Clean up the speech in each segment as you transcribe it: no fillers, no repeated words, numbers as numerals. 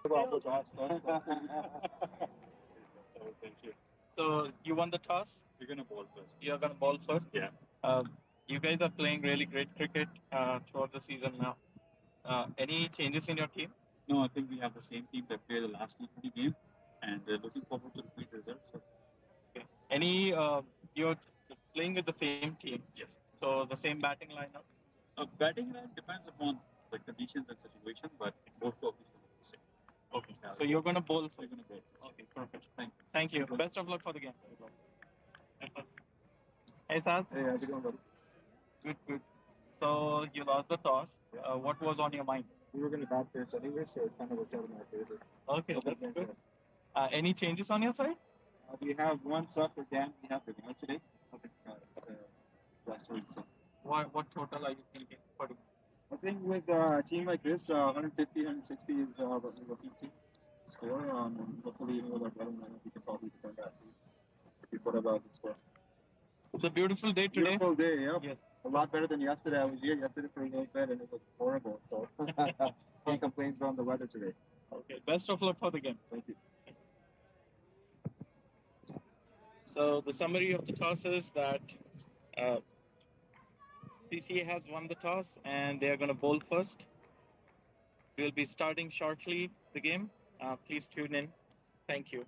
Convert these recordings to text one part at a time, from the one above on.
Oh, thank you. So you won the toss. You're gonna bowl first. You're gonna bowl first. Yeah. You guys are playing really great cricket throughout the season now. Any changes in your team? No, I think we have the same team that played the last T20 game, and looking forward to repeat the results. So. Okay. Any you're playing with the same team. Yes. So the same batting lineup. Batting line depends upon the conditions and situation, but most of is going to be the same. Okay. So you're going to bowl. You're going to bowl. Okay. Perfect. Thank you. Thank you. Best of luck for the game. Hey, Sal. Hey, how's it going, buddy? Good, good. So you lost the toss. What was on your mind? We were going to bat first anyway, so it kind of worked out in our favor. Okay, that's good. Any changes on your side? We have one sub for Dan. We have the guy today. Okay. Last week. So. What total are you thinking for the? I think with a team like this, 150, 160 is what we're looking to score. And hopefully, with our batting lineup, we can probably defend that too. If we put about the score. It's a beautiful day today. Beautiful day, yeah. Yes. A lot better than yesterday. I was here yesterday for a little bit and it was horrible. So, any complaints on the weather today? Okay. Best of luck for the game. Thank you. So, the summary of the toss is that uh, CCA has won the toss and they are going to bowl first. We'll be starting shortly the game. Please tune in. Thank you.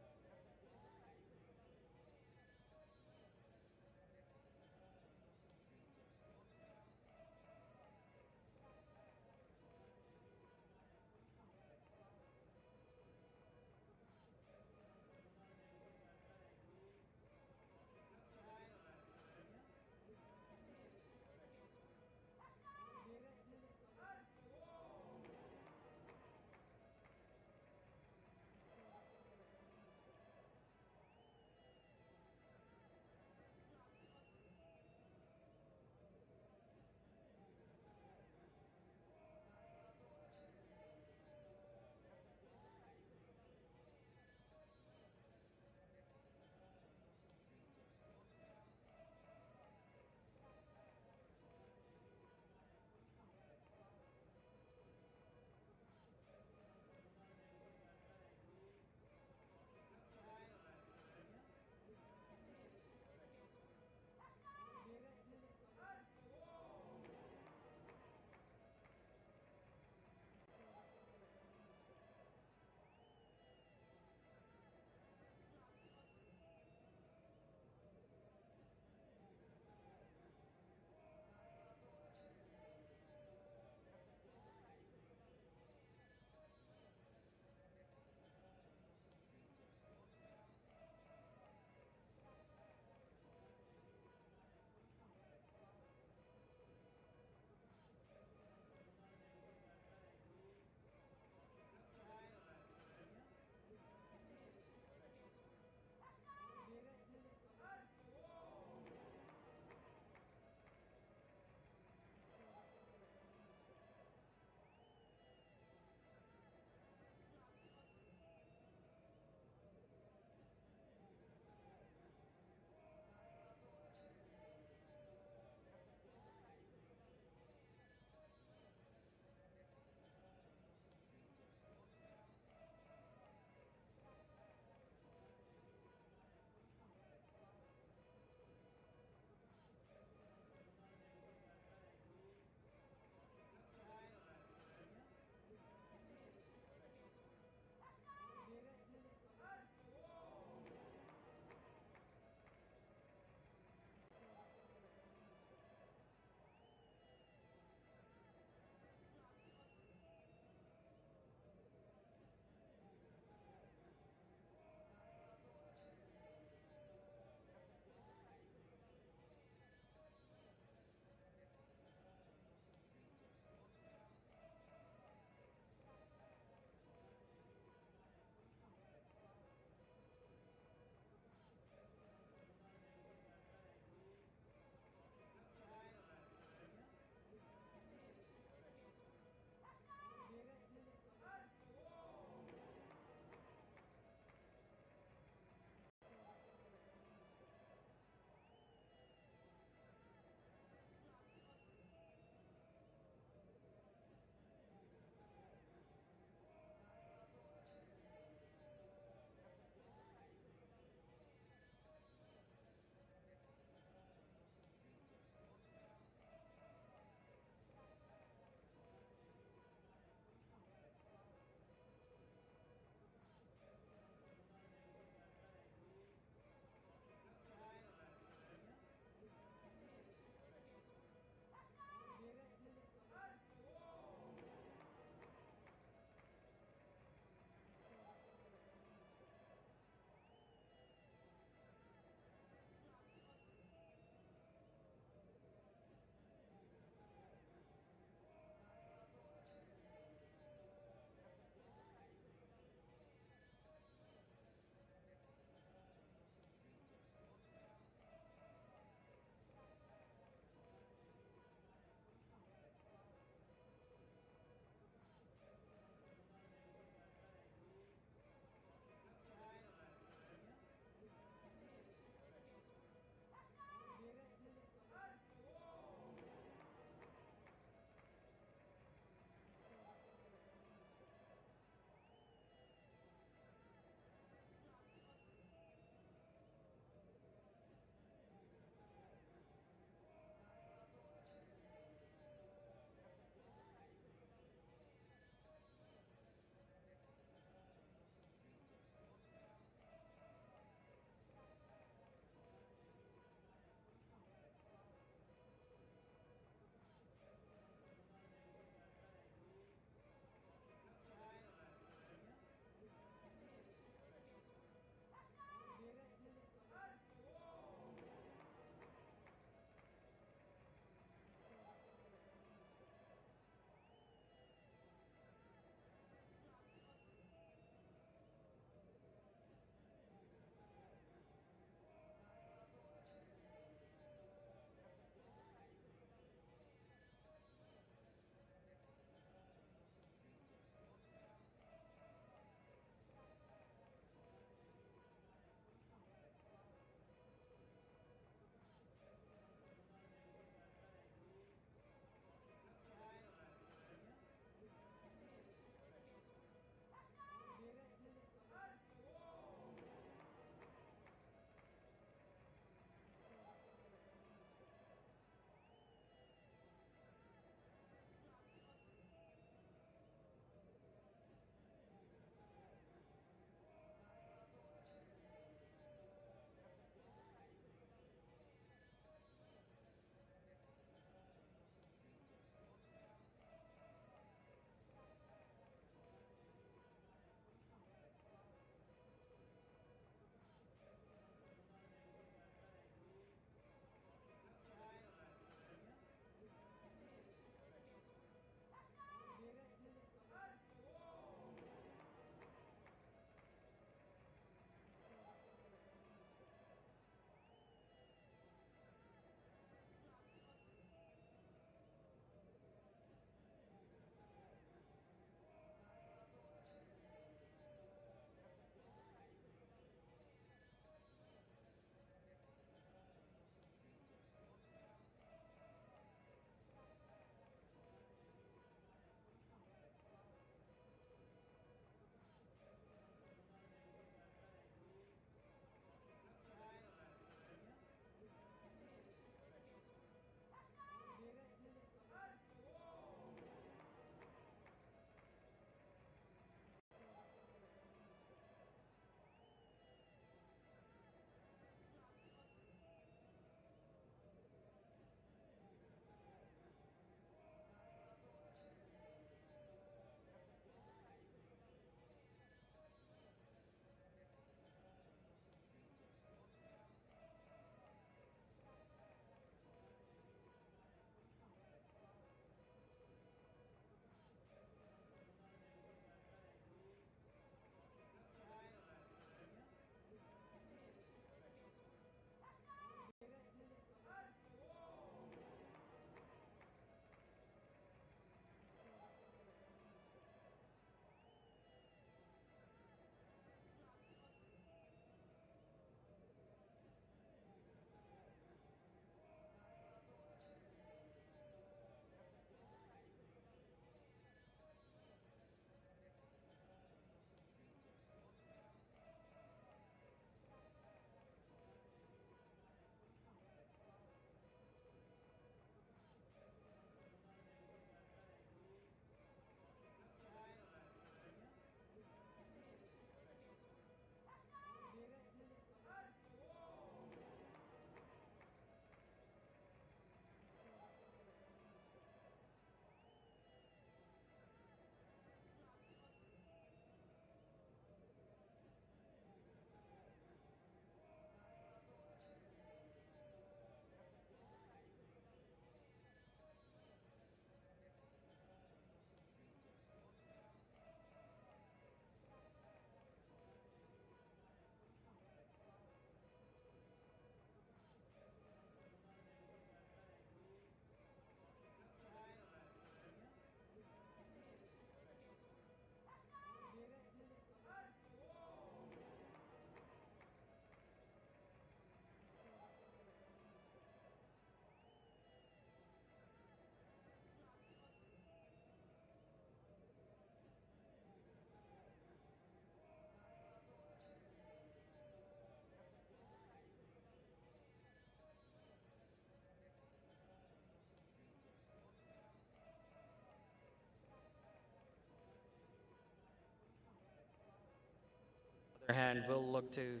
Other hand will look to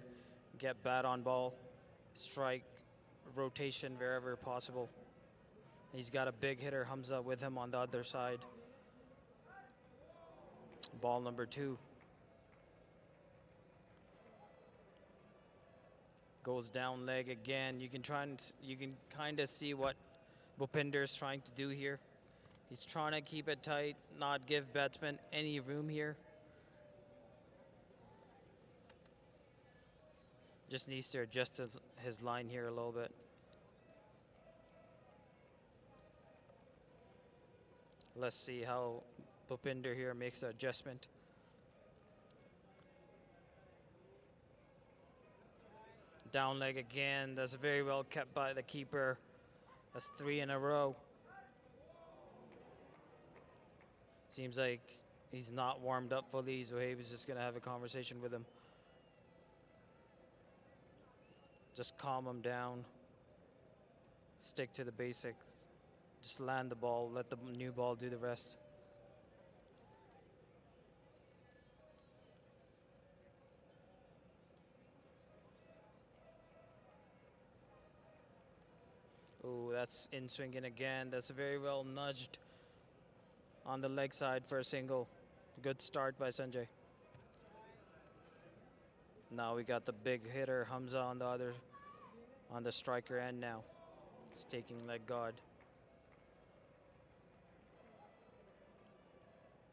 get bat on ball, strike, rotation wherever possible. He's got a big hitter, Hamza, with him on the other side. Ball number 2. Goes down leg again. You can kind of see what Bhupinder's trying to do here. He's trying to keep it tight, not give batsmen any room here. Just needs to adjust his line here a little bit. Let's see how Bhupinder here makes the adjustment. Down leg again. That's very well kept by the keeper. That's 3 in a row. Seems like he's not warmed up fully. Zohaib is just going to have a conversation with him. Just calm him down. Stick to the basics. Just land the ball. Let the new ball do the rest. Oh, that's in swinging again. That's very well nudged on the leg side for a single. Good start by Sanjay. Now we got the big hitter Hamza on the striker end now. It's taking leg guard.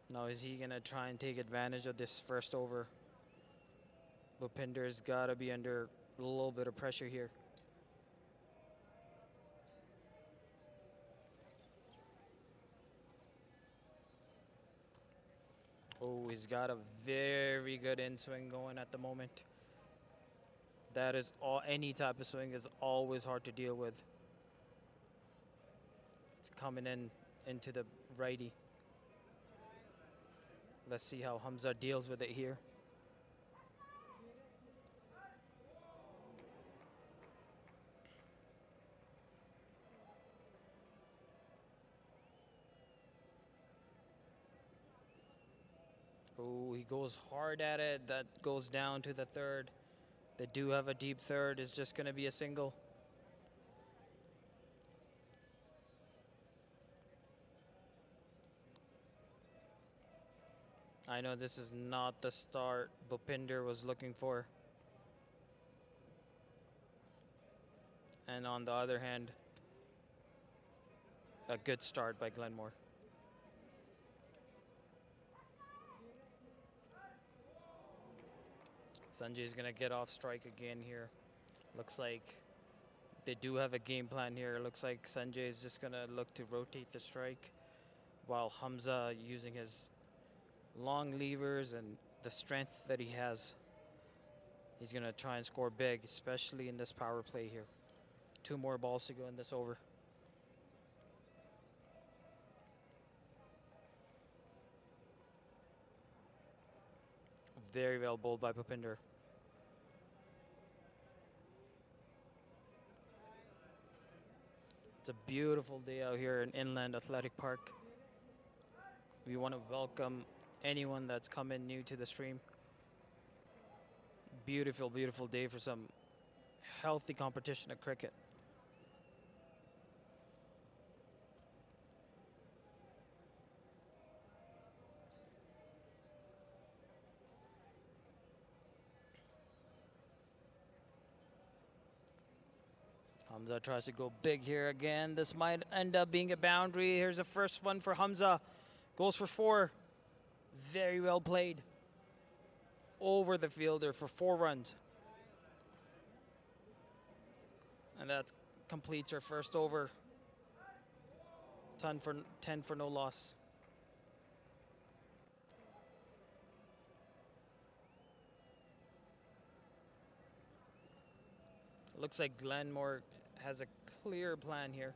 Now is he gonna try and take advantage of this first over? Bhupinder's gotta be under a little bit of pressure here. Oh, he's got a very good in swing going at the moment. That is all. Any type of swing is always hard to deal with. It's coming in into the righty. Let's see how Hamza deals with it here. Oh, he goes hard at it. That goes down to the third. They do have a deep third. It's just going to be a single. I know this is not the start Bhupinder was looking for. And on the other hand, a good start by Glenmore. Sanjay's going to get off strike again here. Looks like they do have a game plan here. Looks like Sanjay is just going to look to rotate the strike while Hamza using his long levers and the strength that he has. He's going to try and score big, especially in this power play here. 2 more balls to go in this over. Very well bowled by Bhupinder. It's a beautiful day out here in Inland Athletic Park. We want to welcome anyone that's come in new to the stream. Beautiful, beautiful day for some healthy competition of cricket. Hamza tries to go big here again. This might end up being a boundary. Here's the first one for Hamza. Goes for 4. Very well played. Over the fielder for 4 runs. And that completes her first over. 10 for no loss. Looks like Glenmore has a clear plan here.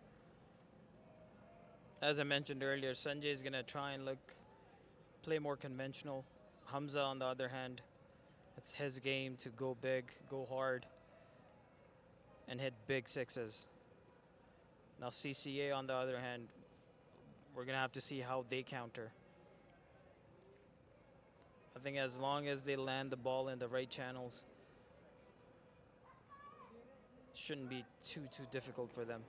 As I mentioned earlier, Sanjay is going to try and play more conventional. Hamza, on the other hand, it's his game to go big, go hard, and hit big sixes. Now CCA, on the other hand, we're going to have to see how they counter. I think as long as they land the ball in the right channels, shouldn't be too difficult for them.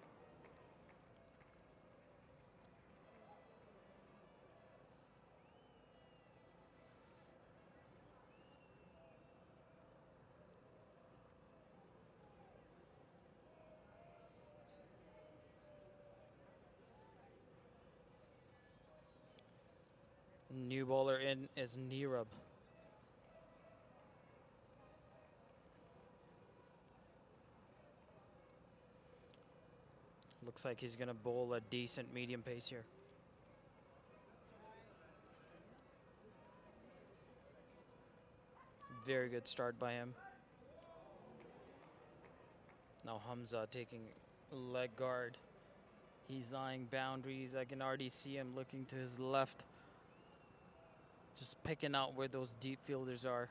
New bowler in is Nirab. Looks like he's going to bowl a decent medium pace here. Very good start by him. Now Hamza taking leg guard. He's eyeing boundaries. I can already see him looking to his left. Just picking out where those deep fielders are.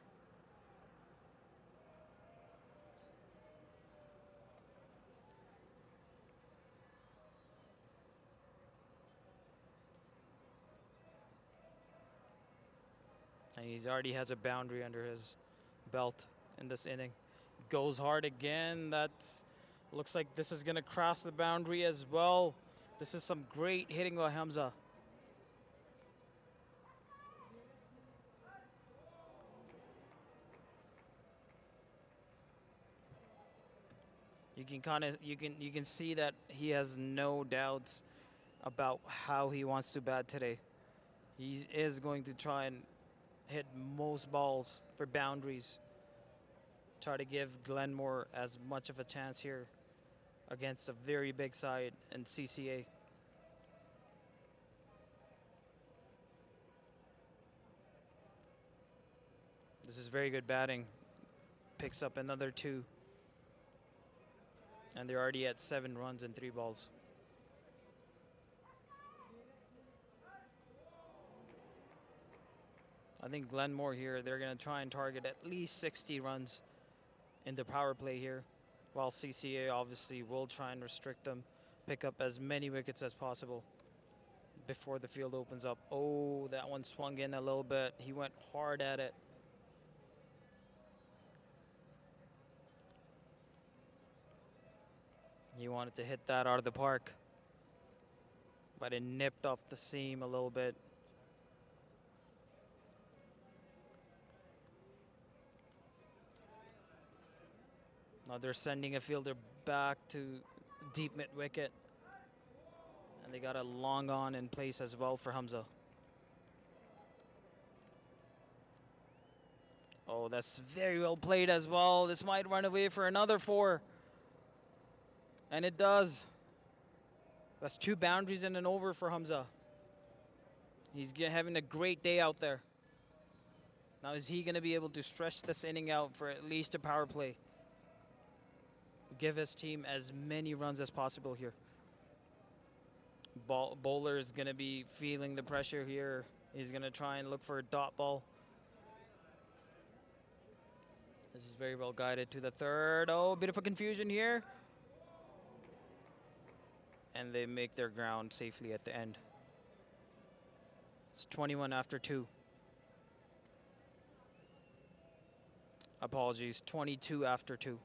And he already has a boundary under his belt in this inning. Goes hard again. That looks like this is going to cross the boundary as well. This is some great hitting by Hamza. You can see that he has no doubts about how he wants to bat today. He is going to try and hit most balls for boundaries. Try to give GLENMORE as much of a chance here against a very big side in CCA. This is very good batting. Picks up another 2. And they're already at 7 runs and 3 balls. I think GLENMORE here, they're going to try and target at least 60 runs in the power play here, while CCA obviously will try and restrict them, pick up as many wickets as possible before the field opens up. Oh, that one swung in a little bit. He went hard at it. He wanted to hit that out of the park, but it nipped off the seam a little bit. Now they're sending a fielder back to deep mid wicket. And they got a long on in place as well for Hamza. Oh, that's very well played as well. This might run away for another 4. And it does. That's 2 boundaries and an over for Hamza. He's having a great day out there. Now, is he going to be able to stretch this inning out for at least a power play? Give his team as many runs as possible here. Bowler is going to be feeling the pressure here. He's going to try and look for a dot ball. This is very well guided to the third. Oh, a bit of a confusion here. And they make their ground safely at the end. It's 21 after 2. Apologies, 22 after 2.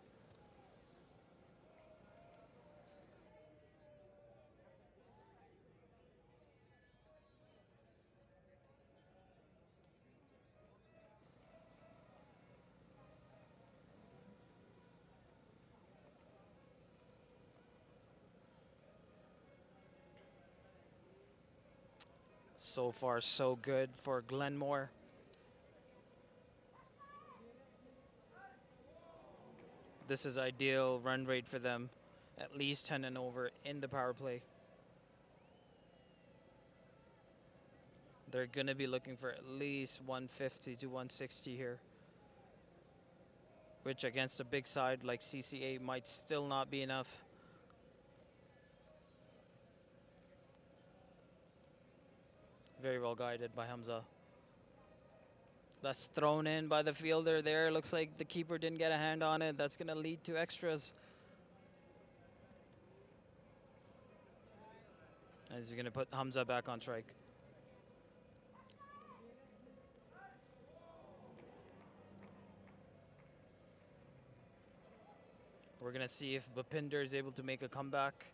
So far, so good for GLENMORE. This is ideal run rate for them. At least 10 and over in the power play. They're going to be looking for at least 150 to 160 here, which against a big side like CCA might still not be enough. Very well guided by Hamza. That's thrown in by the fielder there. Looks like the keeper didn't get a hand on it. That's going to lead to extras. And he's going to put Hamza back on strike. We're going to see if Bhupinder is able to make a comeback.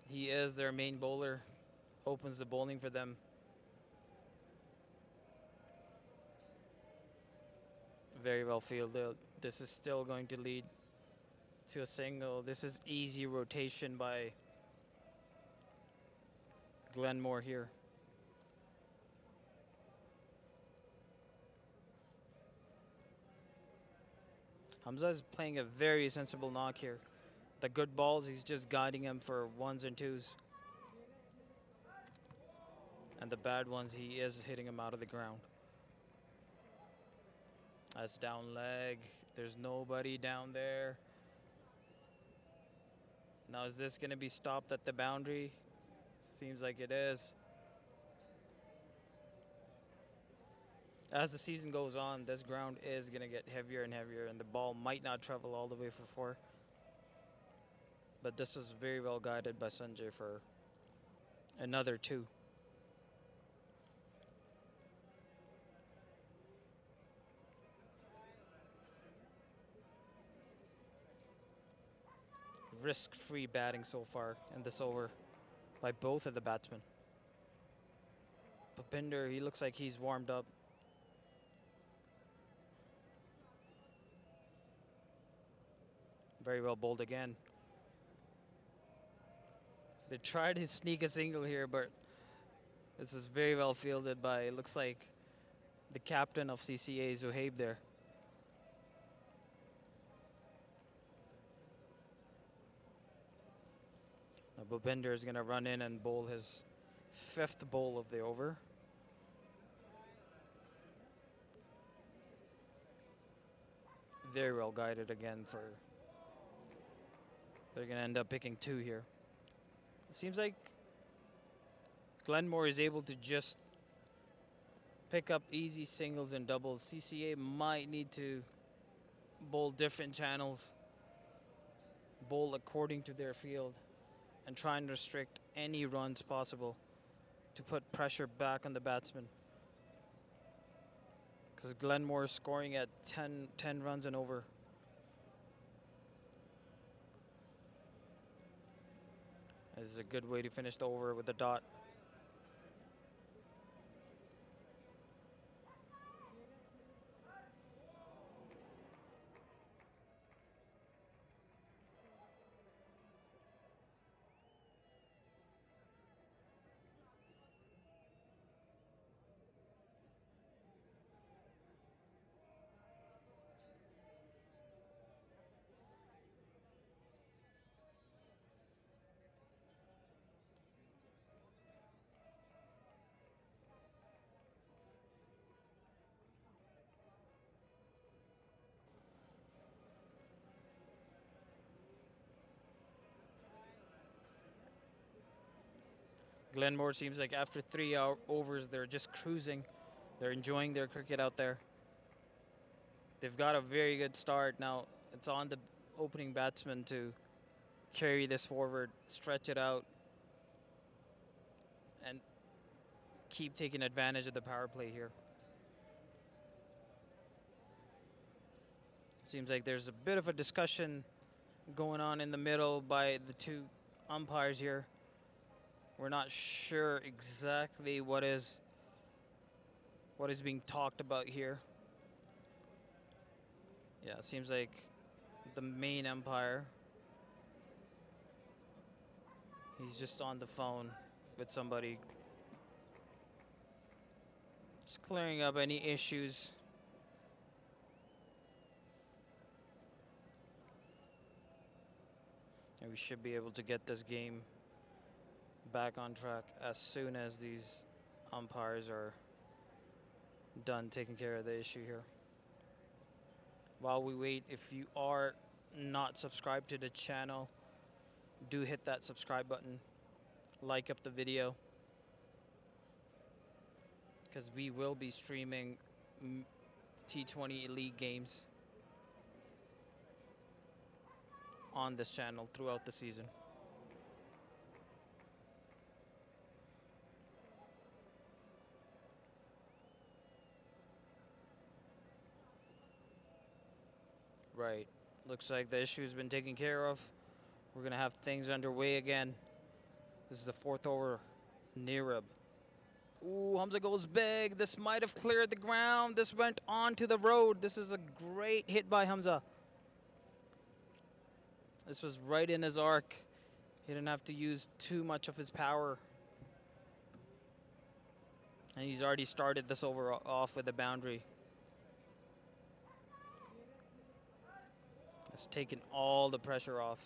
He is their main bowler, opens the bowling for them. Very well fielded. This is still going to lead to a single. This is easy rotation by GLENMORE here. Hamza is playing a very sensible knock here. The good balls, he's just guiding him for ones and twos. And the bad ones, he is hitting him out of the ground. That's down leg. There's nobody down there. Now, is this going to be stopped at the boundary? Seems like it is. As the season goes on, this ground is going to get heavier and heavier, and the ball might not travel all the way for 4. But this was very well guided by Sanjay for another 2. Risk-free batting so far in this over by both of the batsmen. Bhupinder, he looks like he's warmed up. Very well bowled again. They tried to sneak a single here, but this is very well fielded by, it looks like, the captain of CCA, Zuhaib there. Now Bhupinder is going to run in and bowl his 5th bowl of the over. Very well guided again for... They're going to end up picking 2 here. It seems like GLENMORE is able to just pick up easy singles and doubles. CCA might need to bowl different channels, bowl according to their field, and try and restrict any runs possible to put pressure back on the batsman. Because GLENMORE is scoring at 10 runs and over. This is a good way to finish the over with a dot. GLENMORE seems like after 3 overs, they're just cruising. They're enjoying their cricket out there. They've got a very good start. Now, it's on the opening batsman to carry this forward, stretch it out, and keep taking advantage of the power play here. Seems like there's a bit of a discussion going on in the middle by the 2 umpires here. We're not sure exactly what is being talked about here. Yeah, it seems like the main umpire, he's just on the phone with somebody, just clearing up any issues. And we should be able to get this game back on track as soon as these umpires are done taking care of the issue here. While we wait, if you are not subscribed to the channel, do hit that subscribe button, like up the video, because we will be streaming T20 Elite games on this channel throughout the season. Right. Looks like the issue's been taken care of. We're going to have things underway again. This is the fourth over. Nirab. Ooh, Hamza goes big. This might have cleared the ground. This went onto the road. This is a great hit by Hamza. This was right in his arc. He didn't have to use too much of his power. And he's already started this over off with a boundary. It's taken all the pressure off.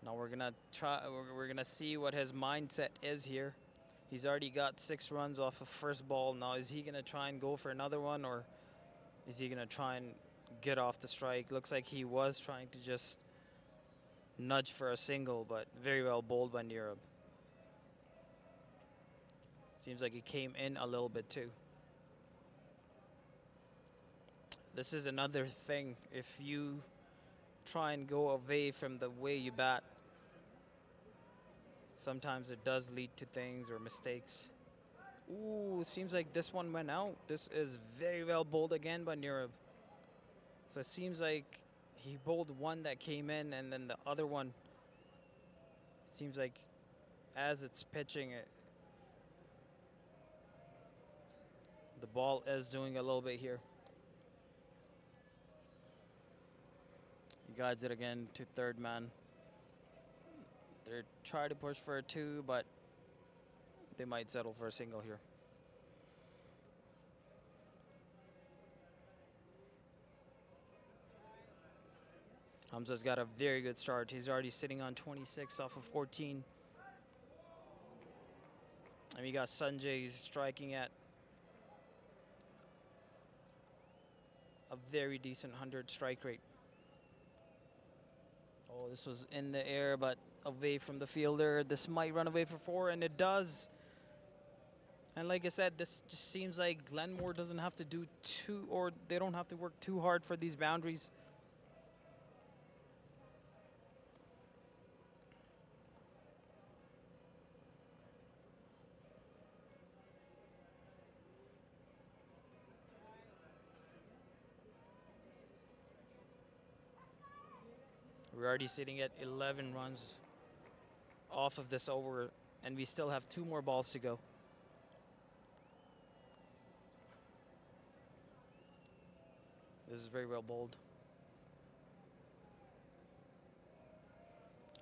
Now we're gonna try. We're gonna see what his mindset is here. He's already got 6 runs off of first ball. Now is he gonna try and go for another one, or is he gonna try and get off the strike? Looks like he was trying to just nudge for a single, but very well bowled by Nirab. Seems like he came in a little bit too. This is another thing. If you try and go away from the way you bat, sometimes it does lead to things or mistakes. Ooh, it seems like this one went out. This is very well bowled again by Nirab. So it seems like he bowled one that came in, and then the other one seems like as it's pitching, the ball is doing a little bit here. He guides it again to third man. They're trying to push for a 2, but they might settle for a single here. Hamza's got a very good start. He's already sitting on 26 off of 14. And we got Sanjay striking at a very decent 100 strike rate. Oh, this was in the air, but away from the fielder. This might run away for 4, and it does. And like I said, this just seems like Glenmore doesn't have to do or they don't have to work too hard for these boundaries. We're already sitting at 11 runs off of this over, and we still have 2 more balls to go. This is very well bowled.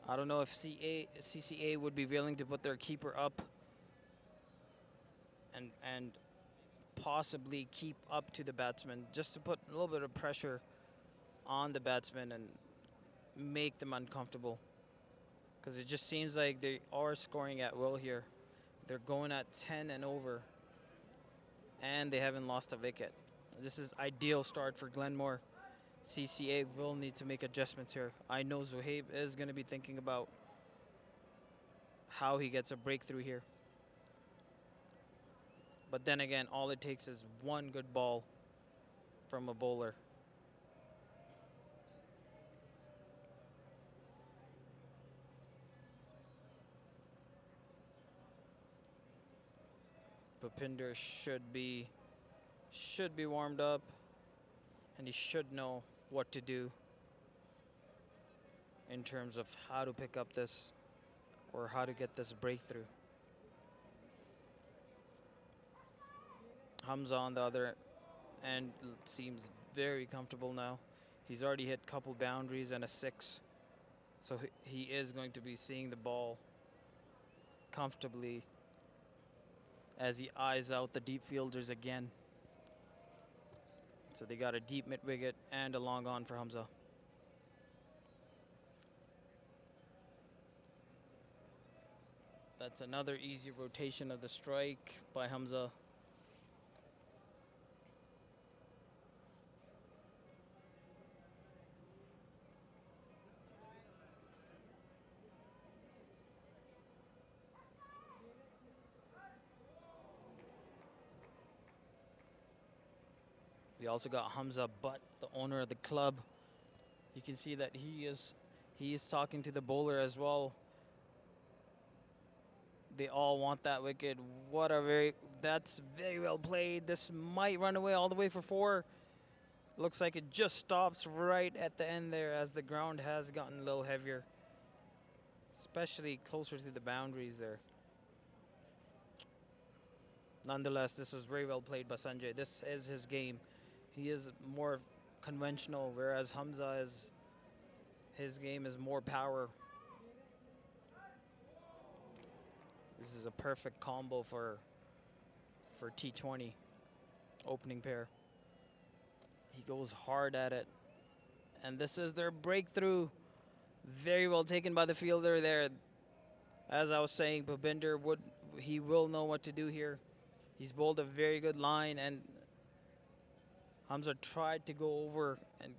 I don't know if CCA would be willing to put their keeper up and possibly keep up to the batsman, just to put a little bit of pressure on the batsman and make them uncomfortable. Because it just seems like they are scoring at will here. They're going at 10 and over, and they haven't lost a wicket. This is ideal start for Glenmore. CCA will need to make adjustments here. I know Zohaib is going to be thinking about how he gets a breakthrough here. But then again, all it takes is one good ball from a bowler. Bhupinder should be warmed up, and he should know what to do in terms of how to pick up this or how to get this breakthrough. Hamza on the other end seems very comfortable now. He's already hit a couple boundaries and a 6. So he is going to be seeing the ball comfortably as he eyes out the deep fielders again. So they got a deep mid wicket and a long on for Hamza. That's another easy rotation of the strike by Hamza. We also got Hamza Butt, the owner of the club. You can see that he is talking to the bowler as well. They all want that wicket. That's very well played. This might run away all the way for 4. Looks like it just stops right at the end there as the ground has gotten a little heavier, especially closer to the boundaries there. Nonetheless, this was very well played by Sanjay. This is his game. He is more conventional, whereas Hamza is, his game is more power. This is a perfect combo for T20 opening pair. He goes hard at it. And this is their breakthrough. Very well taken by the fielder there. As I was saying, Bhupinder he will know what to do here. He's bowled a very good line, and Hamza tried to go over and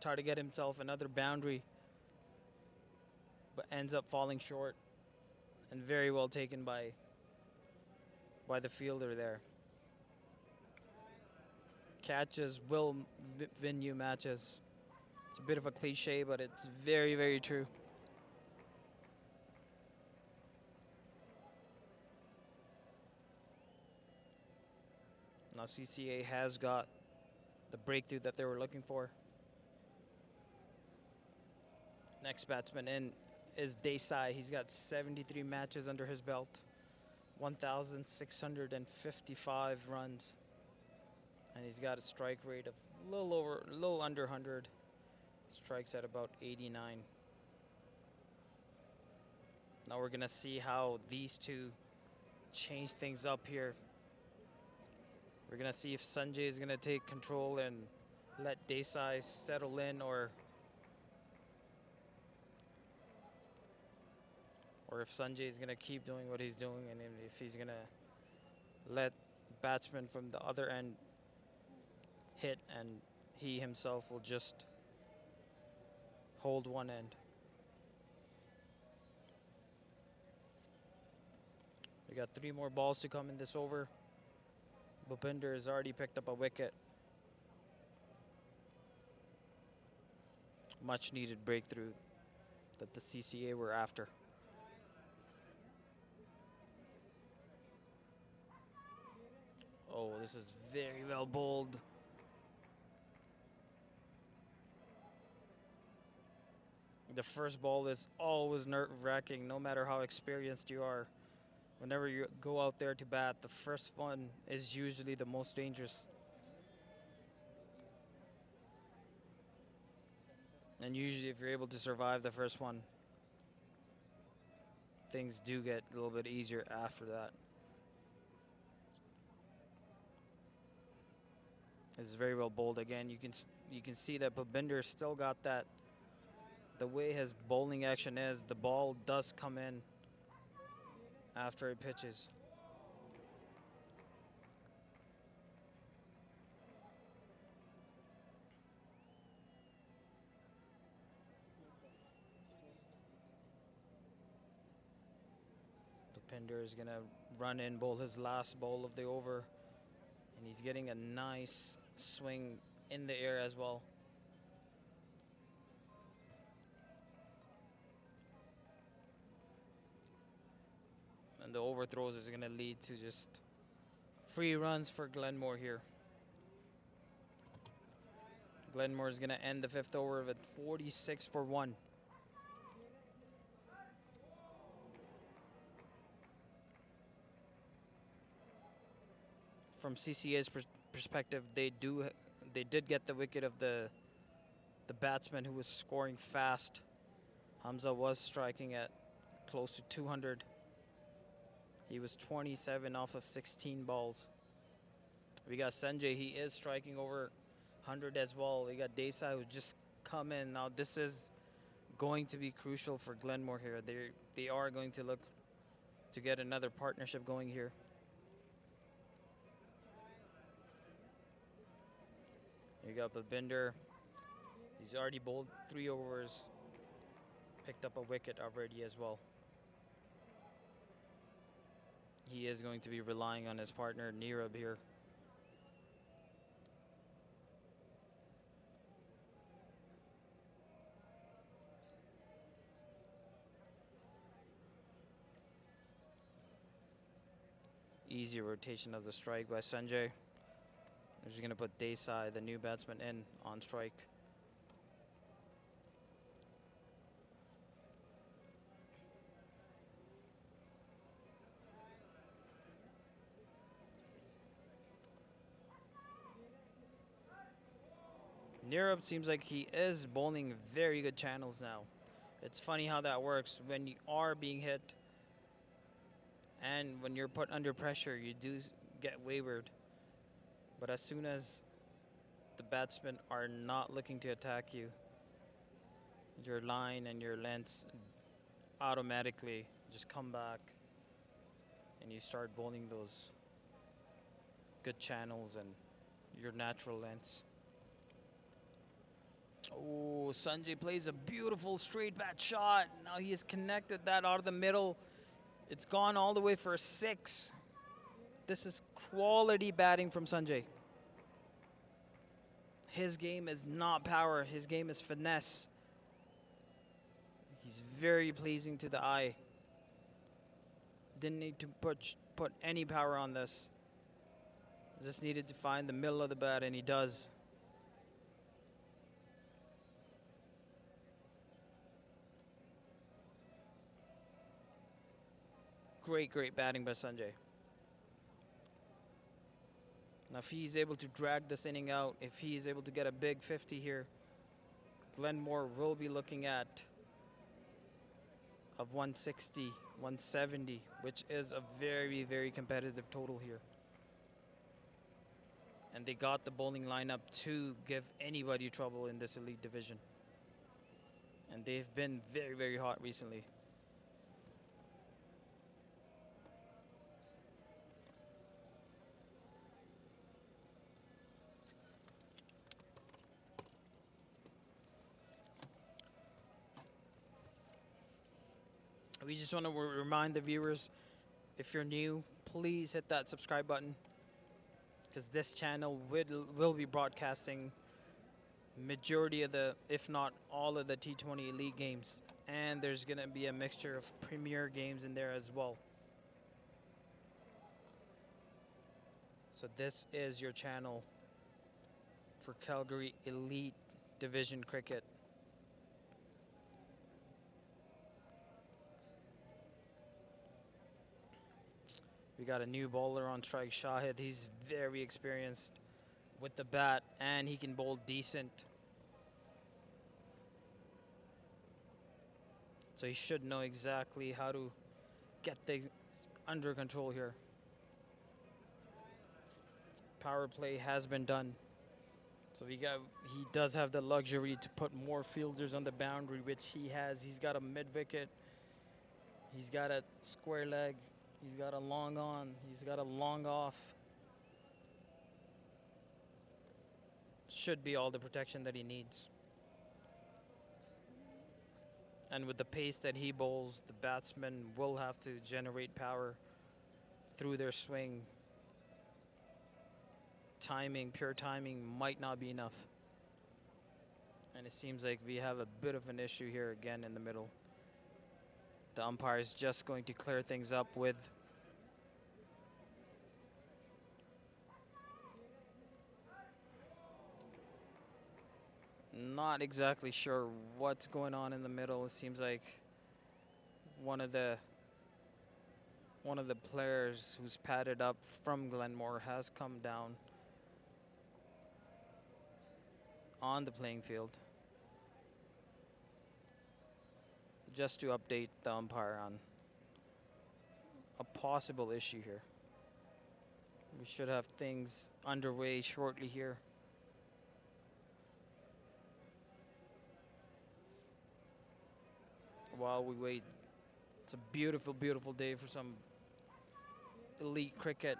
try to get himself another boundary, but ends up falling short. And very well taken by the fielder there. Catches will win you matches. It's a bit of a cliche, but it's very, very true. Now CCA has got the breakthrough that they were looking for. Next batsman in is Desai. He's got 73 matches under his belt, 1,655 runs, and he's got a strike rate of a little under 100. Strikes at about 89. Now we're gonna see how these two change things up here. We're gonna see if Sanjay is gonna take control and let Desai settle in, or if Sanjay is gonna keep doing what he's doing, and if he's gonna let batsmen from the other end hit, and he himself will just hold one end. We got 3 more balls to come in this over. Bhupinder has already picked up a wicket. Much needed breakthrough that the CCA were after. Oh, this is very well bowled. The first ball is always nerve-wracking, no matter how experienced you are. Whenever you go out there to bat, the first one is usually the most dangerous. And usually if you're able to survive the first one, things do get a little bit easier after that. This is very well bowled again. You can see that Bhupinder still got that. The way his bowling action is, the ball does come in after it pitches. Bhupinder is gonna run in, bowl his last bowl of the over, and he's getting a nice swing in the air as well. And the overthrows is gonna lead to just free runs for Glenmore here. Glenmore is gonna end the 5th over with 46 for 1. From CCA's perspective, they did get the wicket of the batsman who was scoring fast. Hamza was striking at close to 200. He was 27 off of 16 balls. We got Sanjay, he is striking over 100 as well. We got Desai who just come in. Now this is going to be crucial for Glenmore here. They are going to look to get another partnership going here. You got Bhupinder. He's already bowled 3 overs, picked up a wicket already as well. He is going to be relying on his partner Nirab here. Easy rotation of the strike by Sanjay. They're just going to put Desai, the new batsman, in on strike. Nirab seems like he is bowling very good channels now. It's funny how that works. When you are being hit and when you're put under pressure, you do get wayward. But as soon as the batsmen are not looking to attack you, your line and your lengths automatically just come back and you start bowling those good channels and your natural lengths. Oh, Sanjay plays a beautiful straight bat shot. Now he has connected that out of the middle. It's gone all the way for a 6. This is quality batting from Sanjay. His game is not power. His game is finesse. He's very pleasing to the eye. Didn't need to put any power on this. Just needed to find the middle of the bat, and he does. Great batting by Sanjay. Now, if he's able to drag this inning out, if he's able to get a big 50 here, Glenmore will be looking at of 160, 170, which is a very competitive total here. And they got the bowling lineup to give anybody trouble in this elite division. And they've been very hot recently. We just want to remind the viewers, if you're new, please hit that subscribe button, because this channel will be broadcasting majority of the, if not all of the T20 Elite games, and there's going to be a mixture of Premier games in there as well. So this is your channel for Calgary Elite Division cricket. We got a new bowler on strike, Shahid. He's very experienced with the bat, and he can bowl decent. So he should know exactly how to get things under control here. Power play has been done. So he does have the luxury to put more fielders on the boundary, which he has. He's got a mid-wicket. He's got a square leg. He's got a long on. He's got a long off. Should be all the protection that he needs. And with the pace that he bowls, the batsmen will have to generate power through their swing. Timing, pure timing, might not be enough. And it seems like we have a bit of an issue here again in the middle. The umpire is just going to clear things up with not exactly sure what's going on in the middle. It seems like one of the players who's padded up from Glenmore has come down on the playing field. Just to update the umpire on a possible issue here. We should have things underway shortly here. While we wait, it's a beautiful day for some elite cricket.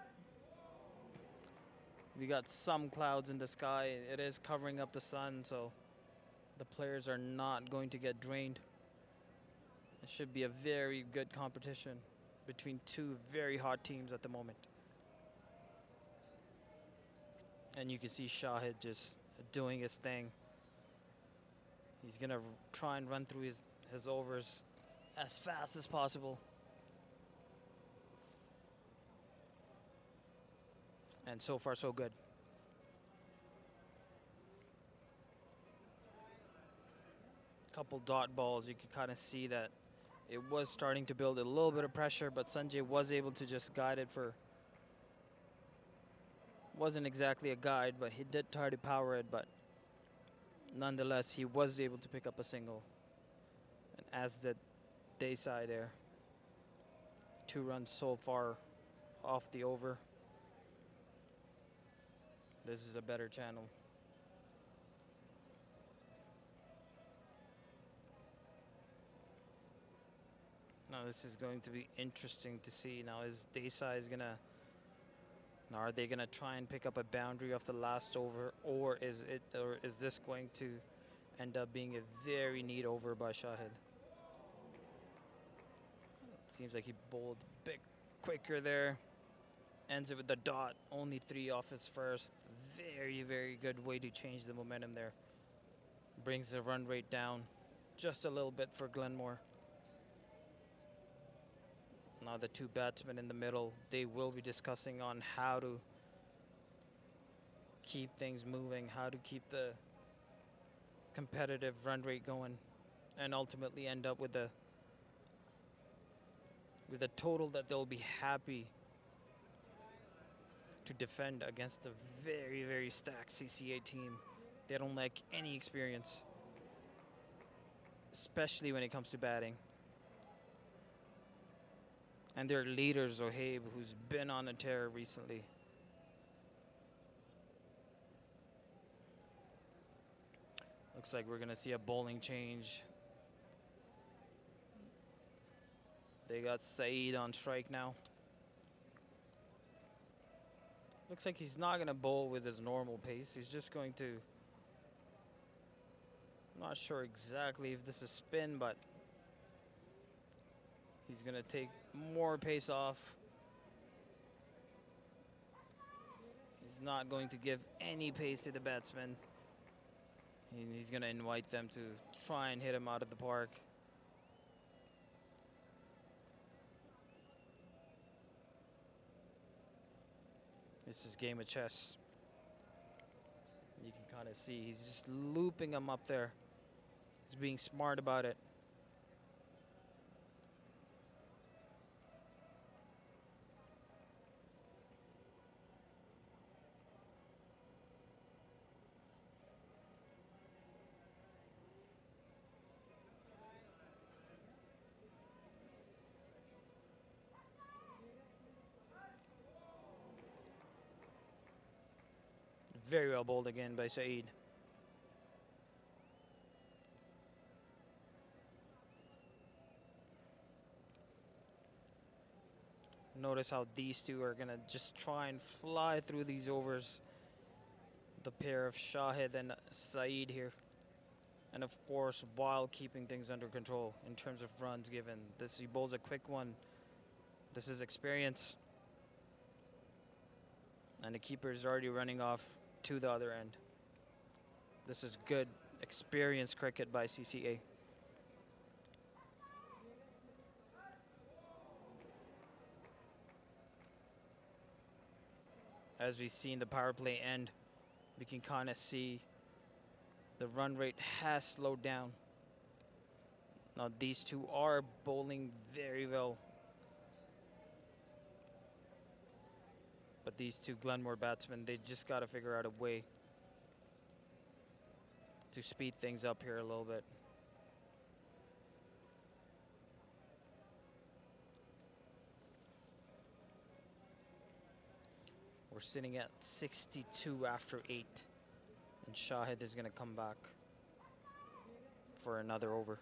We got some clouds in the sky. It is covering up the sun, so the players are not going to get drained. It should be a very good competition between two very hot teams at the moment. And you can see Shahid just doing his thing. He's gonna try and run through his overs as fast as possible. And so far, so good. couple dot balls, you could kind of see that it was starting to build a little bit of pressure, but Sanjay was able to just guide it for, wasn't exactly a guide, but he did try to power it, but nonetheless, he was able to pick up a single. And as the day side there, 2 runs so far off the over. This is a better channel. Now this is going to be interesting to see. Now is Desai is gonna, now are they gonna try and pick up a boundary off the last over, or is this going to end up being a very neat over by Shahid? Seems like he bowled a bit quicker there. Ends it with the dot. Only 3 off his first. Very, very good way to change the momentum there. Brings the run rate down just a little bit for Glenmore. Now the 2 batsmen in the middle, they will be discussing on how to keep things moving, how to keep the competitive run rate going, and ultimately end up with a total that they'll be happy to defend against a very, very stacked CCA team. They don't lack any experience, especially when it comes to batting. And their leader, Zohaib, who's been on a tear recently. Looks like we're going to see a bowling change. They got Saeed on strike now. Looks like he's not going to bowl with his normal pace. He's just going to, I'm not sure exactly if this is spin, but he's going to take more pace off. He's not going to give any pace to the batsman. He's going to invite them to try and hit him out of the park. This is game of chess. You can kind of see he's just looping him up there. He's being smart about it. Very well bowled again by Saeed. Notice how these two are going to just try and fly through these overs. The pair of Shahid and Saeed here. And of course, while keeping things under control in terms of runs given. He bowls a quick one. This is experience. And the keeper is already running off to the other end. This is good experienced cricket by CCA. As we've seen the power play end, we can kind of see the run rate has slowed down. Now these two are bowling very well. But these 2 Glenmore batsmen, they just got to figure out a way to speed things up here a little bit. We're sitting at 62 after 8. And Shahid is going to come back for another over.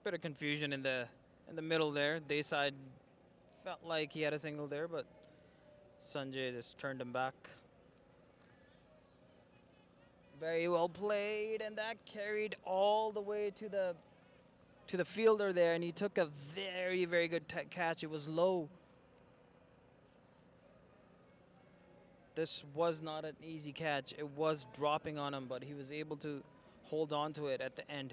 Bit of confusion in the middle there. Desai felt like he had a single there, but Sanjay just turned him back. Very well played, and that carried all the way to the fielder there, and he took a very, very good catch. It was low. This was not an easy catch. It was dropping on him, but he was able to hold on to it at the end.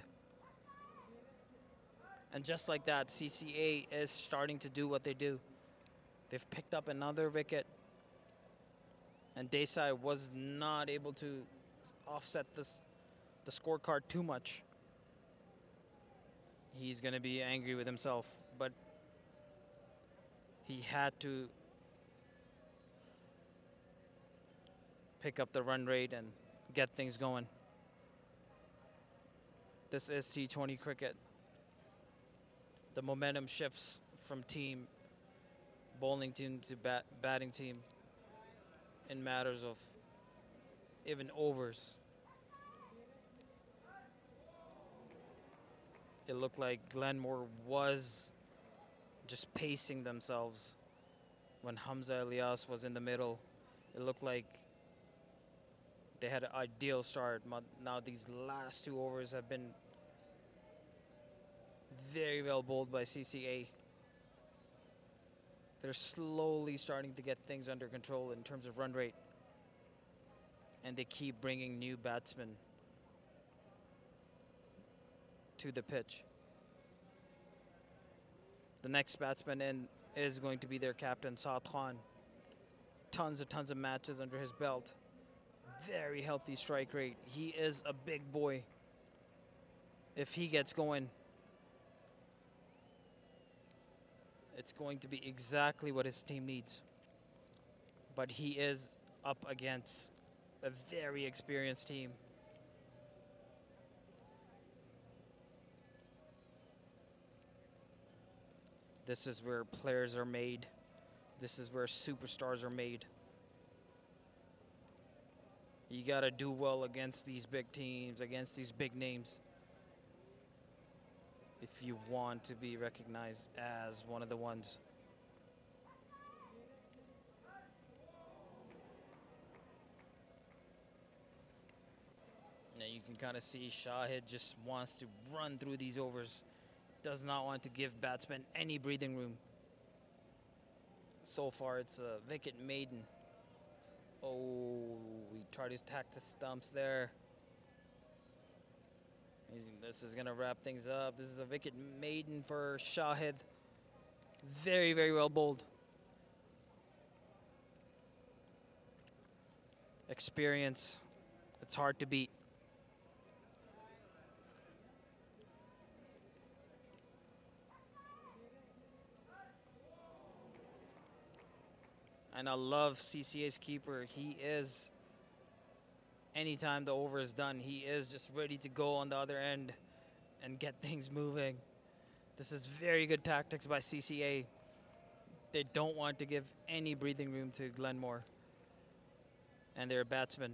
And just like that, CCA is starting to do what they do. They've picked up another wicket, and Desai was not able to offset the scorecard too much. He's going to be angry with himself, but he had to pick up the run rate and get things going. This is T20 cricket. The momentum shifts from team, bowling team to batting team in matters of even overs. It looked like Glenmore was just pacing themselves when Hamza Elias was in the middle. It looked like they had an ideal start. Now these last 2 overs have been very well bowled by CCA. They're slowly starting to get things under control in terms of run rate. And they keep bringing new batsmen to the pitch. The next batsman in is going to be their captain, Saad Khan. Tons of matches under his belt. Very healthy strike rate. He is a big boy. If he gets going, it's going to be exactly what his team needs. But he is up against a very experienced team. This is where players are made. This is where superstars are made. You got to do well against these big teams, against these big names, if you want to be recognized as one of the ones. Now you can kind of see Shahid just wants to run through these overs. Does not want to give batsmen any breathing room. So far, it's a wicket maiden. Oh, he tried to attack the stumps there. This is going to wrap things up. This is a wicket maiden for Shahid. Very well bowled. Experience. It's hard to beat. And I love CCA's keeper. He is, anytime the over is done, he is just ready to go on the other end and get things moving. This is very good tactics by CCA. They don't want to give any breathing room to Glenmore and their batsmen.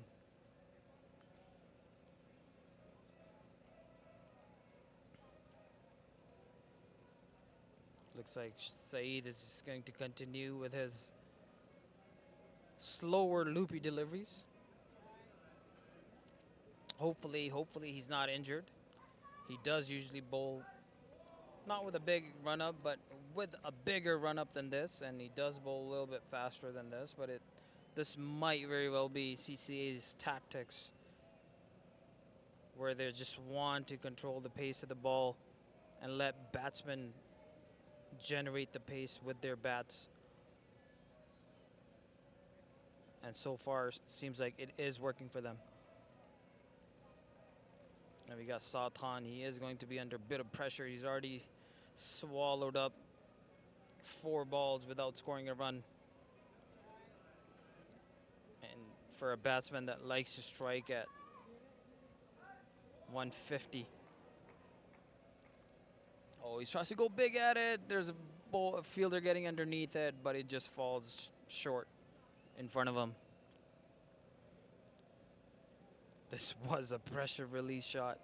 Looks like Saeed is just going to continue with his slower, loopy deliveries. Hopefully he's not injured. He does usually bowl, not with a big run-up, but with a bigger run-up than this, and he does bowl a little bit faster than this, but this might very well be CCA's tactics, where they just want to control the pace of the ball and let batsmen generate the pace with their bats. And so far, seems like it is working for them. And we got Saad Khan. He is going to be under a bit of pressure. He's already swallowed up 4 balls without scoring a run. And for a batsman that likes to strike at 150. Oh, he's trying to go big at it. There's a fielder getting underneath it, but it just falls short in front of him. This was a pressure release shot.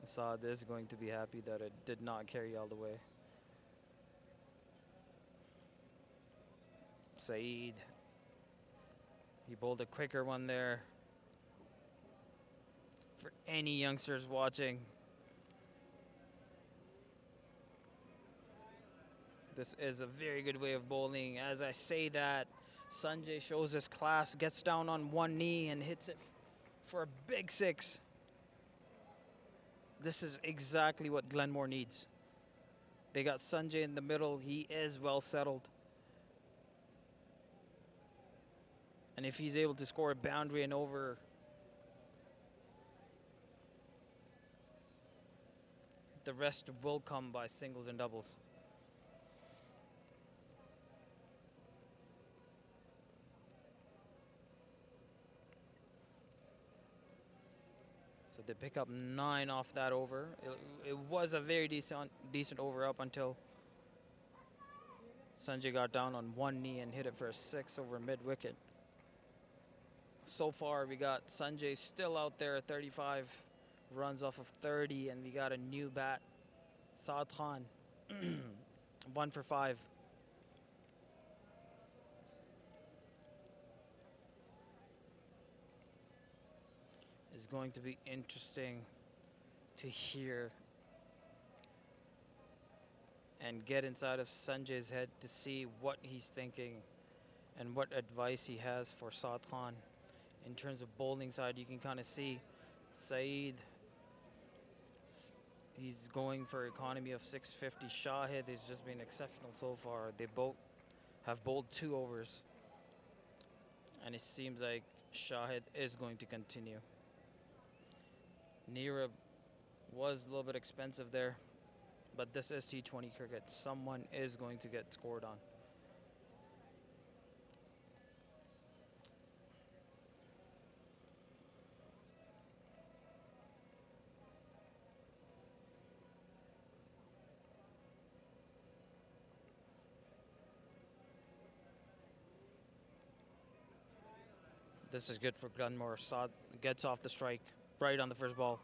Saad is going to be happy that it did not carry all the way. Saeed. He bowled a quicker one there. For any youngsters watching, this is a very good way of bowling. As I say that, Sanjay shows his class, gets down on one knee and hits it for a big 6. This is exactly what Glenmore needs. They got Sanjay in the middle. He is well settled. And if he's able to score a boundary and over, the rest will come by singles and doubles. So they pick up 9 off that over. It was a very decent over up until Sanjay got down on one knee and hit it for a 6 over mid wicket. So far, we got Sanjay still out there at 35 runs off of 30, and we got a new bat, Saad Khan, 1 for 5. It's going to be interesting to hear and get inside of Sanjay's head to see what he's thinking and what advice he has for Saad Khan. In terms of bowling side, you can kind of see Saeed, he's going for economy of 650. Shahid has just been exceptional so far. They both have bowled 2 overs, and it seems like Shahid is going to continue. Nira was a little bit expensive there, but this is T20 cricket. Someone is going to get scored on. This is good for Glenmore. Saad gets off the strike right on the first ball.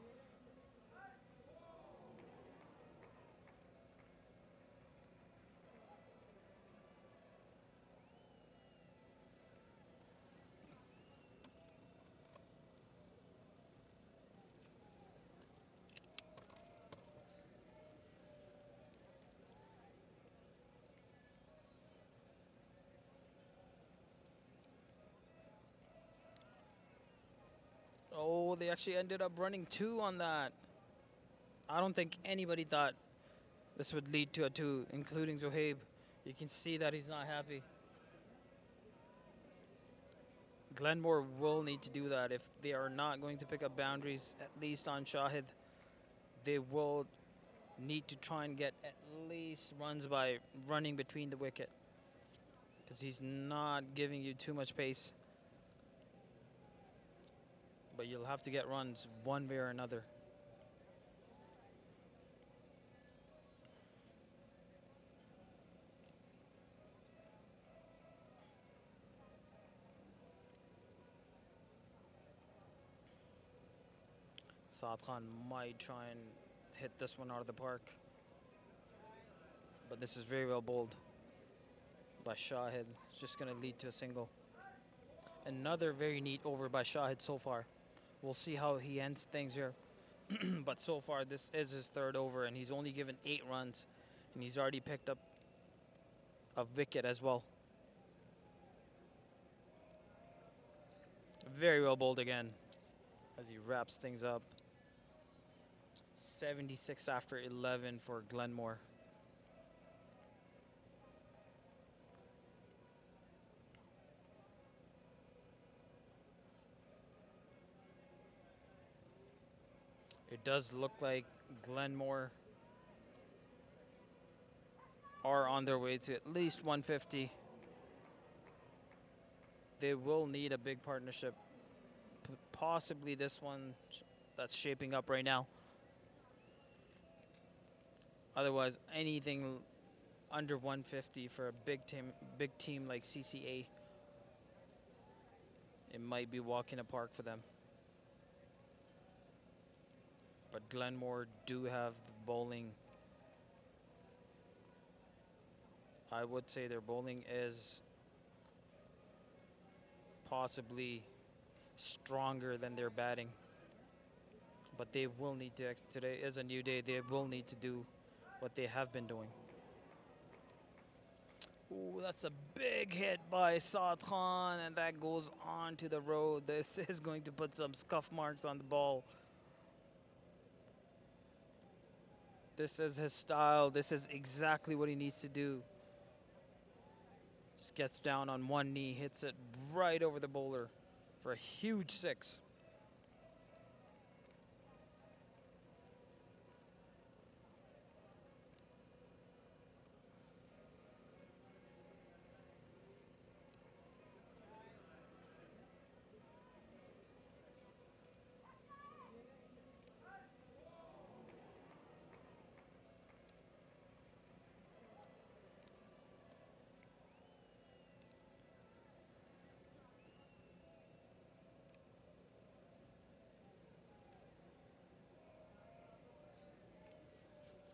Oh, they actually ended up running 2 on that. I don't think anybody thought this would lead to a 2, including Zohaib. You can see that he's not happy. Glenmore will need to do that if they are not going to pick up boundaries, at least on Shahid. They will need to try and get at least runs by running between the wicket, because he's not giving you too much pace. But you'll have to get runs one way or another. Saad Khan might try and hit this one out of the park, but this is very well bowled by Shahid. It's just going to lead to a single. Another very neat over by Shahid so far. We'll see how he ends things here. But so far, this is his 3rd over, and he's only given 8 runs, and he's already picked up a wicket as well. Very well bowled again as he wraps things up. 76 after 11 for Glenmore. It does look like Glenmore are on their way to at least 150. They will need a big partnership, possibly this one that's shaping up right now. Otherwise, anything under 150 for a big team like CCA, it might be walk in a park for them. But Glenmore do have the bowling. I would say their bowling is possibly stronger than their batting. But they will need to, today is a new day, they will need to do what they have been doing. Ooh, that's a big hit by Saad Khan, and that goes on to the road. This is going to put some scuff marks on the ball. This is his style. This is exactly what he needs to do. Just gets down on one knee, hits it right over the bowler for a huge 6.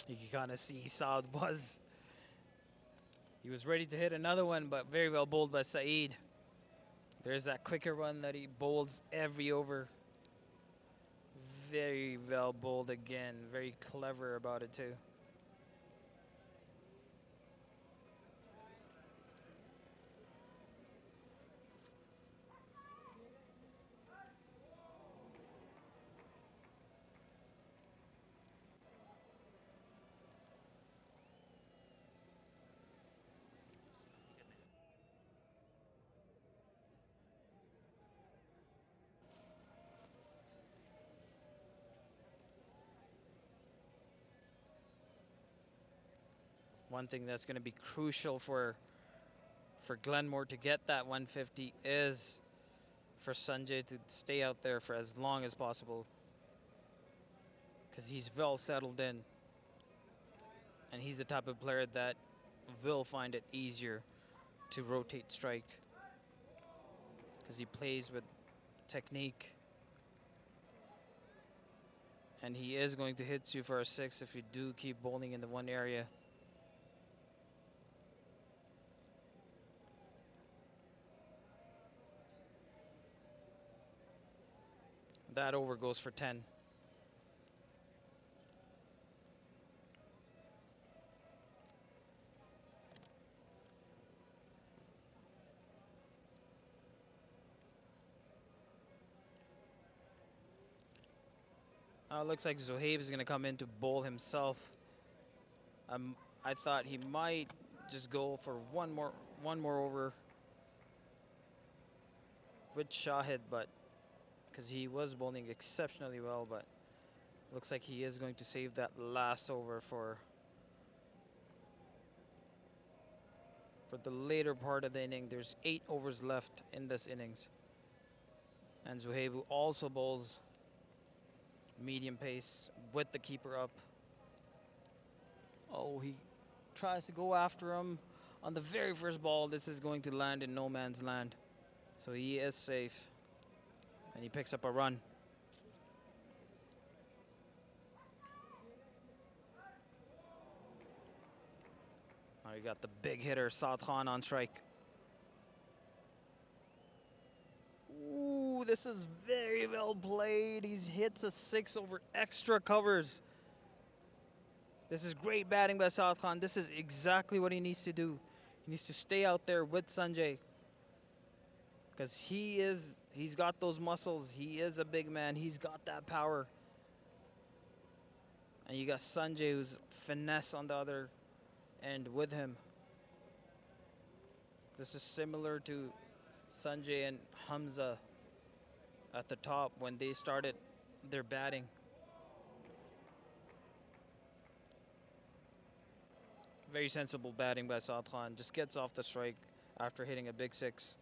You can kind of see Saad was. He was ready to hit another one, but very well bowled by Saeed. There's that quicker one that he bowls every over. Very well bowled again. Very clever about it too. One thing that's going to be crucial for Glenmore to get that 150 is for Sanjay to stay out there for as long as possible, because he's well settled in, and he's the type of player that will find it easier to rotate strike, because he plays with technique, and he is going to hit you for a 6 if you do keep bowling in the one area. That over goes for 10. Looks like Zohaib is going to come in to bowl himself. I thought he might just go for one more over with Shahid, but because he was bowling exceptionally well, but looks like he is going to save that last over for the later part of the inning. There's 8 overs left in this innings, and Zuhaibu also bowls medium pace with the keeper up. Oh, he tries to go after him on the very first ball. This is going to land in no man's land, so he is safe, and he picks up a run. Now you got the big hitter Saad Khan on strike. Ooh, this is very well played. He hits a 6 over extra covers. This is great batting by Saad Khan. This is exactly what he needs to do. He needs to stay out there with Sanjay, because he's got those muscles. He is a big man. He's got that power. And you got Sanjay, who's finesse on the other end with him. This is similar to Sanjay and Hamza at the top when they started their batting. Very sensible batting by Saad Khan. Just gets off the strike after hitting a big 6.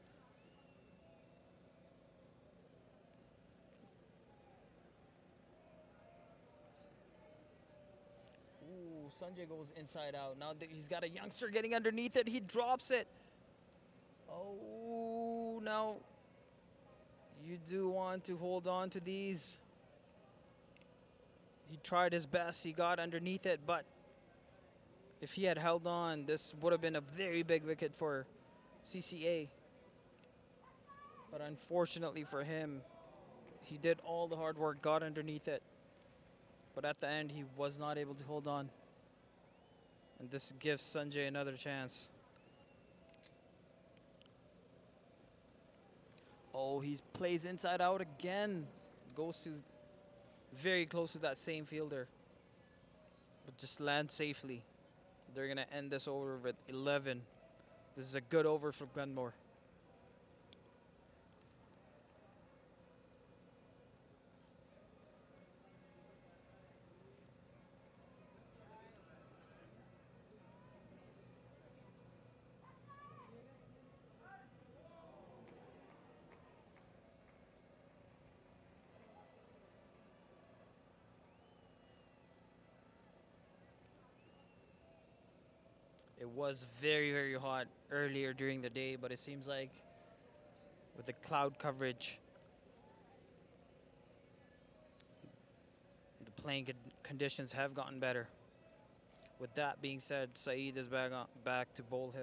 Ooh, Sanjay goes inside out. Now that he's got a youngster getting underneath it, he drops it. Oh, now you do want to hold on to these. He tried his best. He got underneath it, but if he had held on, this would have been a very big wicket for CCA. But unfortunately for him, he did all the hard work, got underneath it. But at the end, he was not able to hold on. And this gives Sanjay another chance. Oh, he plays inside out again. Goes to very close to that same fielder. but just land safely. They're gonna end this over with 11. This is a good over for Glenmore. It was very, very hot earlier during the day, but it seems like with the cloud coverage, the playing conditions have gotten better. With that being said, Saeed is back to bowl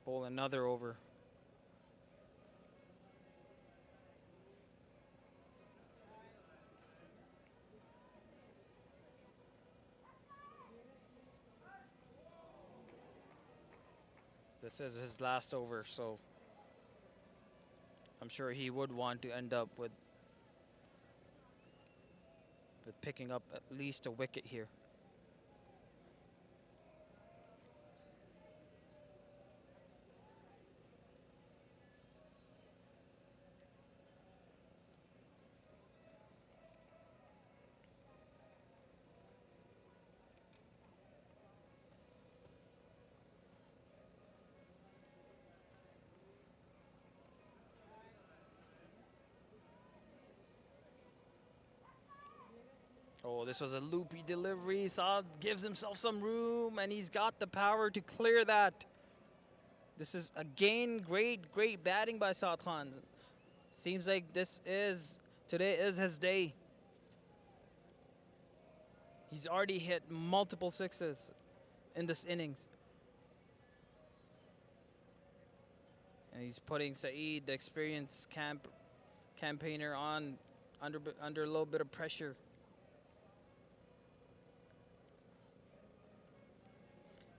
another over. This is his last over, so I'm sure he would want to end up with picking up at least a wicket here. Oh, this was a loopy delivery. Saad gives himself some room, and he's got the power to clear that. This is, again, great batting by Saad Khan. Seems like today is his day. He's already hit multiple sixes in this innings. And he's putting Saeed, the experienced campaigner, on under a little bit of pressure.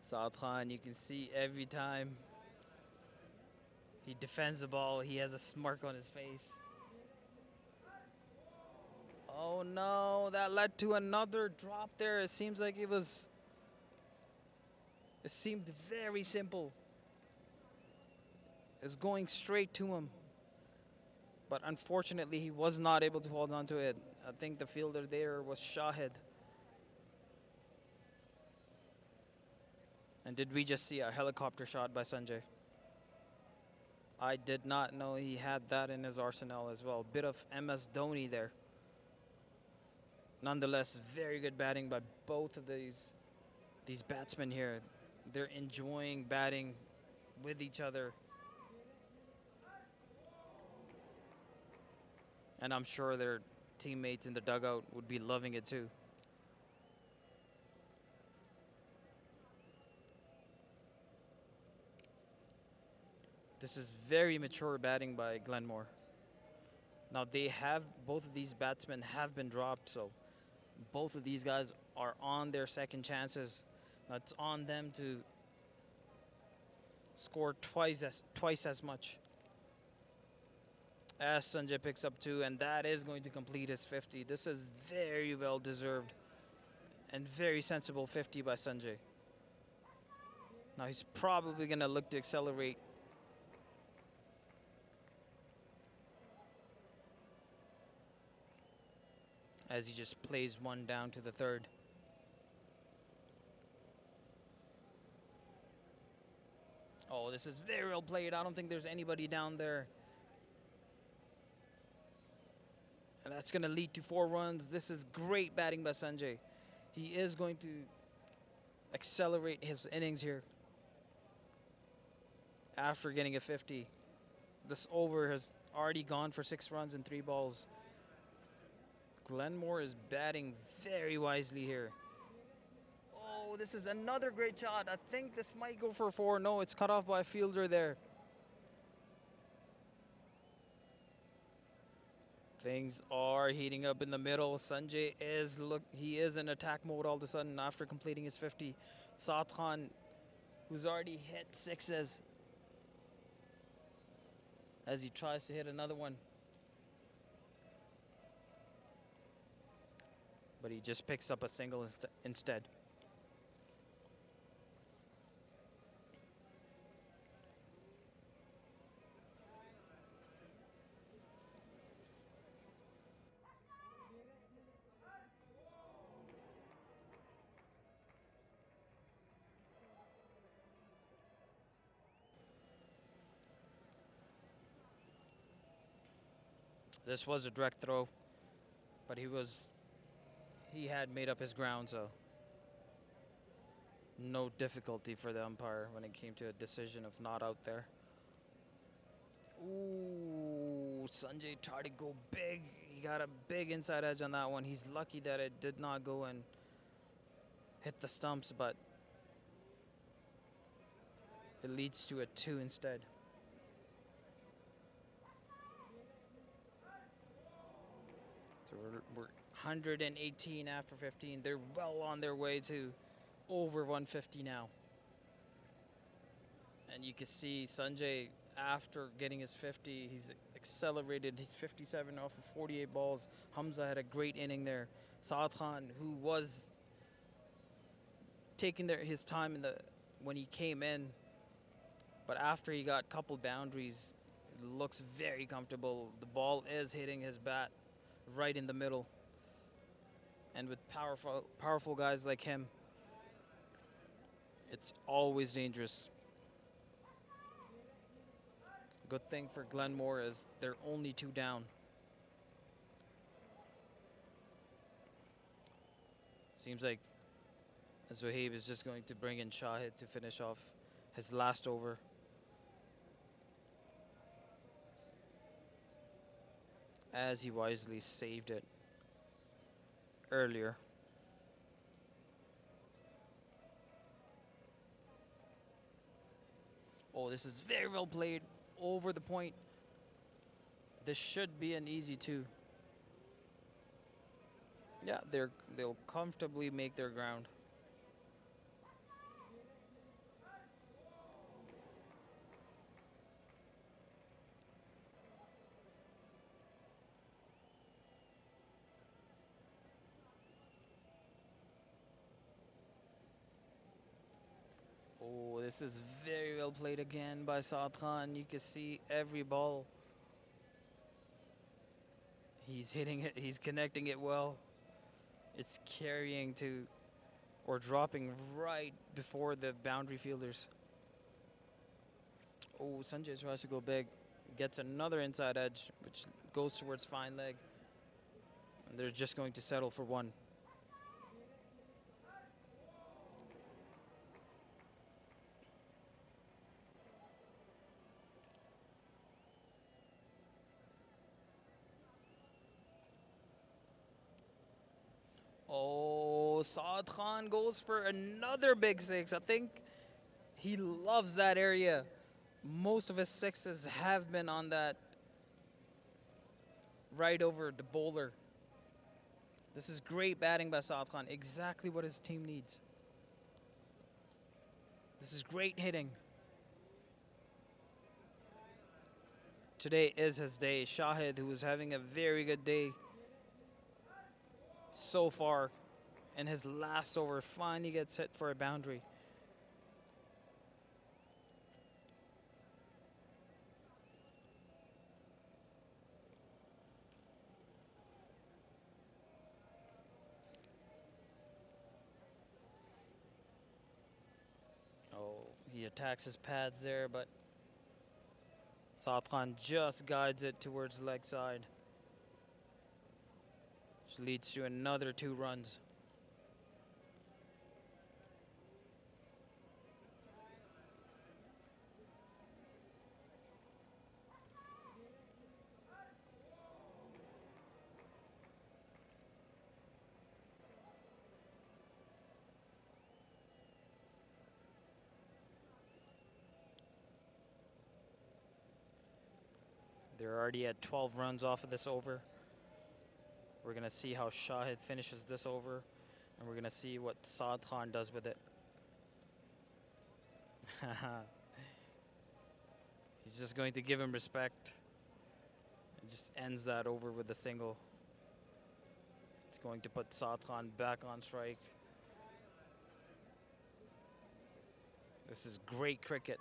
Saad Khan, you can see every time he defends the ball, he has a smirk on his face. Oh no, that led to another drop there. It seems like it seemed very simple. It's going straight to him. But unfortunately, he was not able to hold on to it. I think the fielder there was Shahid. And did we just see a helicopter shot by Sanjay? I did not know he had that in his arsenal as well. Bit of MS Dhoni there. Nonetheless, very good batting by both of these batsmen here. They're enjoying batting with each other. And I'm sure their teammates in the dugout would be loving it too. This is very mature batting by Glenmore. Now both of these batsmen have been dropped, so both of these guys are on their second chances. Now it's on them to score twice as much. As Sanjay picks up 2, and that is going to complete his 50. This is very well deserved and very sensible 50 by Sanjay. Now he's probably going to look to accelerate. As he just plays one down to the third. Oh, this is very well played. I don't think there's anybody down there. And that's going to lead to 4 runs. This is great batting by Sanjay. He is going to accelerate his innings here after getting a 50. This over has already gone for 6 runs and 3 balls. Glenmore is batting very wisely here. Oh, this is another great shot. I think this might go for 4. No, it's cut off by a fielder there. Things are heating up in the middle. Sanjay is in attack mode all of a sudden after completing his 50. Saad Khan, who's already hit 6s, as he tries to hit another one. but he just picks up a single instead. This was a direct throw, but he had made up his ground, so no difficulty for the umpire when it came to a decision of not out there. Ooh, Sanjay tried to go big. He got a big inside edge on that one. He's lucky that it did not go and hit the stumps, but it leads to a 2 instead. So we're 118 after 15. They're well on their way to over 150 now. And you can see Sanjay, after getting his 50, he's accelerated. He's 57 off of 48 balls. Hamza had a great inning there. Saad Khan, who was taking his time when he came in, but after he got couple boundaries, it looks very comfortable. The ball is hitting his bat right in the middle. And with powerful guys like him, it's always dangerous. Good thing for Glenmore is they're only 2 down. Seems like Zohaib is just going to bring in Shahid to finish off his last over. As he wisely saved it earlier. Oh, this is very well played over the point. This should be an easy 2. Yeah, they'll comfortably make their ground. Oh, this is very well played again by Saad Khan. You can see every ball. He's hitting it, he's connecting it well. It's carrying to, or dropping right before the boundary fielders. Oh, Sanjay tries to go big. Gets another inside edge, which goes towards fine leg. And they're just going to settle for 1. Oh, Saad Khan goes for another big 6. I think he loves that area. Most of his 6s have been on that right over the bowler. This is great batting by Saad Khan. Exactly what his team needs. This is great hitting. Today is his day. Shahid, who is having a very good day so far, in his last over, finally gets hit for a boundary. Oh, he attacks his pads there, but Saad Khan just guides it towards leg side, which leads to another 2 runs. They're already at 12 runs off of this over. We're going to see how Shahid finishes this over, and we're going to see what Saad Khan does with it. He's just going to give him respect and just ends that over with a single. It's going to put Satran back on strike. This is great cricket.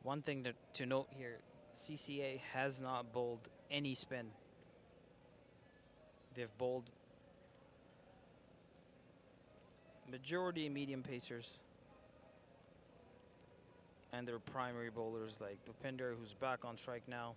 One thing to note here, CCA has not bowled any spin. They've bowled majority medium pacers. And their primary bowlers like Bhupinder, who's back on strike now.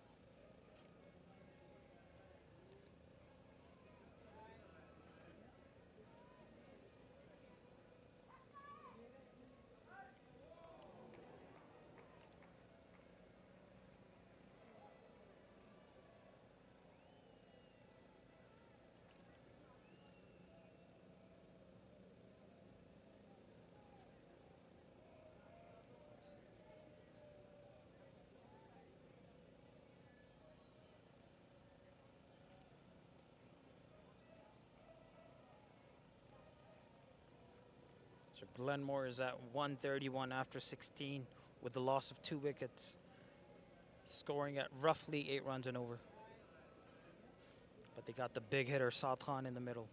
So Glenmore is at 131 after 16 with the loss of 2 wickets, scoring at roughly 8 runs and over. But they got the big hitter Satran in the middle.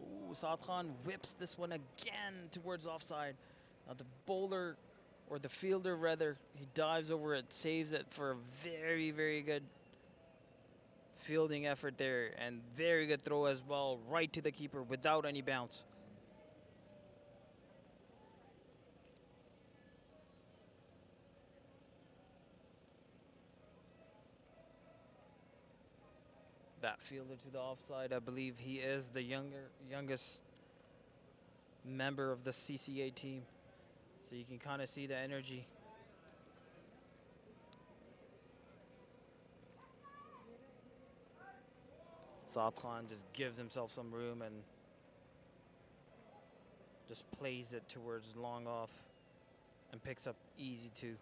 Ooh, Satran whips this one again towards offside. Now the bowler, or the fielder rather, he dives over it, saves it for a very, very good fielding effort there, and very good throw as well, right to the keeper without any bounce. That fielder to the offside, I believe he is the youngest member of the CCA team. So you can kind of see the energy. Satran just gives himself some room and just plays it towards long off and picks up easy 2.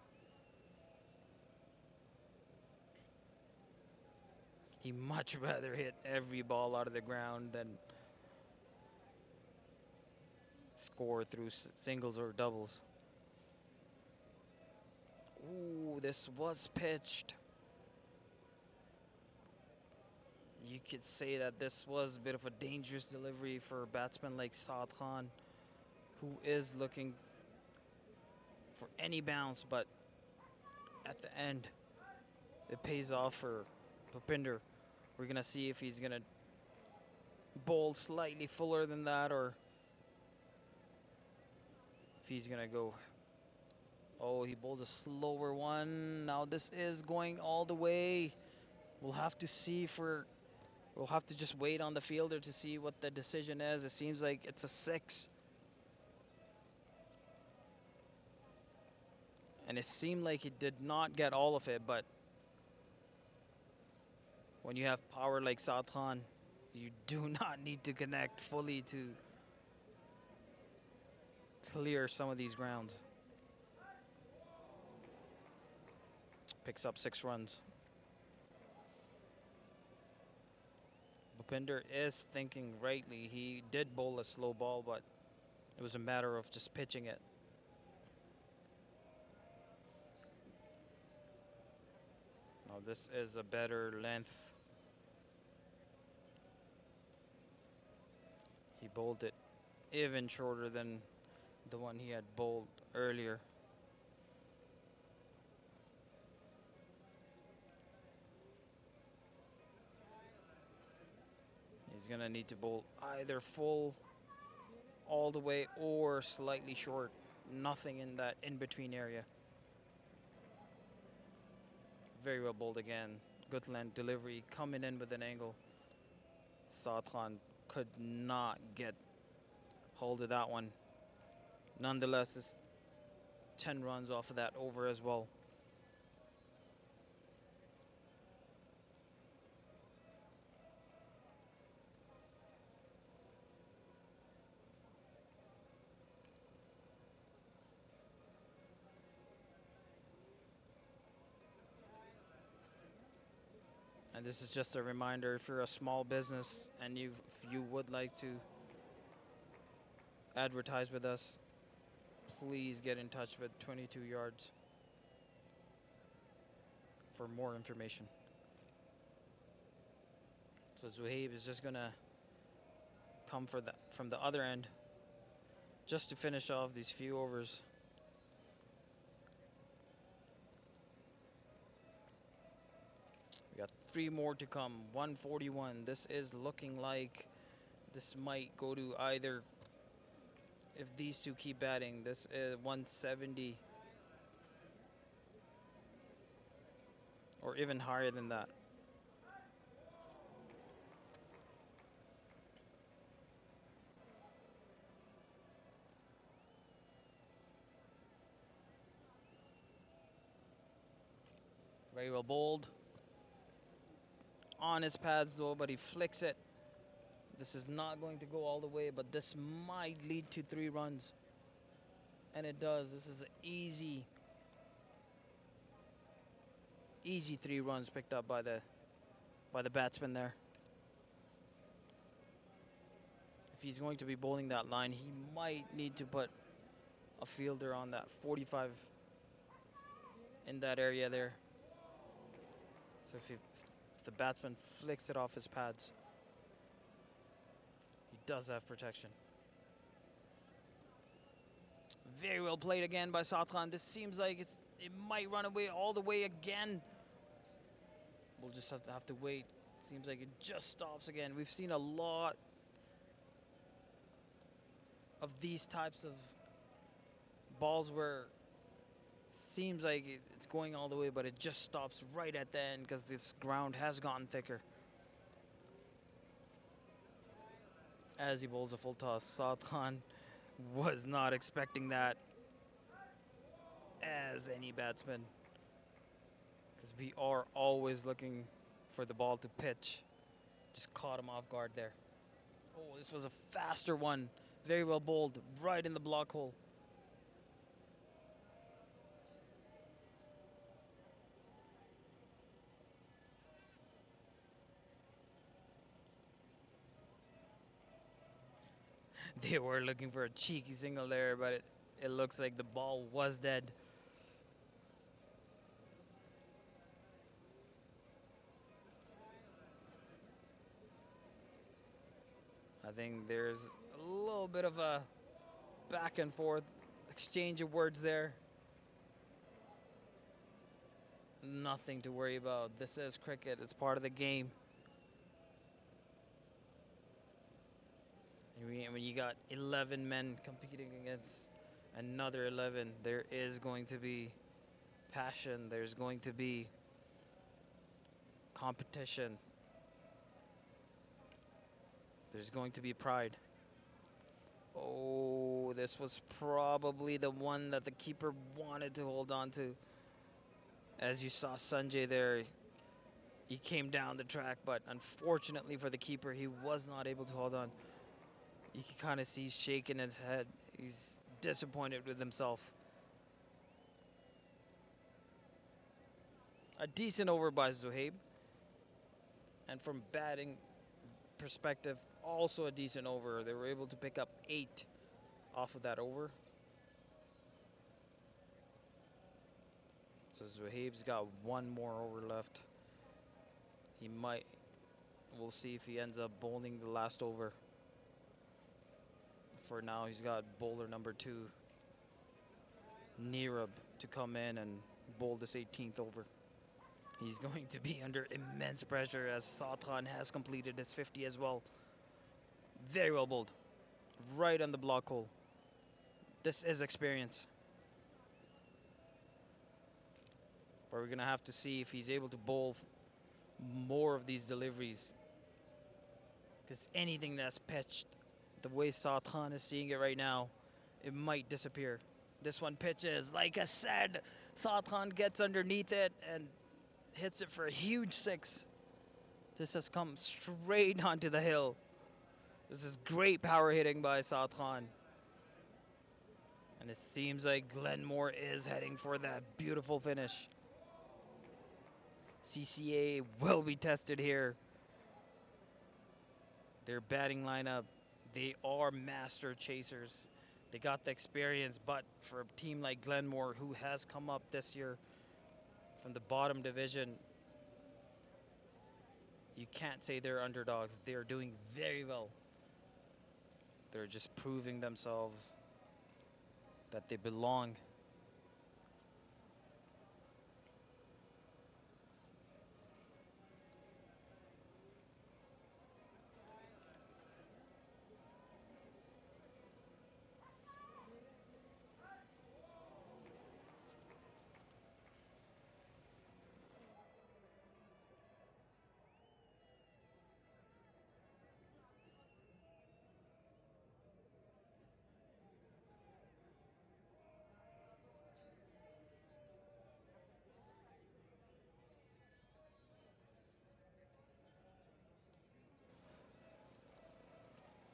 He much rather hit every ball out of the ground than score through singles or doubles. Ooh, this was pitched. You could say that this was a bit of a dangerous delivery for a batsman like Satran, who is looking for any bounce, but at the end, it pays off for Bhupinder. We're going to see if he's going to bowl slightly fuller than that, or if he's going to go. Oh, he bowls a slower one. Now this is going all the way. We'll have to see we'll have to just wait on the fielder to see what the decision is. It seems like it's a 6. And it seemed like he did not get all of it, but when you have power like Satran, you do not need to connect fully to clear some of these grounds. Picks up 6 runs. Bhupinder is thinking rightly. He did bowl a slow ball, but it was a matter of just pitching it. Now this is a better length. He bowled it even shorter than the one he had bowled earlier. He's going to need to bowl either full all the way or slightly short. Nothing in that in-between area. Very well bowled again. Good length delivery coming in with an angle. Satran could not get hold of that one. Nonetheless, it's 10 runs off of that over as well. And this is just a reminder, if you're a small business and if you would like to advertise with us, please get in touch with 22 Yards for more information. So Zuhaib is just gonna come from the other end just to finish off these few overs. We got 3 more to come. 141. This is looking like this might go to either, if these two keep batting, this is 170 or even higher than that. Very well bowled. On his pads though, but he flicks it. This is not going to go all the way, but this might lead to 3 runs. And it does. This is an easy 3 runs picked up by the batsman there. If he's going to be bowling that line, he might need to put a fielder on that 45 in that area there. So if the batsman flicks it off his pads, he does have protection. Very well played again by Satran. This seems like it might run away all the way again. We'll just have to wait. Seems like it just stops again. We've seen a lot of these types of balls where it seems like it's going all the way, but it just stops right at the end because this ground has gotten thicker. As he bowls a full toss, Satran was not expecting that, as any batsman, because we are always looking for the ball to pitch. Just caught him off guard there. Oh, this was a faster one. Very well bowled, right in the block hole. They were looking for a cheeky single there, but it looks like the ball was dead. I think there's a little bit of a back and forth exchange of words there. Nothing to worry about. This is cricket. It's part of the game. And when you got 11 men competing against another 11, there is going to be passion. There's going to be competition. There's going to be pride. Oh, this was probably the one that the keeper wanted to hold on to. As you saw Sanjay there, he came down the track, but unfortunately for the keeper, he was not able to hold on. You can kind of see he's shaking his head. He's disappointed with himself. A decent over by Zuhaib. And from batting perspective, also a decent over. They were able to pick up 8 off of that over. So Zuhaib's got 1 more over left. He might, we'll see if he ends up bowling the last over. For now, he's got bowler number 2, Nirab, to come in and bowl this 18th over. He's going to be under immense pressure as Satran has completed his 50 as well. Very well bowled. Right on the block hole. This is experience. But we're going to have to see if he's able to bowl more of these deliveries. Because anything that's pitched, the way Satran is seeing it right now, it might disappear. This one pitches. Like I said, Satran gets underneath it and hits it for a huge 6. This has come straight onto the hill. This is great power hitting by Satran. And it seems like Glenmore is heading for that beautiful finish. CCA will be tested here. Their batting lineup, they are master chasers. They got the experience, but for a team like Glenmore, who has come up this year from the bottom division, you can't say they're underdogs. They're doing very well. They're just proving themselves that they belong.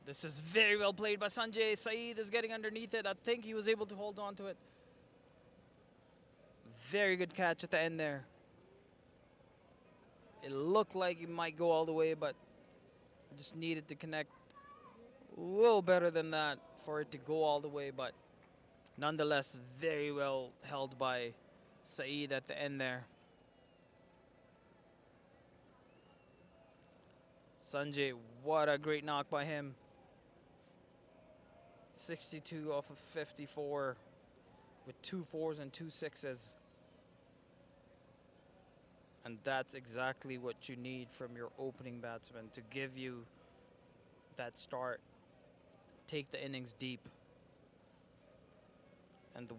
This is very well played by Sanjay. Saeed is getting underneath it. I think he was able to hold on to it. Very good catch at the end there. It looked like he might go all the way, but just needed to connect a little better than that for it to go all the way. But nonetheless, very well held by Saeed at the end there. Sanjay, what a great knock by him. 62 off of 54 with 2 4s and 2 6s. And that's exactly what you need from your opening batsman to give you that start. Take the innings deep. And the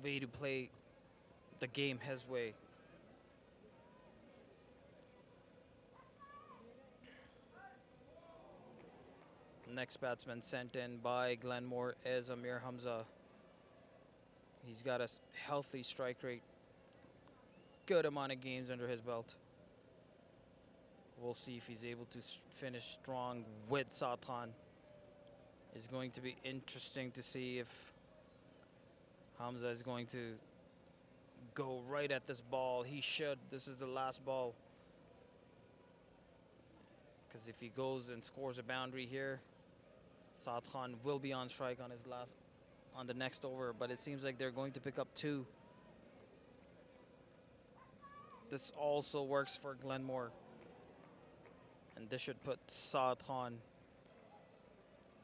way to play the game his way. Next batsman sent in by Glenmore is Amir Hamza. He's got a healthy strike rate. Good amount of games under his belt. We'll see if he's able to finish strong with Satan. It's going to be interesting to see if Hamza is going to go right at this ball. He should. This is the last ball. Because if he goes and scores a boundary here, Satan will be on strike on the next over, but it seems like they're going to pick up 2. This also works for Glenmore. And this should put Satan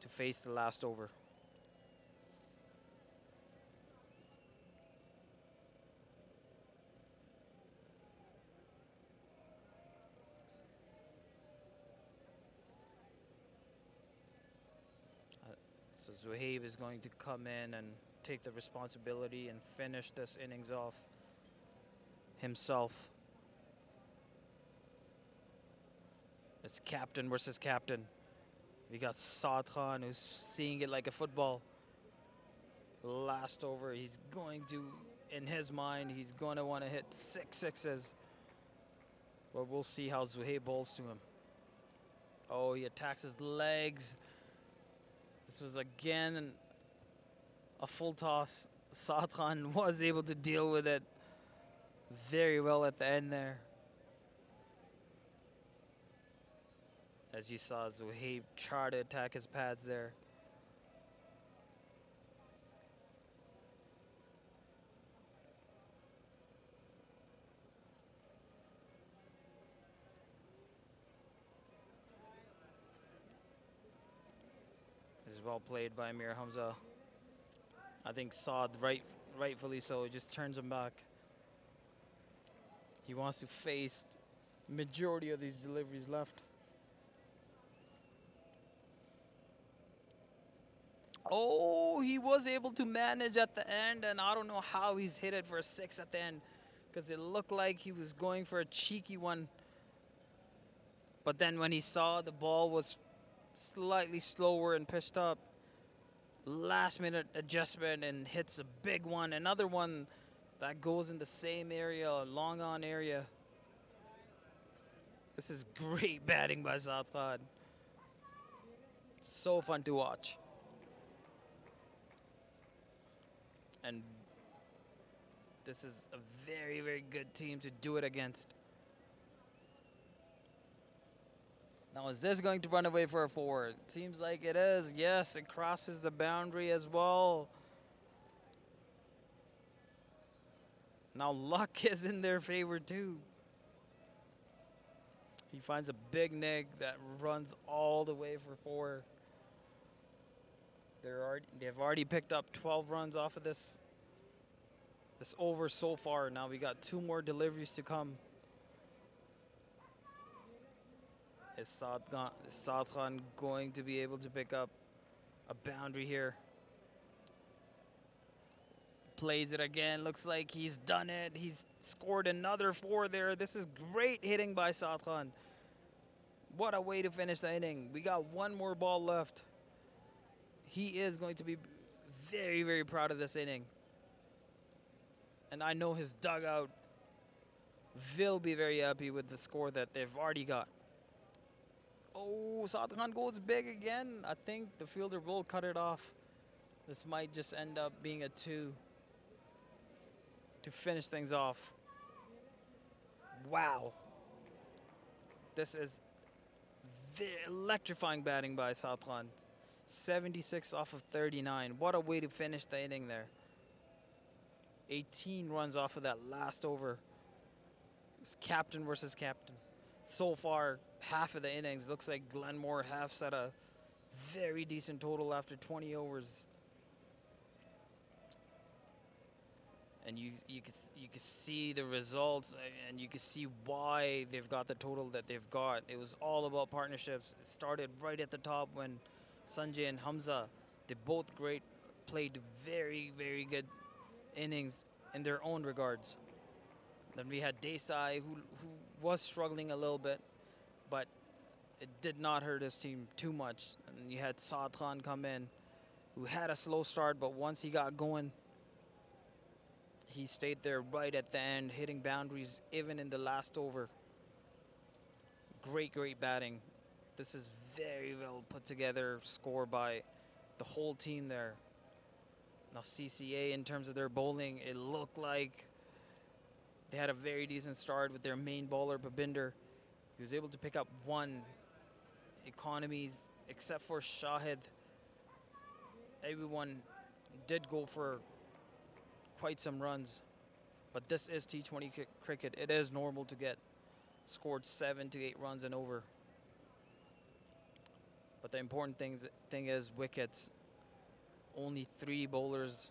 to face the last over. So Zuhaib is going to come in and take the responsibility and finish this innings off himself. It's captain versus captain. We got Satan who's seeing it like a football. Last over, he's going to, in his mind, he's going to want to hit 6 6s. But we'll see how Zuhaib bowls to him. Oh, he attacks his legs. This was again a full toss. Satan was able to deal with it very well at the end there. As you saw, Zuhaib try to attack his pads there. This is well played by Amir Hamza. I think Saad rightfully so, just turns him back. He wants to face majority of these deliveries left. Oh, he was able to manage at the end, and I don't know how he's hit it for a 6 at the end, because it looked like he was going for a cheeky one. But then when he saw the ball was slightly slower and pitched up, last minute adjustment and hits a big one. Another one that goes in the same area, long on area. This is great batting by Satan. So fun to watch. And this is a very, very good team to do it against. Now, is this going to run away for a 4? It seems like it is. Yes, it crosses the boundary as well. Now, luck is in their favor, too. He finds a big nig that runs all the way for 4. They've already picked up 12 runs off of this over so far. Now we got 2 more deliveries to come. Is Sadkhan going to be able to pick up a boundary here? Plays it again. Looks like he's done it. He's scored another 4 there. This is great hitting by Sadkhan. What a way to finish the inning. We got 1 more ball left. He is going to be very, very proud of this inning. And I know his dugout will be very happy with the score that they've already got. Oh, Sadkhan goes big again. I think the fielder will cut it off. This might just end up being a 2 to finish things off. Wow. This is electrifying batting by Sadkhan. 76 off of 39. What a way to finish the inning there. 18 runs off of that last over. It's captain versus captain. So far, half of the innings. Looks like GLENMORE have set a very decent total after 20 overs. And you can see the results, and you can see why they've got the total that they've got. It was all about partnerships. It started right at the top when Sanjay and Hamza, they both played very, very good innings in their own regards. Then we had Desai, who was struggling a little bit, but it did not hurt his team too much. And you had Sadkhan come in, who had a slow start, but once he got going, he stayed there right at the end, hitting boundaries even in the last over. Great, great batting. This is very well put together score by the whole team there. Now CCA, in terms of their bowling, it looked like they had a very decent start with their main bowler, Babinder. He was able to pick up 1 economies, except for Shahid. Everyone did go for quite some runs. But this is T20 cricket. It is normal to get scored 7 to 8 runs and over. But the important thing is wickets. Only 3 bowlers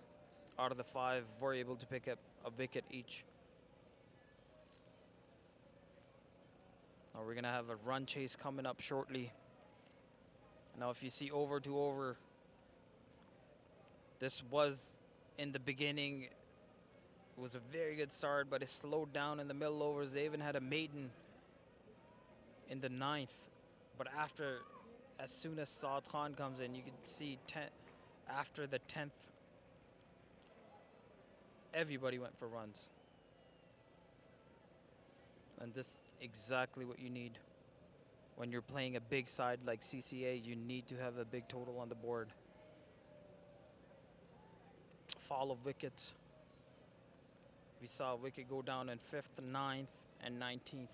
out of the 5 were able to pick up a wicket each. Now we're going to have a run chase coming up shortly. Now if you see over to over, this was in the beginning. It was a very good start, but it slowed down in the middle overs. They even had a maiden in the 9th. But as soon as Sadkhan comes in, you can see after the 10th, everybody went for runs. And this is exactly what you need. When you're playing a big side like CCA, you need to have a big total on the board. Fall of wickets. We saw a wicket go down in 5th, 9th, and 19th.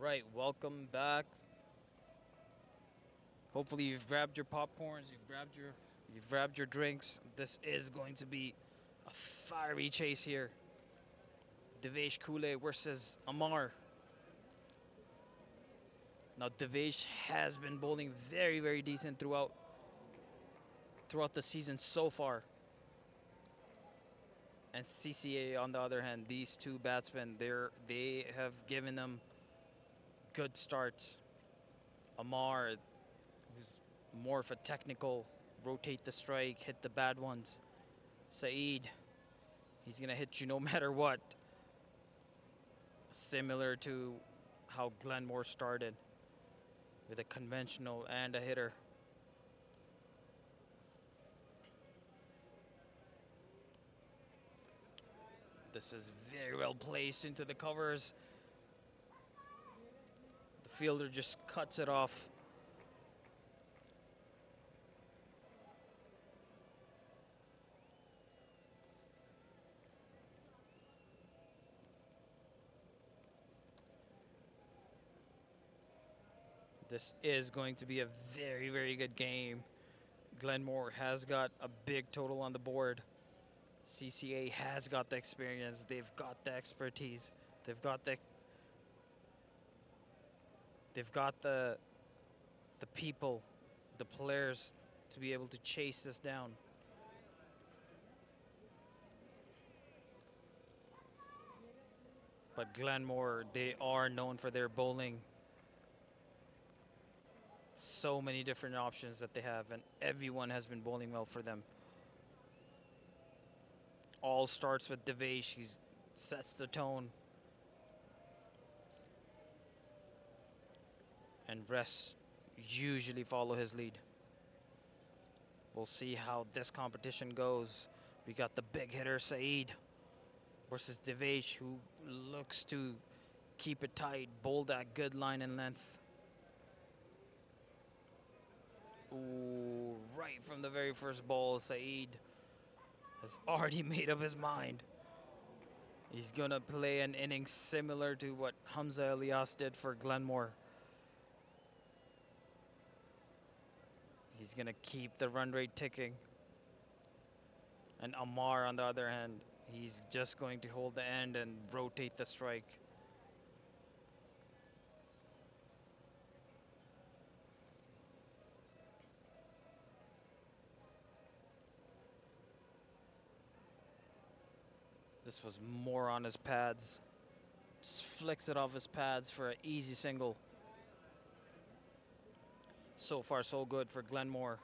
Right, welcome back. Hopefully you've grabbed your popcorns, you've grabbed your drinks. This is going to be a fiery chase here. Devesh Kule versus Amar. Now Devesh has been bowling very, very decent throughout the season so far. And CCA on the other hand, these two batsmen, they have given them good starts. Amar, who's more of a technical, rotate the strike, hit the bad ones. Saeed, he's gonna hit you no matter what. Similar to how Glenmore started with a conventional and a hitter. This is very well placed into the covers. The fielder just cuts it off. This is going to be a very, very good game. Glenmore has got a big total on the board. CCA has got the experience. They've got the expertise. They've got the they've got the people, the players to be able to chase this down. But Glenmore, they are known for their bowling. So many different options that they have, and everyone has been bowling well for them. All starts with Devesh. He sets the tone, and rest usually follow his lead. We'll see how this competition goes. We got the big hitter Saeed versus Devesh, who looks to keep it tight, bowl that good line and length. Ooh, right from the very first ball, Saeed has already made up his mind. He's gonna play an inning similar to what Hamza Elias did for Glenmore. He's gonna keep the run rate ticking. And Amar, on the other hand, he's just going to hold the end and rotate the strike. This was more on his pads. Just flicks it off his pads for an easy single. So far, so good for Glenmore.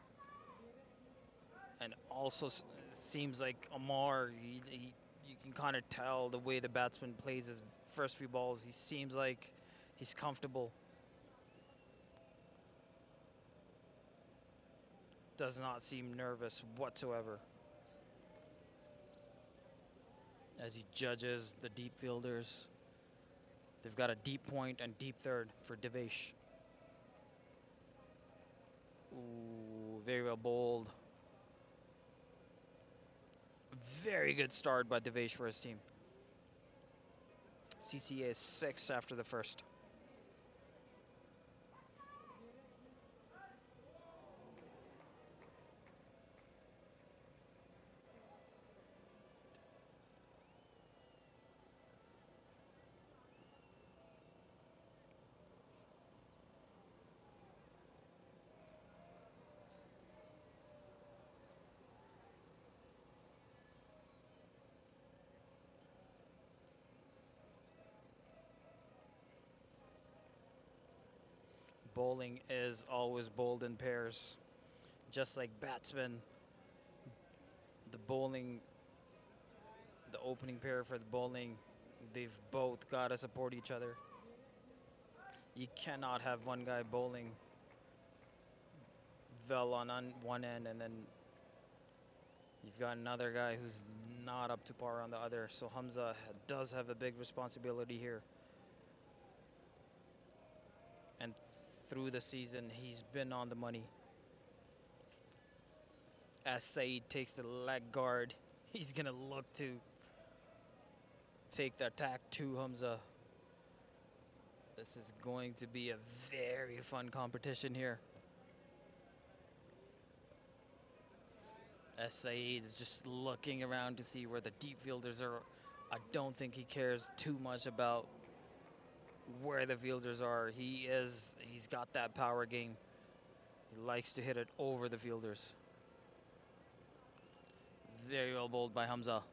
And also seems like Amar, you can kind of tell the way the batsman plays his first few balls. He seems like he's comfortable. Does not seem nervous whatsoever. As he judges the deep fielders. They've got a deep point and deep third for Devesh. Ooh, very well bowled. Very good start by Devesh for his team. CCA is 6 after the first. Bowling is always bowled in pairs. Just like batsmen, the bowling, the opening pair for the bowling, they've both got to support each other. You cannot have one guy bowling well on one end and then you've got another guy who's not up to par on the other. So Hamza does have a big responsibility here. And through the season, he's been on the money. As Saeed takes the leg guard, he's going to look to take the attack to Hamza. This is going to be a very fun competition here. Saeed is just looking around to see where the deep fielders are. I don't think he cares too much about where the fielders are. He's got that power game. He likes to hit it over the fielders. Very well bowled by Hamza.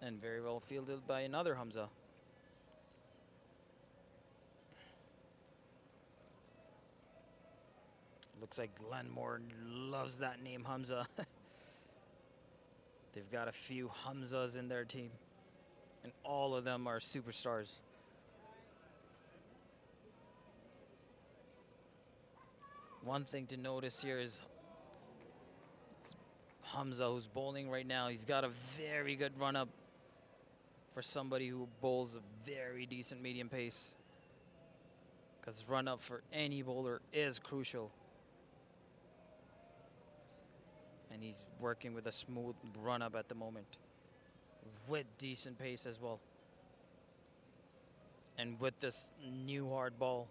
And very well fielded by another Hamza. Looks like Glenmore loves that name, Hamza. They've got a few Hamzas in their team, and all of them are superstars. One thing to notice here is Hamza, who's bowling right now, he's got a very good run-up for somebody who bowls a very decent medium pace. Because run-up for any bowler is crucial. And he's working with a smooth run-up at the moment, with decent pace as well. And with this new hard ball,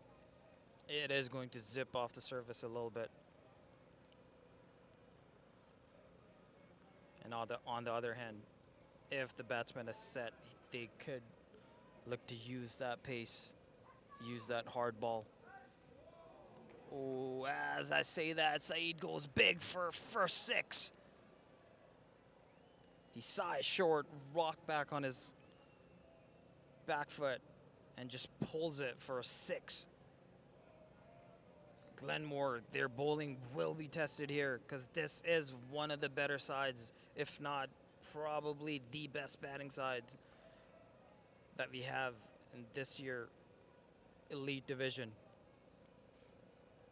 it is going to zip off the surface a little bit. And on the other hand, if the batsman is set, they could look to use that pace, use that hard ball. Oh, as I say that, Saeed goes big for first six. He saw it short, rocked back on his back foot, and just pulls it for a six. Glenmore, their bowling will be tested here because this is one of the better sides, if not probably the best batting sides that we have in this year elite division.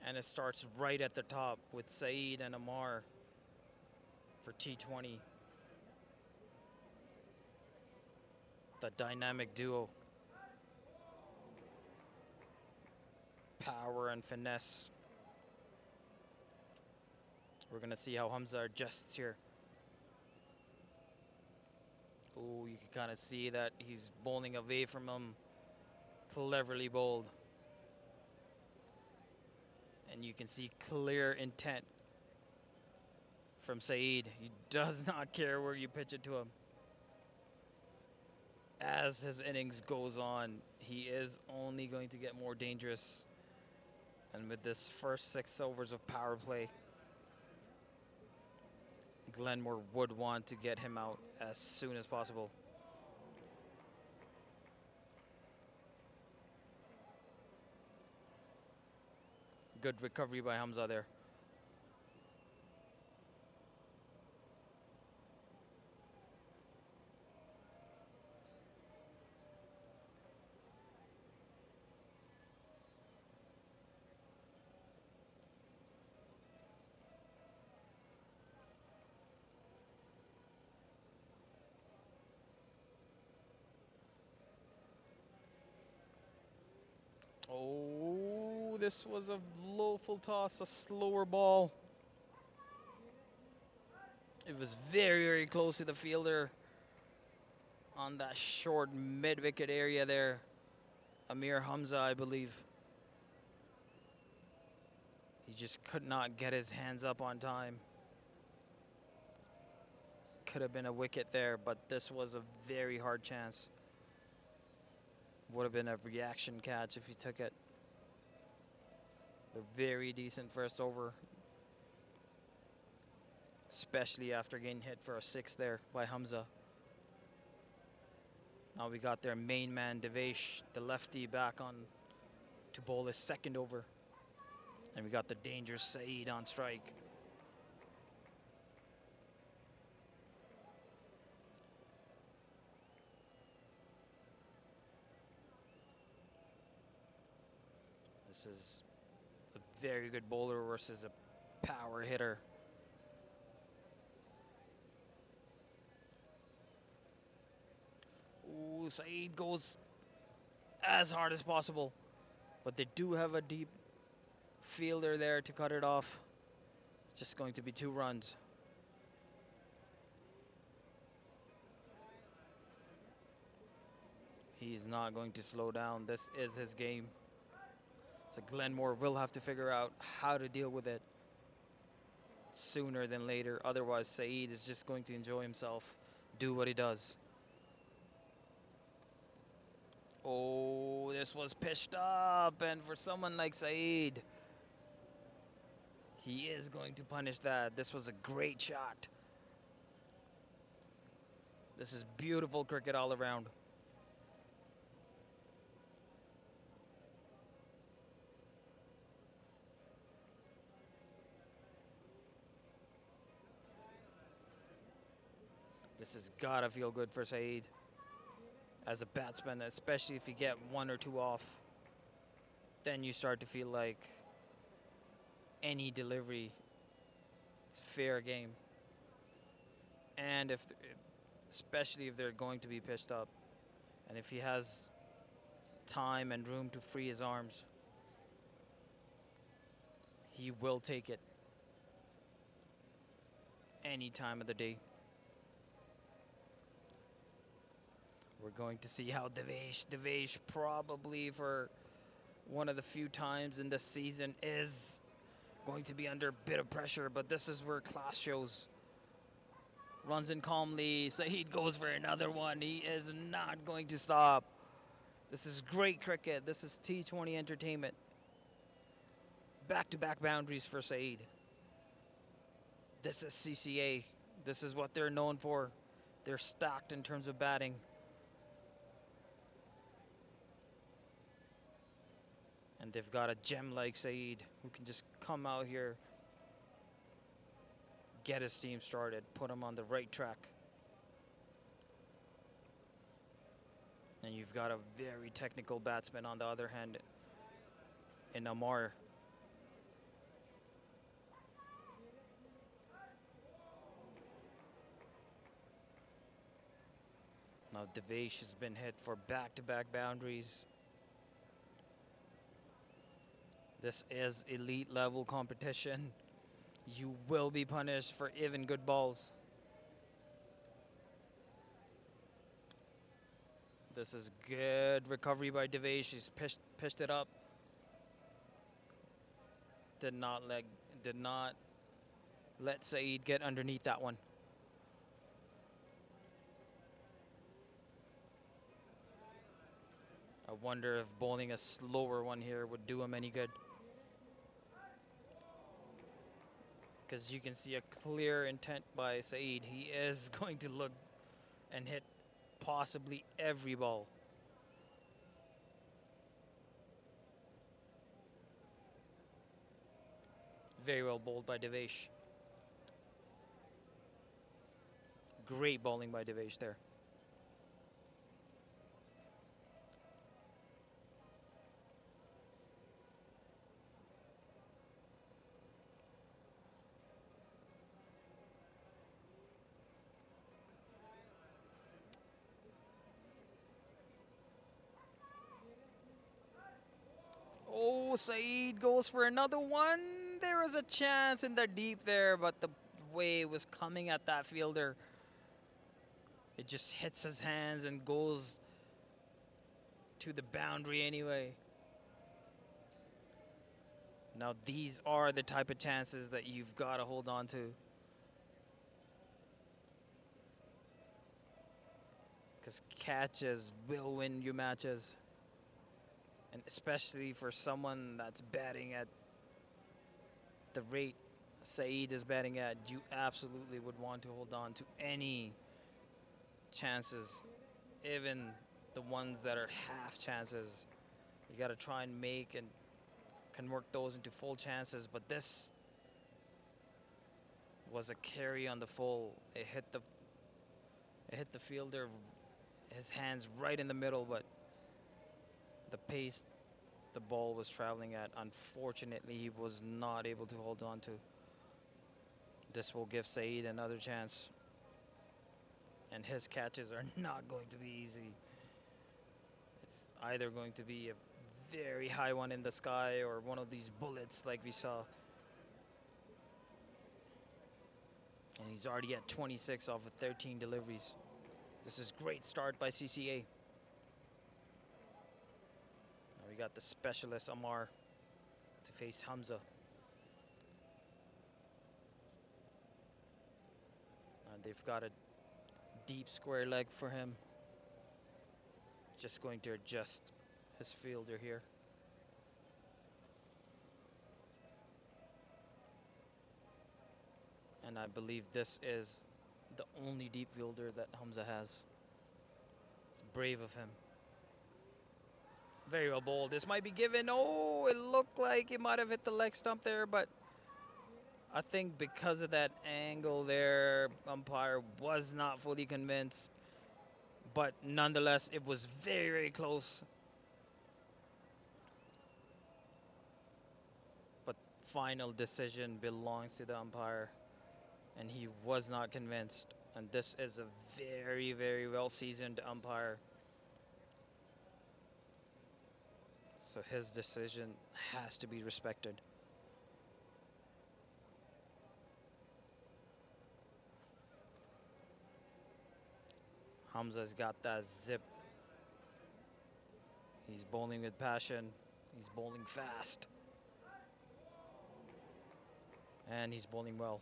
And it starts right at the top with Saeed and Amar for T20. The dynamic duo. Power and finesse. We're going to see how Hamza adjusts here. Oh, you can kind of see that he's bowling away from him. Cleverly bowled. And you can see clear intent from Saeed. He does not care where you pitch it to him. As his innings goes on, he is only going to get more dangerous. And with this first 6 overs of power play, Glenmore would want to get him out as soon as possible. Good recovery by Hamza there. Oh, this was a low full toss, a slower ball. It was very, very close to the fielder on that short mid-wicket area there. Amir Hamza, I believe. He just could not get his hands up on time. Could have been a wicket there, but this was a very hard chance. Would have been a reaction catch if he took it. A very decent first over, especially after getting hit for a six there by Hamza. Now we got their main man, Devesh, the lefty, back on to bowl his second over. And we got the dangerous Saeed on strike. This is a very good bowler versus a power hitter. Ooh, Saeed goes as hard as possible. But they do have a deep fielder there to cut it off. Just going to be 2 runs. He's not going to slow down. This is his game. So Glenmore will have to figure out how to deal with it sooner than later. Otherwise, Saeed is just going to enjoy himself, do what he does. Oh, this was pitched up, and for someone like Saeed, he is going to punish that. This was a great shot. This is beautiful cricket all around. This has gotta feel good for Saeed as a batsman, especially if you get one or two off. Then you start to feel like any delivery, it's fair game. And if, especially if they're going to be pitched up, and if he has time and room to free his arms, he will take it any time of the day. We're going to see how Devesh probably for one of the few times in this season is going to be under a bit of pressure, but this is where class shows. Runs in calmly, Saeed goes for another one. He is not going to stop. This is great cricket. This is T20 entertainment. Back-to-back boundaries for Saeed. This is CCA. This is what they're known for. They're stacked in terms of batting. And they've got a gem like Saeed who can just come out here, get his team started, put him on the right track. And you've got a very technical batsman on the other hand in Amar. Now Devesh has been hit for back-to-back boundaries. This is elite level competition. You will be punished for even good balls. This is good recovery by Devesh. He's pitched it up. Did not let Saeed get underneath that one. I wonder if bowling a slower one here would do him any good. Because you can see a clear intent by Saeed. He is going to look and hit possibly every ball. Very well bowled by Devesh. Great bowling by Devesh there. Oh, Saeed goes for another one. There was a chance in the deep there, but the way it was coming at that fielder, it just hits his hands and goes to the boundary anyway. Now these are the type of chances that you've got to hold on to. Because catches will win you matches. And especially for someone that's batting at the rate Saeed is batting at, you absolutely would want to hold on to any chances, even the ones that are half chances. You got to try and make and convert those into full chances, but this was a carry on the full. It hit the fielder, his hands right in the middle, but the pace the ball was traveling at, unfortunately, he was not able to hold on to. This will give Saeed another chance. And his catches are not going to be easy. It's either going to be a very high one in the sky or one of these bullets like we saw. And he's already at 26 off of 13 deliveries. This is great start by CCA. got the specialist Amar to face Hamza. And they've got a deep square leg for him. Just going to adjust his fielder here. And I believe this is the only deep fielder that Hamza has. It's brave of him. Very well bowled. This might be given. Oh, it looked like it might have hit the leg stump there, but I think because of that angle there, umpire was not fully convinced. But nonetheless, it was very, very close. But final decision belongs to the umpire, and he was not convinced. And this is a very, very well-seasoned umpire. So his decision has to be respected. Hamza's got that zip. He's bowling with passion. He's bowling fast. And he's bowling well.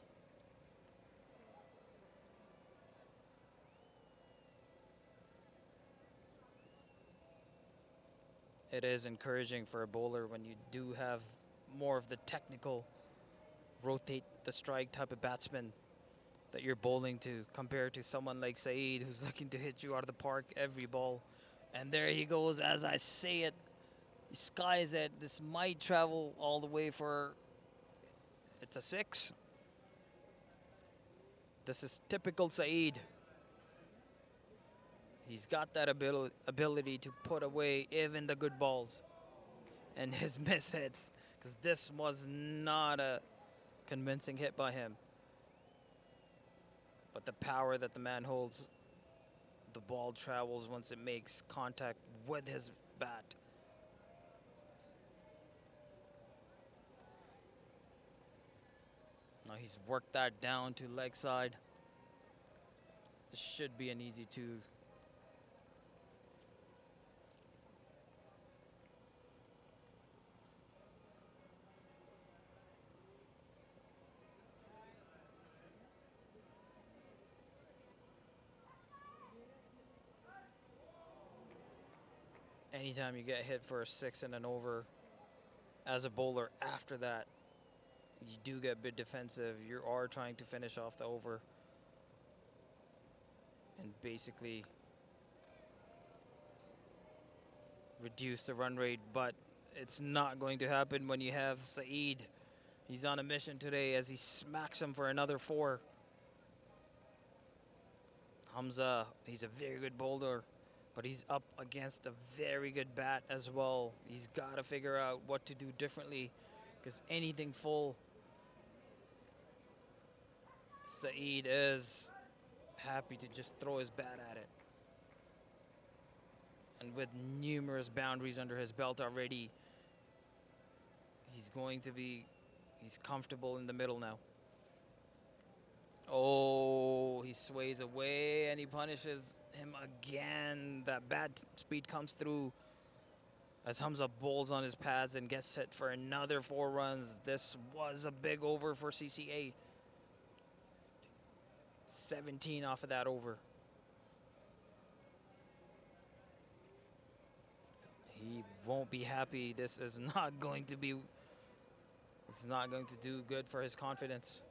It is encouraging for a bowler when you do have more of the technical, rotate the strike type of batsman that you're bowling to, compared to someone like Saeed, who's looking to hit you out of the park every ball. And there he goes, as I say it. He skies it. This might travel all the way for, it's a 6. This is typical Saeed. He's got that ability to put away even the good balls and his miss hits, because this was not a convincing hit by him. But the power that the man holds, the ball travels once it makes contact with his bat. Now he's worked that down to leg side. This should be an easy 2. Anytime you get hit for a 6 and an over as a bowler after that, you do get a bit defensive. You are trying to finish off the over and basically reduce the run rate, but it's not going to happen when you have Saeed. He's on a mission today as he smacks him for another 4. Hamza, he's a very good bowler, but he's up against a very good bat as well. He's got to figure out what to do differently, because anything full, Saeed is happy to just throw his bat at it. And with numerous boundaries under his belt already, he's comfortable in the middle now. Oh, he sways away and he punishes him again. That bat speed comes through as Hamza bowls on his pads and gets hit for another 4 runs. This was a big over for CCA. 17 off of that over. He won't be happy. This is not going to be, it's not going to do good for his confidence.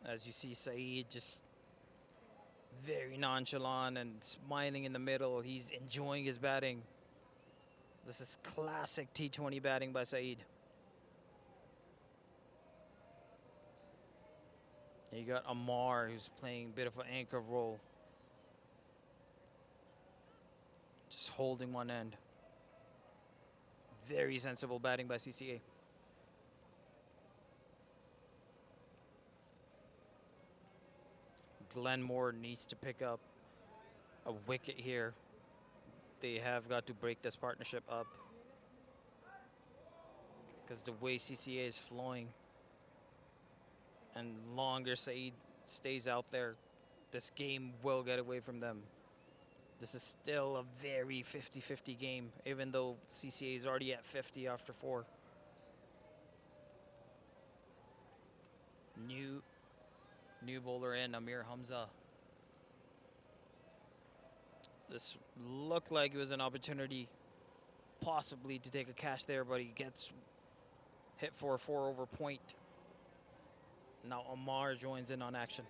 As you see Saeed just very nonchalant and smiling in the middle. He's enjoying his batting. This is classic T20 batting by Saeed. You got Amar, who's playing a bit of an anchor role. Just holding one end. Very sensible batting by CCA. GLENMORE needs to pick up a wicket here. They have got to break this partnership up, because the way CCA is flowing and longer Saeed stays out there, this game will get away from them. This is still a very 50-50 game, even though CCA is already at 50 after 4. New bowler in, Amir Hamza. This looked like it was an opportunity possibly to take a catch there, but he gets hit for a 4 over point. Now Amar joins in on action.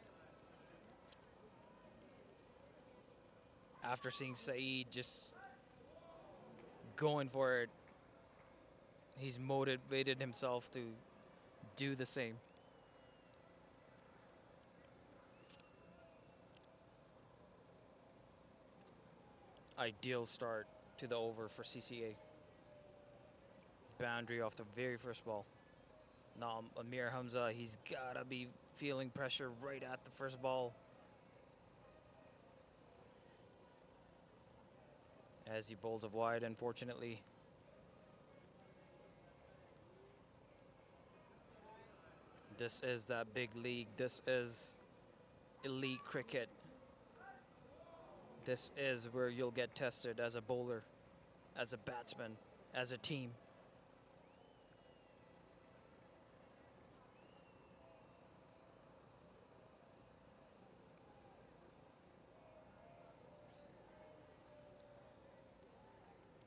After seeing Saeed just going for it, he's motivated himself to do the same. Ideal start to the over for CCA. Boundary off the very first ball. Now Amir Hamza, he's gotta be feeling pressure right at the first ball. As he bowls it wide, unfortunately. This is that big league. This is elite cricket. This is where you'll get tested as a bowler, as a batsman, as a team.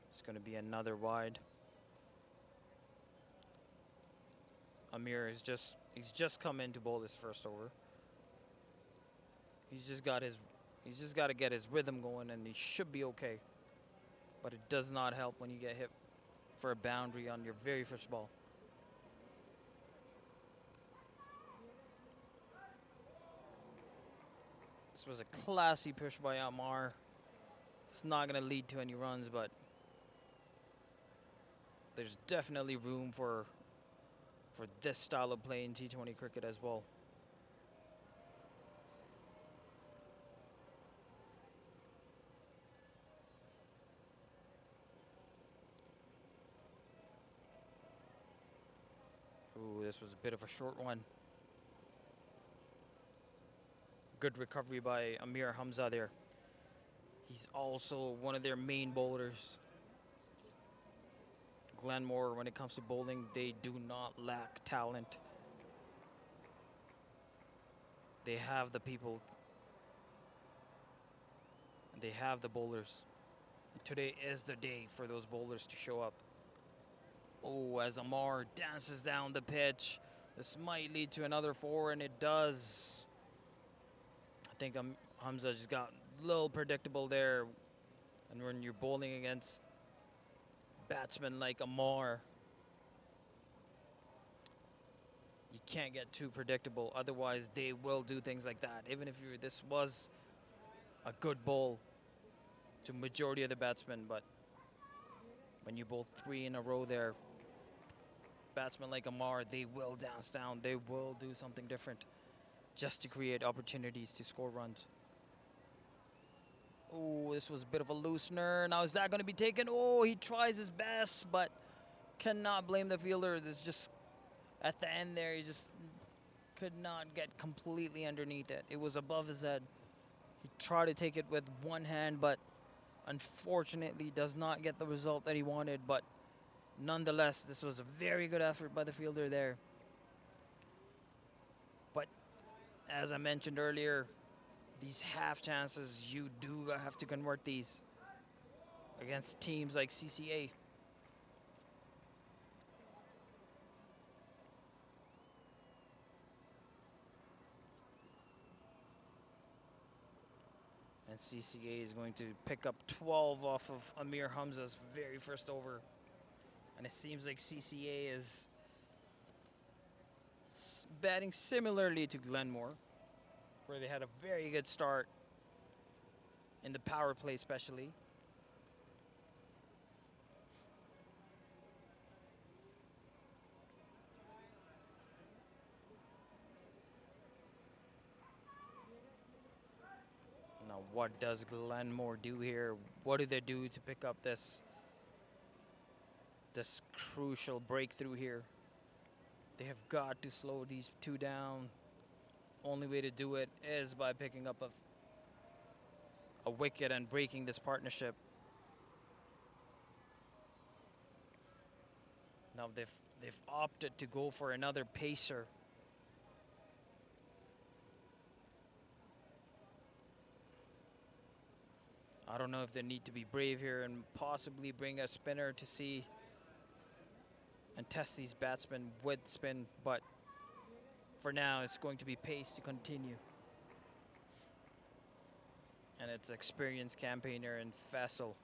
It's going to be another wide. Amir is he's just come in to bowl this first over. He's just got to get his rhythm going, and he should be okay. But it does not help when you get hit for a boundary on your very first ball. This was a classy push by Amar. It's not going to lead to any runs, but there's definitely room for this style of play in T20 cricket as well. Ooh, this was a bit of a short one. Good recovery by Amir Hamza there. He's also one of their main bowlers. GLENMORE, when it comes to bowling, they do not lack talent. They have the people. They have the bowlers. Today is the day for those bowlers to show up. Oh, as Amar dances down the pitch. This might lead to another 4, and it does. I think Hamza just got a little predictable there. And when you're bowling against batsmen like Amar, you can't get too predictable. Otherwise, they will do things like that. Even if this was a good bowl to majority of the batsmen, but when you bowl 3 in a row there, batsmen like Amar, they will dance down. They will do something different just to create opportunities to score runs. Oh, this was a bit of a loosener. Now is that going to be taken? Oh, he tries his best, but cannot blame the fielder. This just at the end there, he just could not get completely underneath it. It was above his head. He tried to take it with one hand, but unfortunately does not get the result that he wanted. But nonetheless, this was a very good effort by the fielder there. But as I mentioned earlier, these half chances, you do have to convert these against teams like CCA. And CCA is going to pick up 12 off of Amir Hamza's very first over. And it seems like CCA is batting similarly to GLENMORE, where they had a very good start in the power play especially. Now what does GLENMORE do here? What do they do to pick up this crucial breakthrough here? They have got to slow these two down. Only way to do it is by picking up a wicket and breaking this partnership. Now they've opted to go for another pacer. I don't know if they need to be brave here and possibly bring a spinner to see and test these batsmen with spin, but for now it's going to be pace to continue. And it's experienced campaigner in Faisal.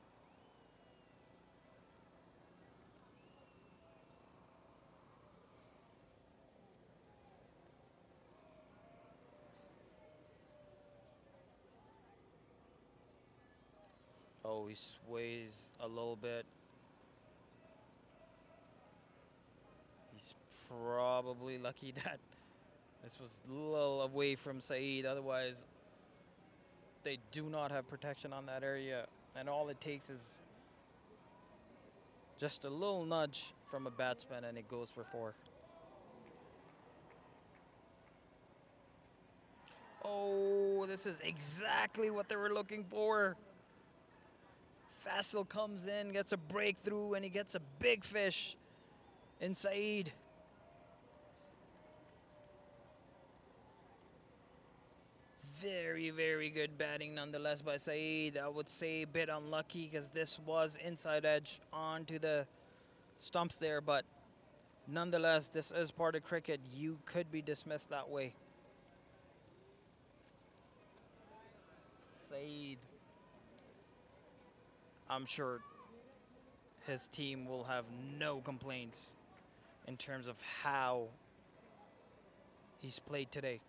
Oh, he sways a little bit. He's probably lucky that this was a little away from Saeed. Otherwise, they do not have protection on that area. And all it takes is just a little nudge from a batsman and it goes for 4. Oh, this is exactly what they were looking for. Faisal comes in, gets a breakthrough, and he gets a big fish in Saeed. Very, very good batting nonetheless by Saeed. I would say a bit unlucky because this was inside edge onto the stumps there, but nonetheless, this is part of cricket. You could be dismissed that way. Saeed, I'm sure his team will have no complaints in terms of how he's played today.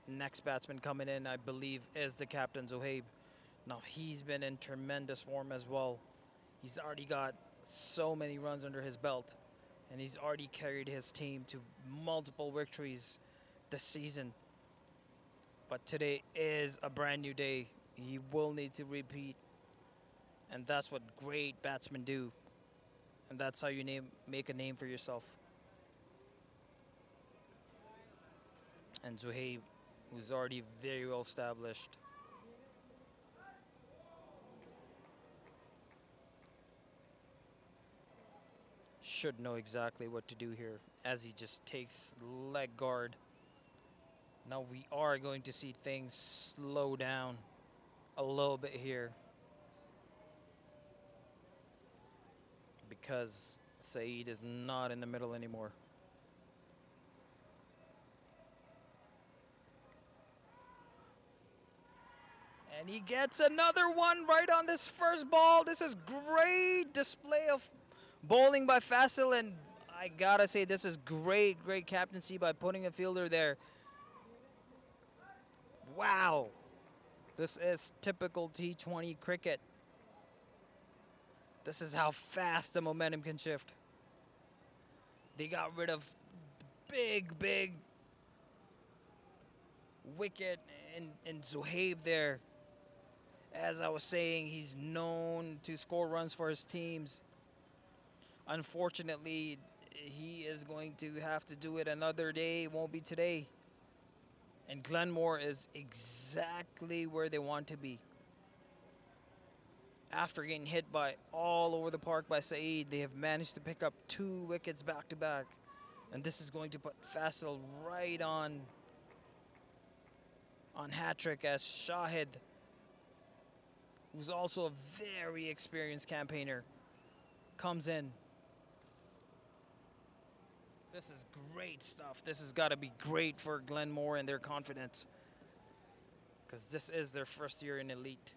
Next batsman coming in, I believe, is the captain, Zohaib. Now, he's been in tremendous form as well. He's already got so many runs under his belt, and he's already carried his team to multiple victories this season. But today is a brand new day. He will need to repeat, and that's what great batsmen do. And that's how you make a name for yourself. And Zohaib, who's already very well established, should know exactly what to do here as he just takes leg guard. Now we are going to see things slow down a little bit here because Saeed is not in the middle anymore. And he gets another one right on this first ball. This is great display of bowling by Faisal, and I gotta say this is great captaincy by putting a fielder there. Wow, this is typical T20 cricket. This is how fast the momentum can shift. They got rid of big wicket in Zohaib there. As I was saying, he's known to score runs for his teams. Unfortunately, he is going to have to do it another day. It won't be today. And GLENMORE is exactly where they want to be. After getting hit by all over the park by Saeed, they have managed to pick up 2 wickets back to back. And this is going to put Faisal right on hat-trick as Shahid, who's also a very experienced campaigner, comes in. This is great stuff. This has got to be great for GLENMORE and their confidence, because this is their first year in elite.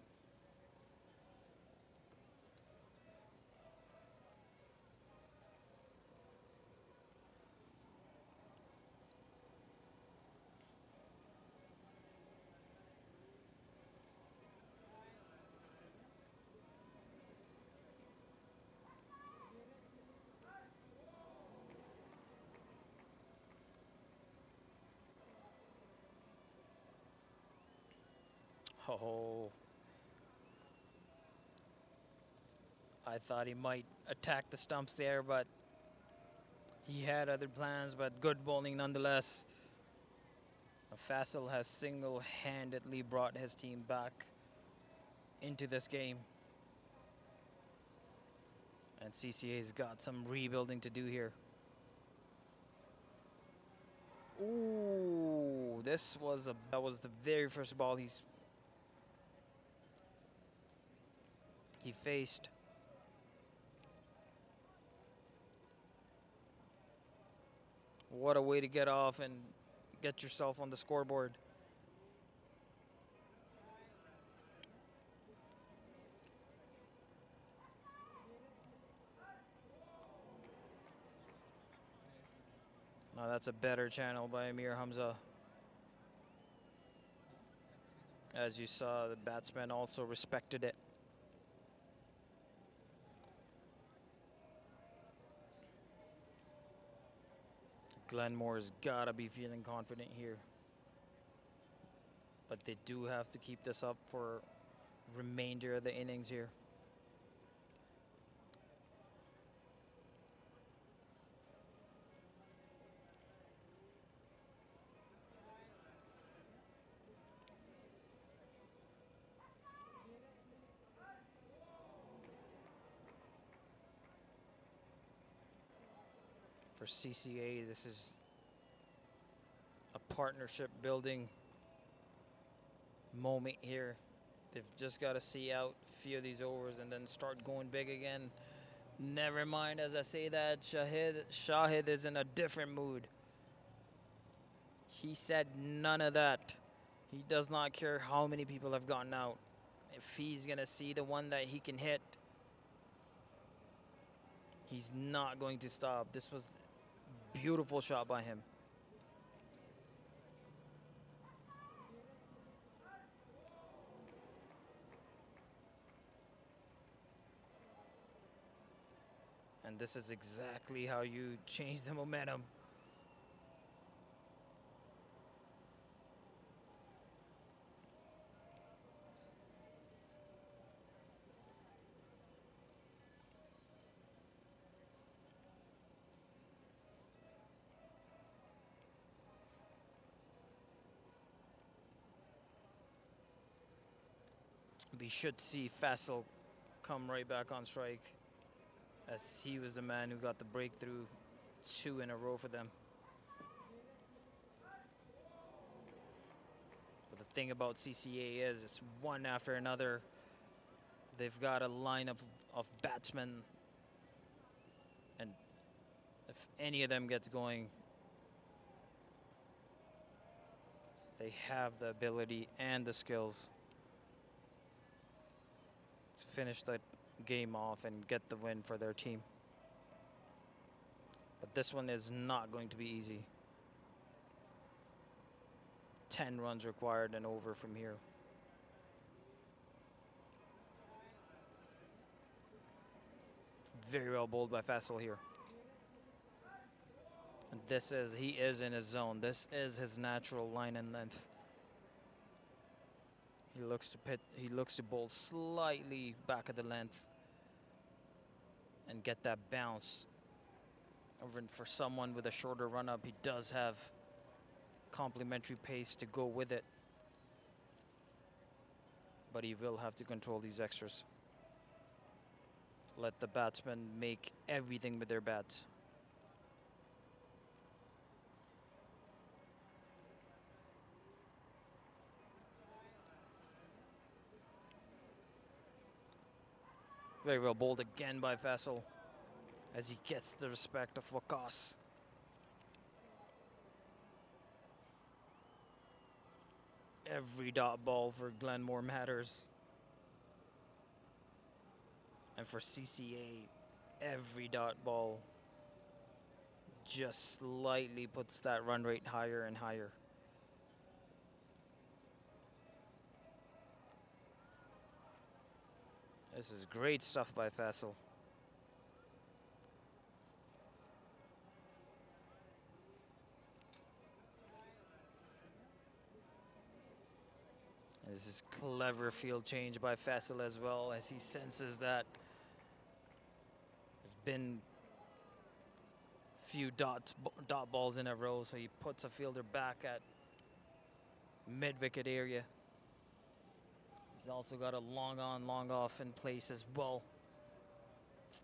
Oh, I thought he might attack the stumps there, but he had other plans, but good bowling nonetheless. Fassel has single-handedly brought his team back into this game. And CCA's got some rebuilding to do here. Ooh, that was the very first ball he faced. What a way to get off and get yourself on the scoreboard. Now that's a better channel by Amir Hamza. As you saw, the batsman also respected it. Glenmore's gotta be feeling confident here. But they do have to keep this up for remainder of the innings here. For CCA, this is a partnership building moment here. They've just got to see out a few of these overs and then start going big again. Never mind, as I say that, Shahid is in a different mood. He said none of that. He does not care how many people have gotten out. If he's going to see the one that he can hit, he's not going to stop. This was a beautiful shot by him. And this is exactly how you change the momentum. We should see Fassel come right back on strike, as he was the man who got the breakthrough 2 in a row for them. But the thing about CCA is it's one after another. They've got a lineup of batsmen, and if any of them gets going, they have the ability and the skills to finish that game off and get the win for their team. But this one is not going to be easy. 10 runs required and over from here. Very well bowled by Fassel here. And he is in his zone. This is his natural line and length. He looks to bowl slightly back of the length and get that bounce. And for someone with a shorter run up, he does have complementary pace to go with it. But he will have to control these extras. Let the batsmen make everything with their bats. Very well bowled again by Fassel, as he gets the respect of Waqas. Every dot ball for Glenmore matters. And for CCA, every dot ball just slightly puts that run rate higher and higher. This is great stuff by Fassel. This is clever field change by Fassel as well, as he senses that there's been few dot balls in a row, so he puts a fielder back at mid-wicket area. He's also got a long on, long off in place as well,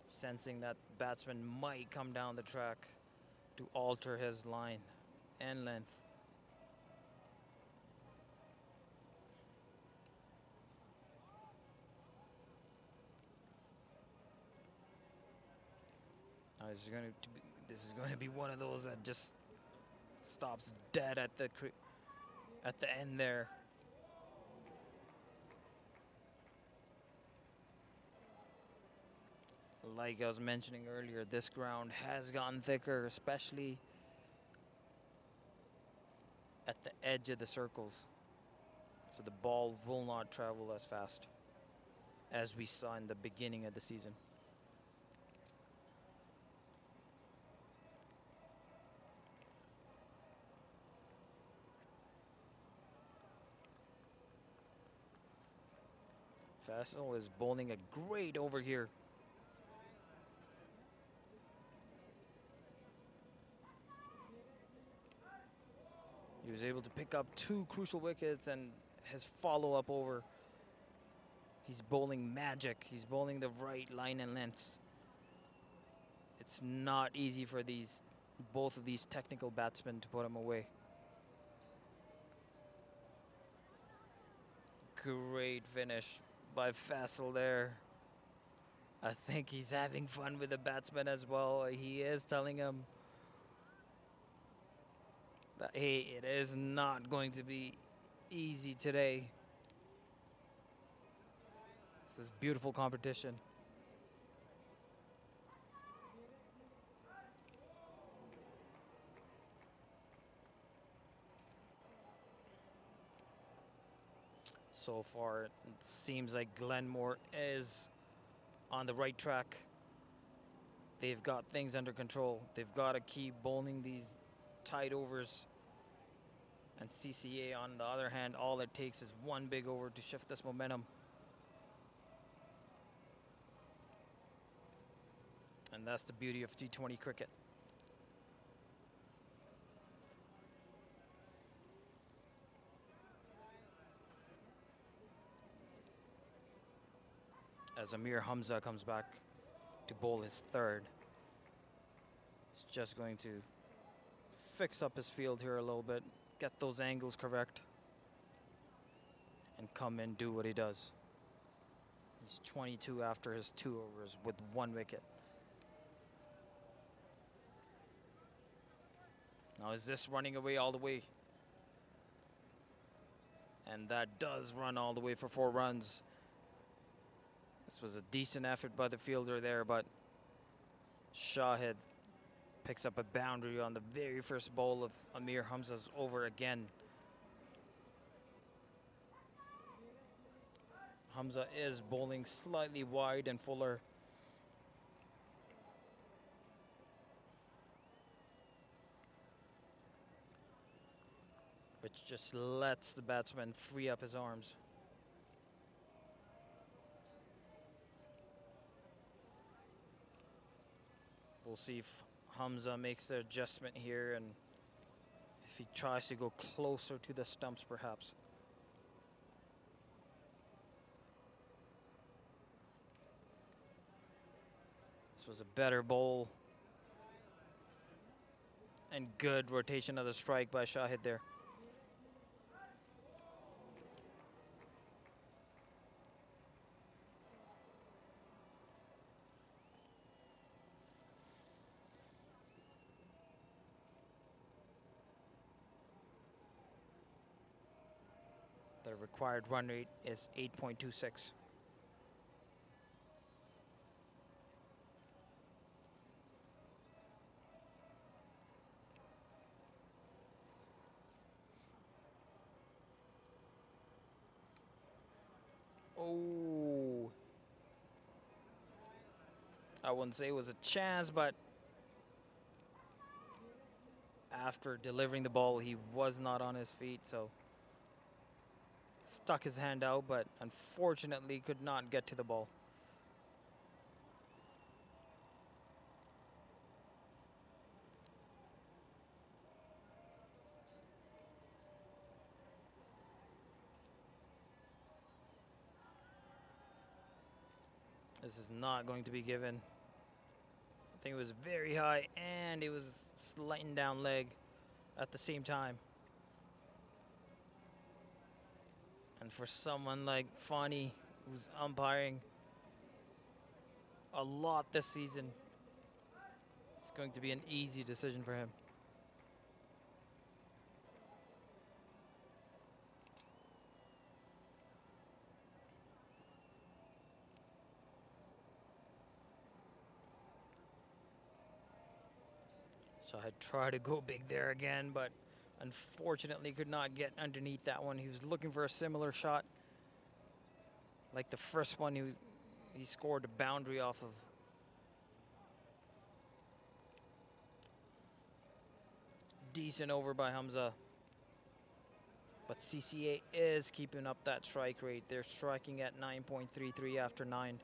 sensing that batsman might come down the track to alter his line and length. This is going to be one of those that just stops dead at the end there. Like I was mentioning earlier, this ground has gotten thicker, especially at the edge of the circles. So the ball will not travel as fast as we saw in the beginning of the season. Faisal is bowling a great over here. He was able to pick up 2 crucial wickets, and his follow-up over, he's bowling magic. He's bowling the right line and lengths. It's not easy for both of these technical batsmen to put him away. Great finish by Faisal there. I think he's having fun with the batsman as well. He is telling him that, hey, it is not going to be easy today. This is beautiful competition. So far, it seems like Glenmore is on the right track. They've got things under control. They've got to keep bowling these tight overs. And CCA, on the other hand, all it takes is one big over to shift this momentum. And that's the beauty of T20 cricket. As Amir Hamza comes back to bowl his third, he's just going to fix up his field here a little bit, get those angles correct, and come in, do what he does. He's 22 after his 2 overs with 1 wicket. Now, is this running away all the way? And that does run all the way for 4 runs. This was a decent effort by the fielder there, but Shahid picks up a boundary on the very first bowl of Amir Hamza's over again. Hamza is bowling slightly wide and fuller. Which just lets the batsman free up his arms. We'll see if Hamza makes the adjustment here and if he tries to go closer to the stumps perhaps. This was a better bowl. And good rotation of the strike by Shahid there. The required run rate is 8.26. Oh, I wouldn't say it was a chance, but after delivering the ball, he was not on his feet, so stuck his hand out, but unfortunately could not get to the ball. This is not going to be given. I think it was very high, and it was sliding down leg at the same time. And for someone like Fani, who's umpiring a lot this season, it's going to be an easy decision for him. So I tried to go big there again, but unfortunately could not get underneath that one. He was looking for a similar shot. Like the first one, he scored a boundary off of. Decent over by Hamza. But CCA is keeping up that strike rate. They're striking at 9.33 after 9.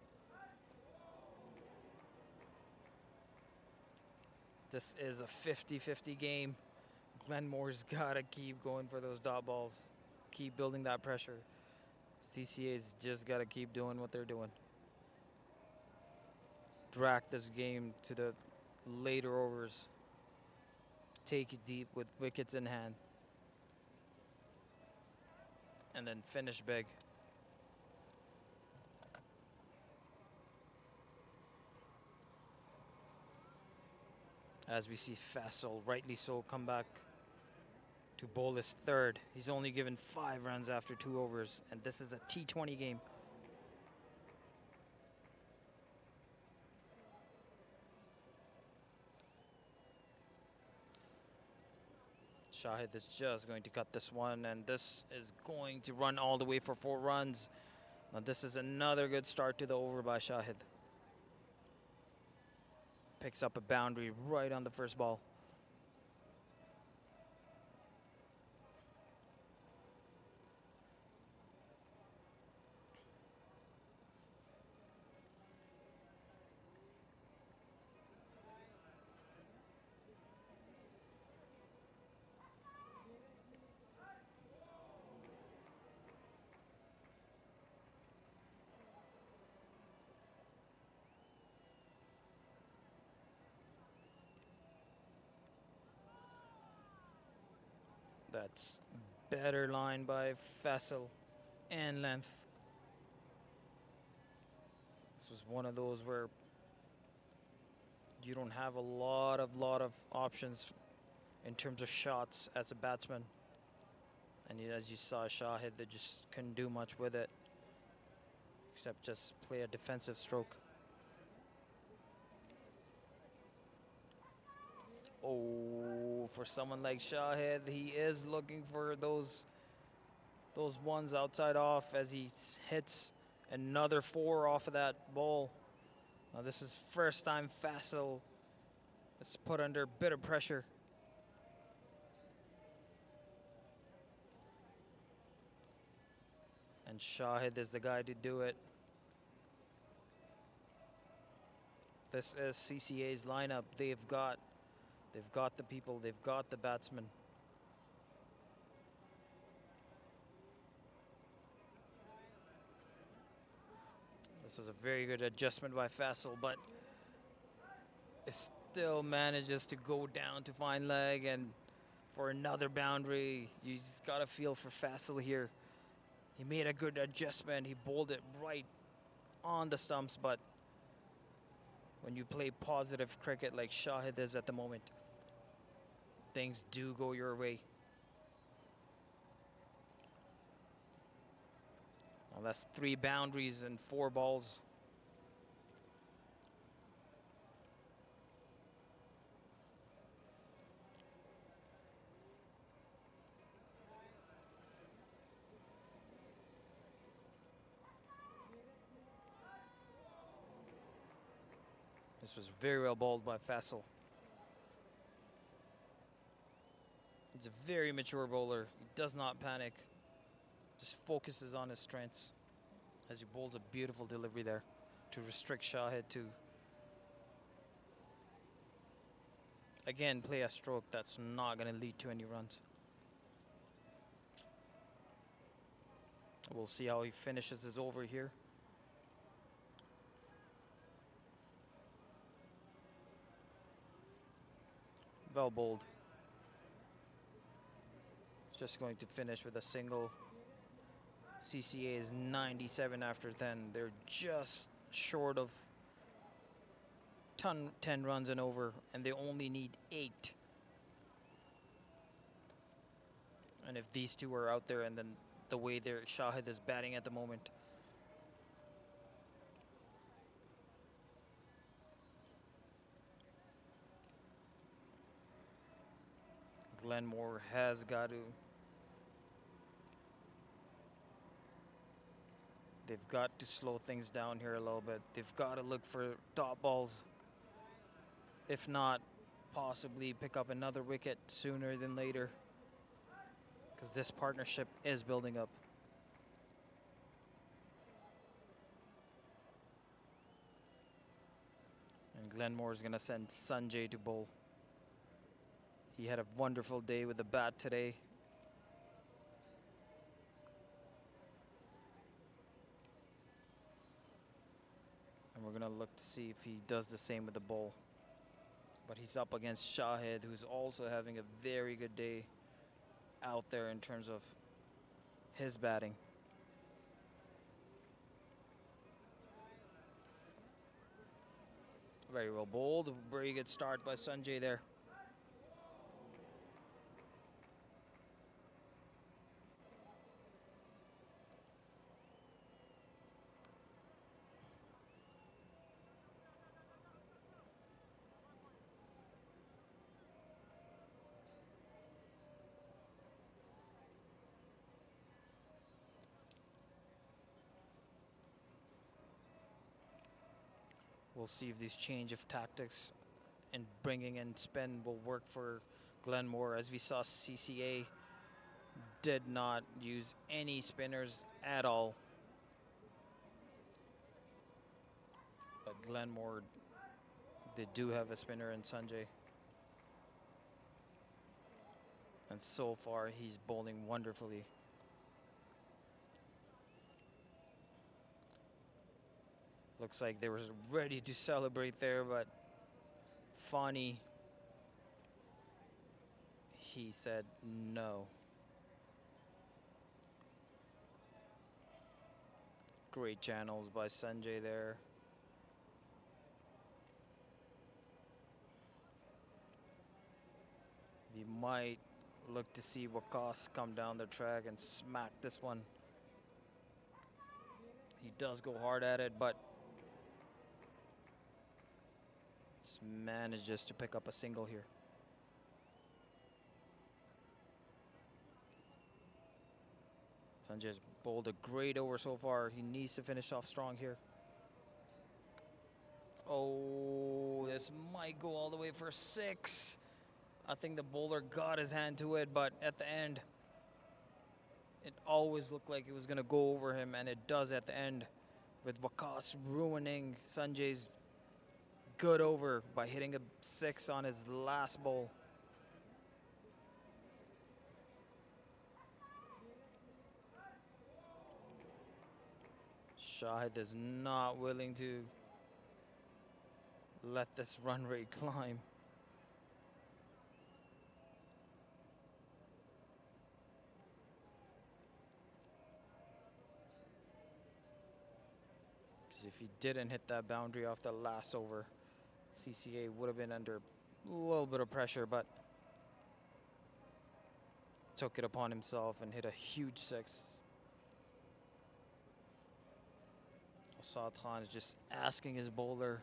This is a 50-50 game. Glenmore's got to keep going for those dot balls. Keep building that pressure. CCA's just got to keep doing what they're doing. Drag this game to the later overs. Take it deep with wickets in hand. And then finish big. As we see Faisal, rightly so, come back to bowl his third. He's only given 5 runs after 2 overs, and this is a T20 game. Shahid is just going to cut this one, and this is going to run all the way for 4 runs. Now this is another good start to the over by Shahid. Picks up a boundary right on the first ball. That's better line by Faisal and length. This was one of those where you don't have a lot of options in terms of shots as a batsman. And as you saw, Shahid, they just couldn't do much with it except just play a defensive stroke. Oh, for someone like Shahid, he is looking for those ones outside off as he hits another 4 off of that ball. Now this is first time Faisal is put under a bit of pressure. And Shahid is the guy to do it. This is CCA's lineup. They've got the people, they've got the batsmen. This was a very good adjustment by Faisal, but it still manages to go down to fine leg, and for another boundary. You just got to feel for Faisal here. He made a good adjustment. He bowled it right on the stumps, but when you play positive cricket like Shahid is at the moment, things do go your way. Well, that's 3 boundaries and 4 balls. This was very well bowled by Faisal. He's a very mature bowler. He does not panic. Just focuses on his strengths as he bowls a beautiful delivery there to restrict Shahid to, again, play a stroke that's not going to lead to any runs. We'll see how he finishes his over here. Well bowled. Just going to finish with a single. CCA is 97 after 10. They're just short of 10 runs and over, and they only need 8. And if these two are out there, and then the way Shahid is batting at the moment, Glenmore has got to. They've got to slow things down here a little bit. They've got to look for dot balls. If not, possibly pick up another wicket sooner than later, because this partnership is building up. And Glenmore is going to send Sanjay to bowl. He had a wonderful day with the bat today. And we're going to look to see if he does the same with the bowl. But he's up against Shahid, who's also having a very good day out there in terms of his batting. Very well bowled. Very good start by Sanjay there. We'll see if this change of tactics and bringing in spin will work for Glenmore. As we saw, CCA did not use any spinners at all. But Glenmore, they do have a spinner in Sanjay. And so far, he's bowling wonderfully. Looks like they were ready to celebrate there, but Fani, he said no. Great channels by Sanjay there. We might look to see Wakas come down the track and smack this one. He does go hard at it, but just manages to pick up a single here. Sanjay's bowled a great over so far. He needs to finish off strong here. Oh, this might go all the way for 6. I think the bowler got his hand to it, but at the end, it always looked like it was going to go over him, and it does at the end, with Wakas ruining Sanjay's good over by hitting a 6 on his last bowl. Shahid is not willing to let this run rate climb. Because if he didn't hit that boundary off the last over, CCA would have been under a little bit of pressure, but took it upon himself and hit a huge 6. Asad Khan is just asking his bowler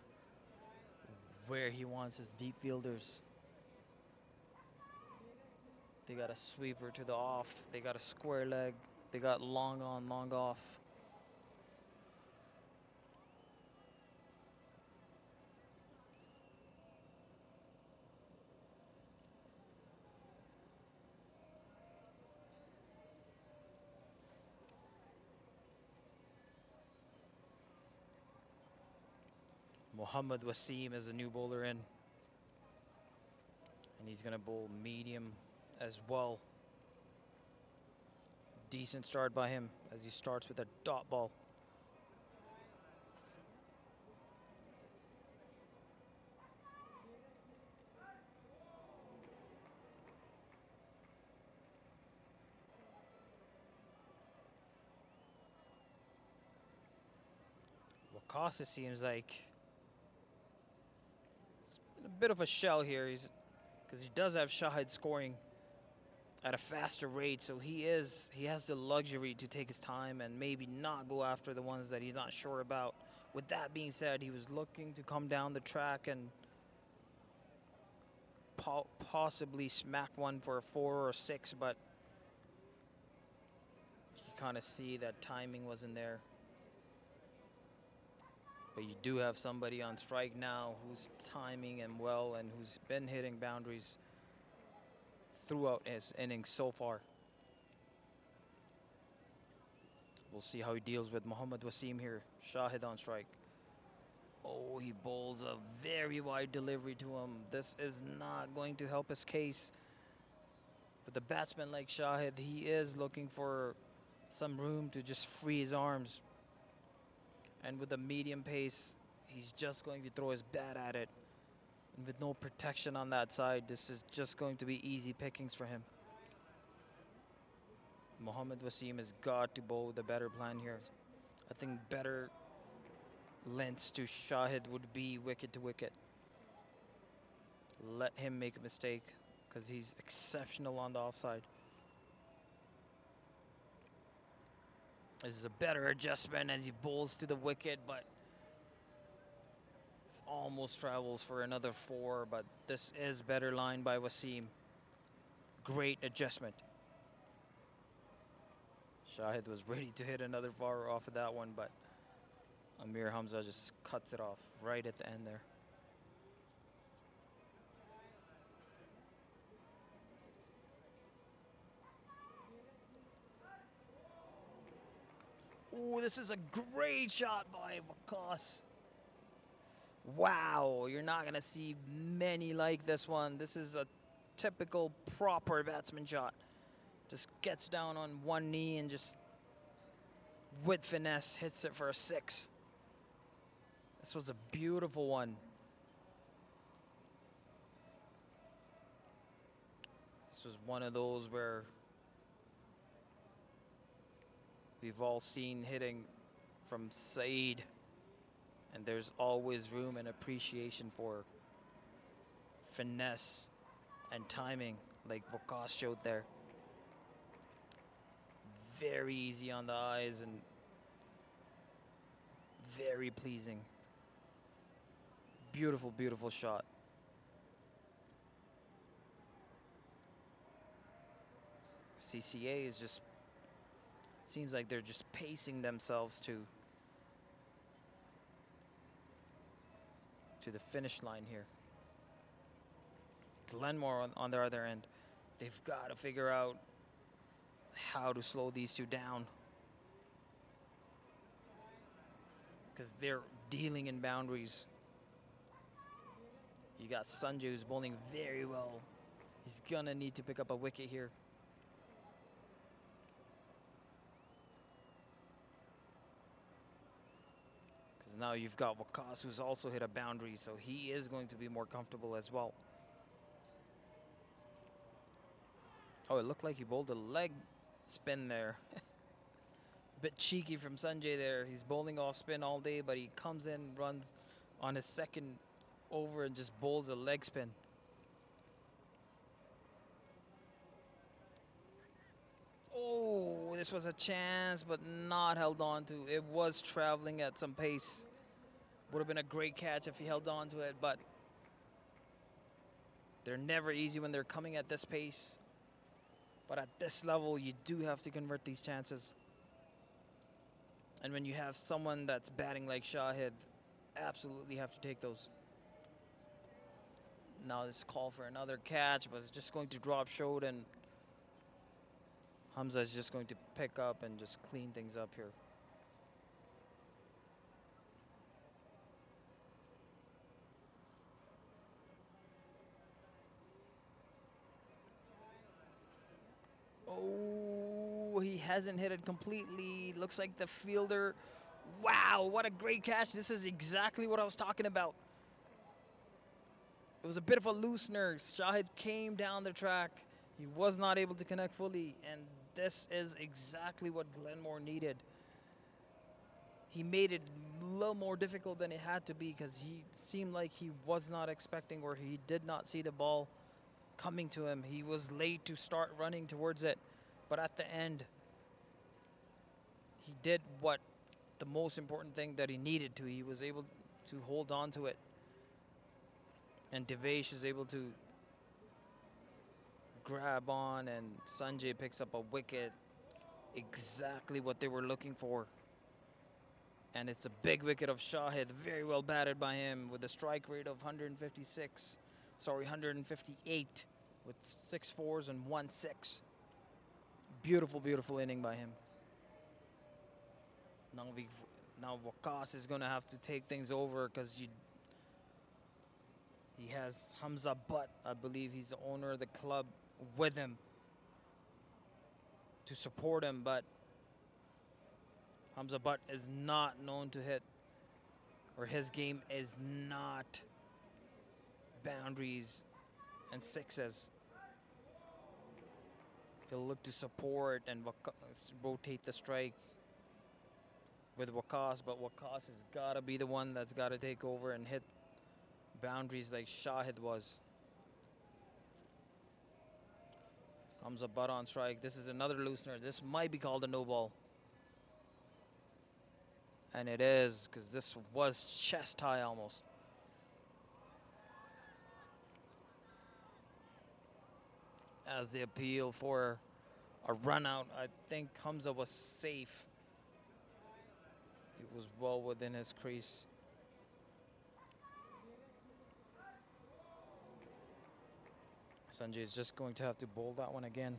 where he wants his deep fielders. They got a sweeper to the off. They got a square leg. They got long on, long off. Muhammad Wasim is a new bowler in. And he's going to bowl medium as well. Decent start by him as he starts with a dot ball. Wakasa seems like it's a bit of a shell here. Because he does have Shahid scoring at a faster rate, so he has the luxury to take his time and maybe not go after the ones that he's not sure about. With that being said, he was looking to come down the track and possibly smack one for a 4 or a 6, but you kind of see that timing wasn't there. But you do have somebody on strike now who's timing him well and who's been hitting boundaries throughout his innings so far. We'll see how he deals with Mohammad Wasim here. Shahid on strike. Oh, he bowls a very wide delivery to him. This is not going to help his case. With a batsman like Shahid, he is looking for some room to just free his arms. And with a medium pace, he's just going to throw his bat at it. And with no protection on that side, this is just going to be easy pickings for him. Mohammad Wasim has got to bowl the better plan here. I think better lengths to Shahid would be wicket to wicket. Let him make a mistake because he's exceptional on the offside. This is a better adjustment as he bowls to the wicket, but it almost travels for another 4, but this is better line by Wasim. Great adjustment. Shahid was ready to hit another 4 off of that one, but Amir Hamza just cuts it off right at the end there. Ooh, this is a great shot by Wakas. Wow, you're not going to see many like this one. This is a typical proper batsman shot. Just gets down on one knee and just with finesse hits it for a 6. This was a beautiful one. This was one of those where we've all seen hitting from Saeed, and there's always room and appreciation for finesse and timing like Wakas showed there. Very easy on the eyes and very pleasing. Beautiful, beautiful shot. CCA is just, seems like they're just pacing themselves to the finish line here. GLENMORE on their other end, they've got to figure out how to slow these two down, because they're dealing in boundaries. You got Sanjay who's bowling very well. He's gonna need to pick up a wicket here. Because now you've got Wakas who's also hit a boundary, so he is going to be more comfortable as well. Oh, it looked like he bowled a leg spin there. Bit cheeky from Sanjay there. He's bowling off spin all day, but he comes in, runs on his second over and just bowls a leg spin. Oh, this was a chance, but not held on to. It was traveling at some pace. Would have been a great catch if he held on to it, but they're never easy when they're coming at this pace. But at this level, you do have to convert these chances. And when you have someone that's batting like Shahid, absolutely have to take those. Now this call for another catch, but it's just going to drop short, and Hamza is just going to pick up and just clean things up here. Oh, he hasn't hit it completely. Looks like the fielder. Wow, what a great catch. This is exactly what I was talking about. It was a bit of a loosener. Shahid came down the track. He was not able to connect fully, and this is exactly what GLENMORE needed. he made it a little more difficult than it had to be because he seemed like he was not expecting or he did not see the ball coming to him. He was late to start running towards it, but at the end, he did what the most important thing that he needed to. He was able to hold on to it, and Devesh is able to grab on, and Sanjay picks up a wicket. Exactly what they were looking for. And it's a big wicket of Shahid, very well batted by him with a strike rate of 158 with 6 fours and 1 6. Beautiful, beautiful inning by him. Now Waqas is going to have to take things over because he has Hamza Butt, I believe he's the owner of the club, with him to support him, but Hamza Butt is not known to hit, or his game is not boundaries and sixes. He'll look to support and rotate the strike with Waqas, but Waqas has got to be the one that's got to take over and hit boundaries like Shahid was. Hamza Butt on strike. This is another loosener. This might be called a no ball. And it is, because this was chest high almost. As the appeal for a run out, I think Hamza was safe. He was well within his crease. Sanjay is just going to have to bowl that one again.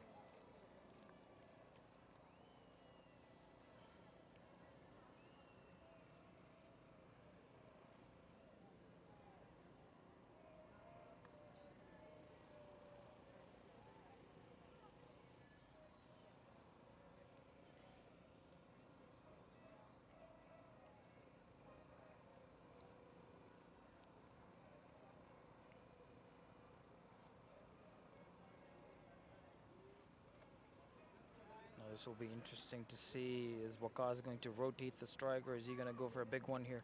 Now this will be interesting to see. Is Waqas going to rotate the strike, or is he going to go for a big one here?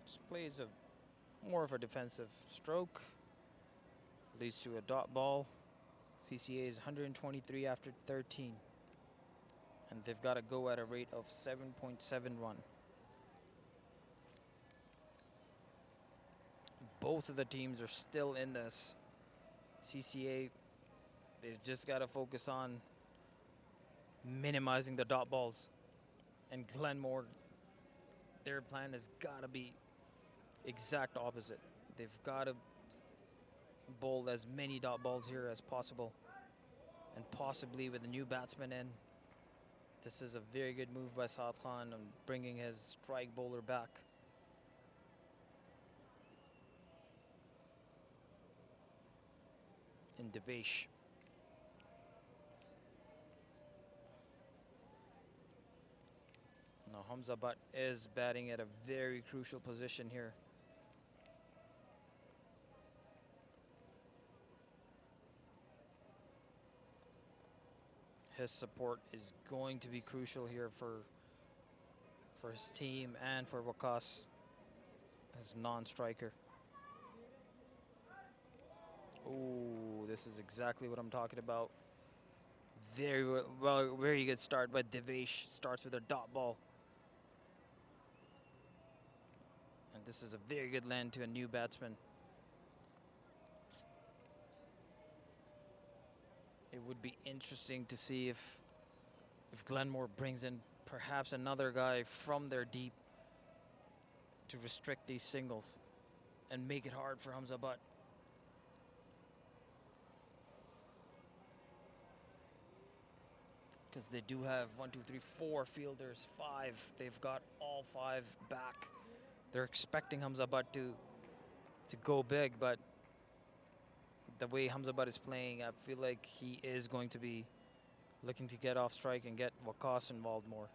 Just plays more of a defensive stroke. Leads to a dot ball. CCA is 123 after 13. And they've got to go at a rate of 7.7 run. Both of the teams are still in this. CCA, they've just got to focus on minimizing the dot balls. And Glenmore, their plan has got to be exact opposite. They've got to bowl as many dot balls here as possible. And possibly with a new batsman in. This is a very good move by Saad Khan on bringing his strike bowler back. In Devesh. Now Hamza Butt is batting at a very crucial position here. His support is going to be crucial here for his team and for Waqas as non-striker. Oh, this is exactly what I'm talking about. Very good start by Devesh. Starts with a dot ball. And this is a very good land to a new batsman. It would be interesting to see if Glenmore brings in perhaps another guy from their deep to restrict these singles and make it hard for Hamza Butt. Because they do have 1, 2, 3, 4 fielders, 5. They've got all 5 back. They're expecting Hamza Butt to go big, but the way Hamza Butt is playing, I feel like he is going to be looking to get off strike and get Waqas involved more.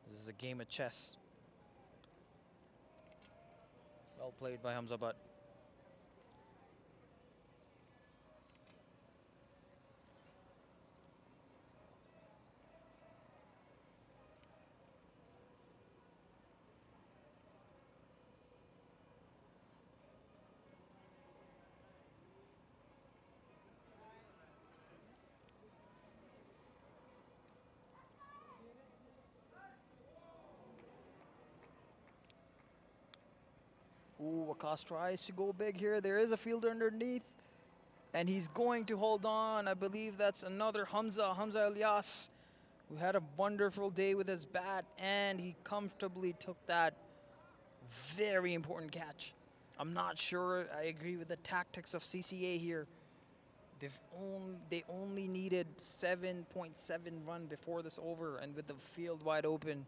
This is a game of chess. Well played by Hamza Butt. Ooh, Akash tries to go big here. There is a fielder underneath, and he's going to hold on. I believe that's another Hamza Ilyas, who had a wonderful day with his bat, and he comfortably took that very important catch. I'm not sure I agree with the tactics of CCA here. They only needed 7.7 run before this over, and with the field wide open,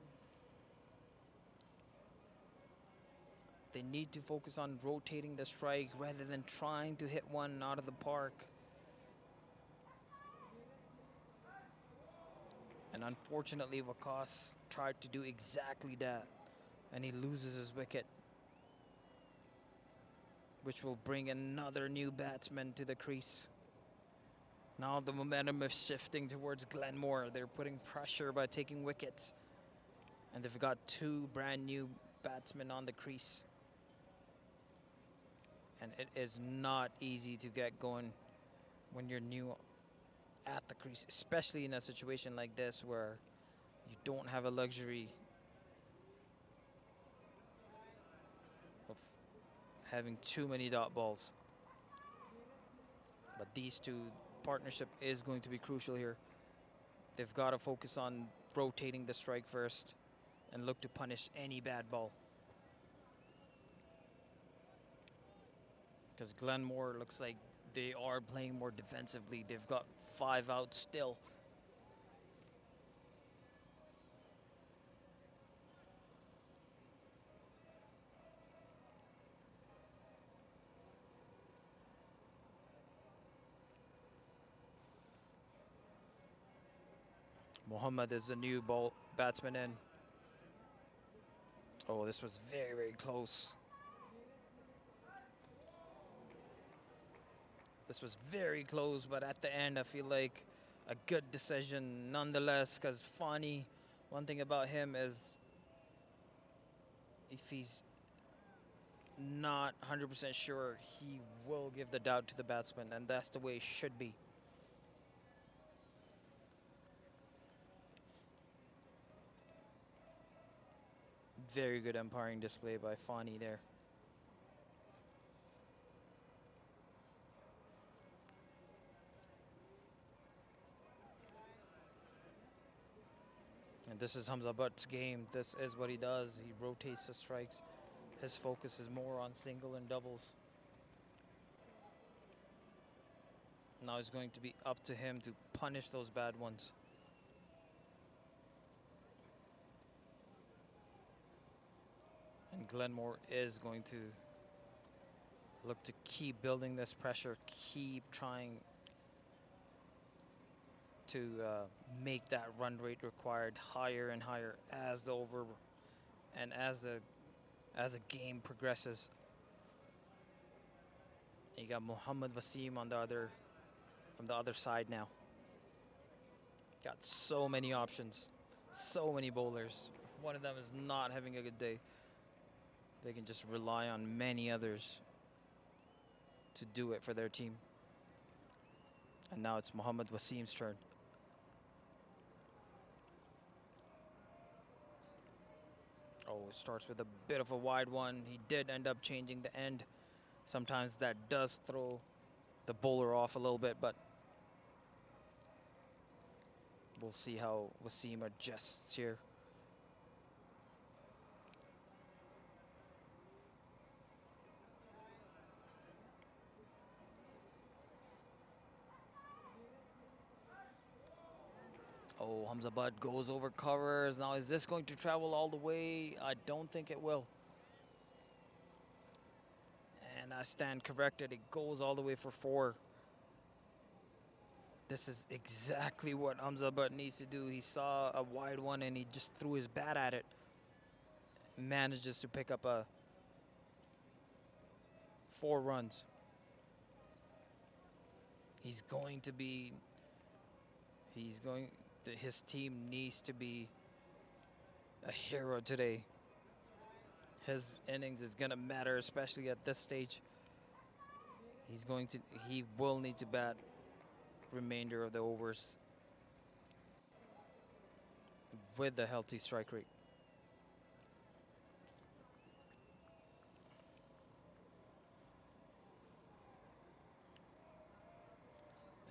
they need to focus on rotating the strike rather than trying to hit one out of the park. And unfortunately, Vakas tried to do exactly that, and he loses his wicket, which will bring another new batsman to the crease. Now the momentum is shifting towards Glenmore. They're putting pressure by taking wickets, and they've got two brand new batsmen on the crease. And it is not easy to get going when you're new at the crease, especially in a situation like this where you don't have a luxury of having too many dot balls. But these two, partnership is going to be crucial here. They've got to focus on rotating the strike first and look to punish any bad ball. Because Glenmore looks like they are playing more defensively. They've got 5 out still. Muhammad is the new batsman in. Oh, this was very, very close. This was very close, but at the end, I feel like a good decision nonetheless, because Fani, one thing about him is if he's not 100% sure, he will give the doubt to the batsman, and that's the way it should be. Very good umpiring display by Fani there. And this is Hamza Butt's game. This is what he does. He rotates the strikes. His focus is more on single and doubles. Now it's going to be up to him to punish those bad ones. And Glenmore is going to look to keep building this pressure, keep trying to make that run rate required higher and higher as the over and as the game progresses. You got Mohammad Wasim on the other from the other side now. Got so many options, so many bowlers. If one of them is not having a good day, they can just rely on many others to do it for their team. And now it's Mohammad Wasim's turn. Oh, it starts with a bit of a wide one. He did end up changing the end. Sometimes that does throw the bowler off a little bit, but we'll see how Wasim adjusts here. Oh, Hamza Butt goes over covers. Now, is this going to travel all the way? I don't think it will. And I stand corrected. It goes all the way for 4. This is exactly what Hamza Butt needs to do. He saw a wide one and he just threw his bat at it. Manages to pick up a 4 runs. His team needs to be a hero today. His innings is gonna matter, especially at this stage. He will need to bat remainder of the overs with a healthy strike rate.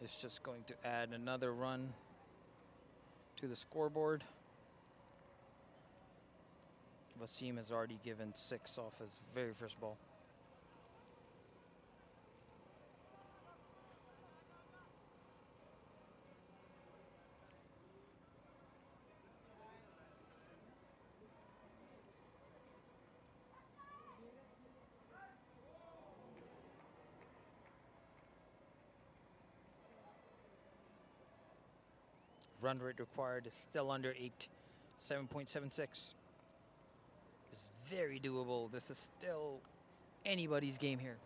is just going to add another run to the scoreboard. Wasim has already given 6 off his very first ball. Run rate required is still under 8, 7.76. This is very doable. This is still anybody's game here.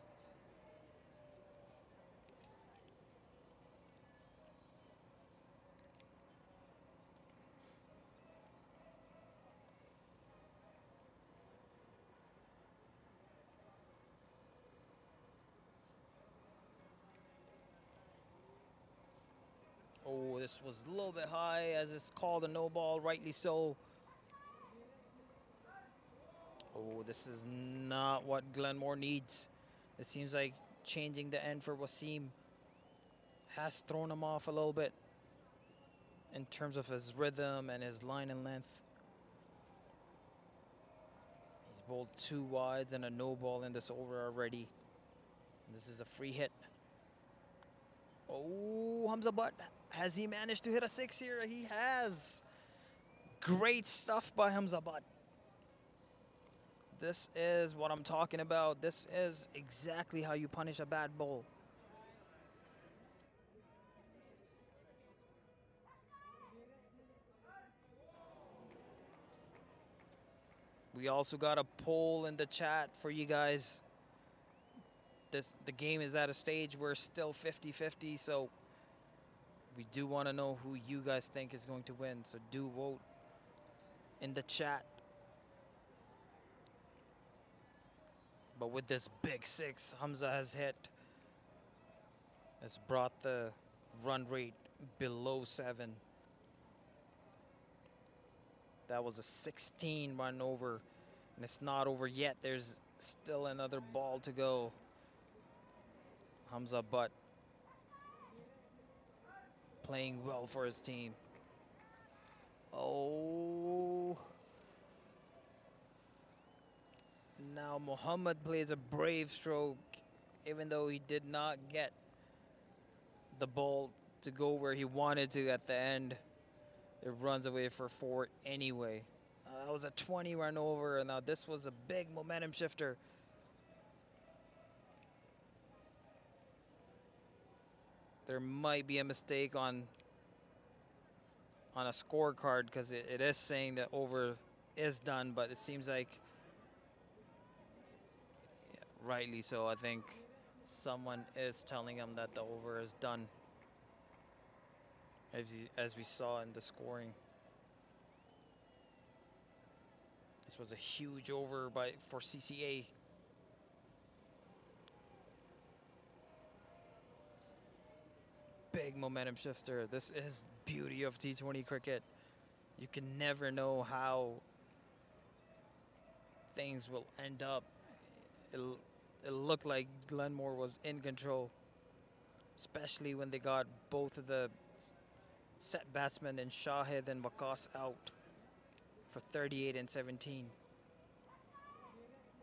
Oh, this was a little bit high as it's called a no ball, rightly so. Oh, this is not what Glenmore needs. It seems like changing the end for Wasim has thrown him off a little bit in terms of his rhythm and his line and length. He's bowled 2 wides and a no ball in this over already. This is a free hit. Oh, Hamza Butt. Has he managed to hit a 6 here? He has. Great stuff by Hamza Butt. This is what I'm talking about. This is exactly how you punish a bad bowl. We also got a poll in the chat for you guys. The game is at a stage where it's still 50-50, so we do want to know who you guys think is going to win. So do vote in the chat. But with this big 6 Hamza has hit, it's brought the run rate below 7. That was a 16 run over, and it's not over yet. There's still another ball to go. Hamza Butt playing well for his team. Oh. Now Muhammad plays a brave stroke, even though he did not get the ball to go where he wanted to at the end. It runs away for 4 anyway. That was a 20 run over, and now this was a big momentum shifter. There might be a mistake on a scorecard because it is saying that over is done, but it seems like, yeah, rightly so, I think someone is telling him that the over is done, as we saw in the scoring. This was a huge over for CCA. Big momentum shifter. This is beauty of T20 cricket. You can never know how things will end up. It looked like Glenmore was in control, especially when they got both of the set batsmen and Shahid and Waqas out for 38 and 17.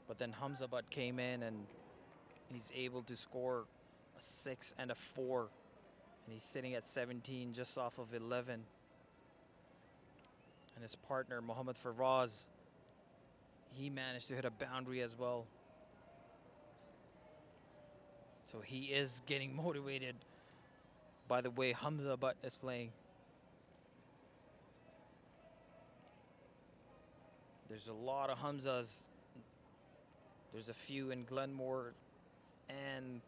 But then Hamza Butt came in and he's able to score a 6 and a 4. And he's sitting at 17, just off of 11. And his partner, Mohammad Faraz, he managed to hit a boundary as well. So he is getting motivated by the way Hamza Butt is playing. There's a lot of Hamzas. There's a few in Glenmore, and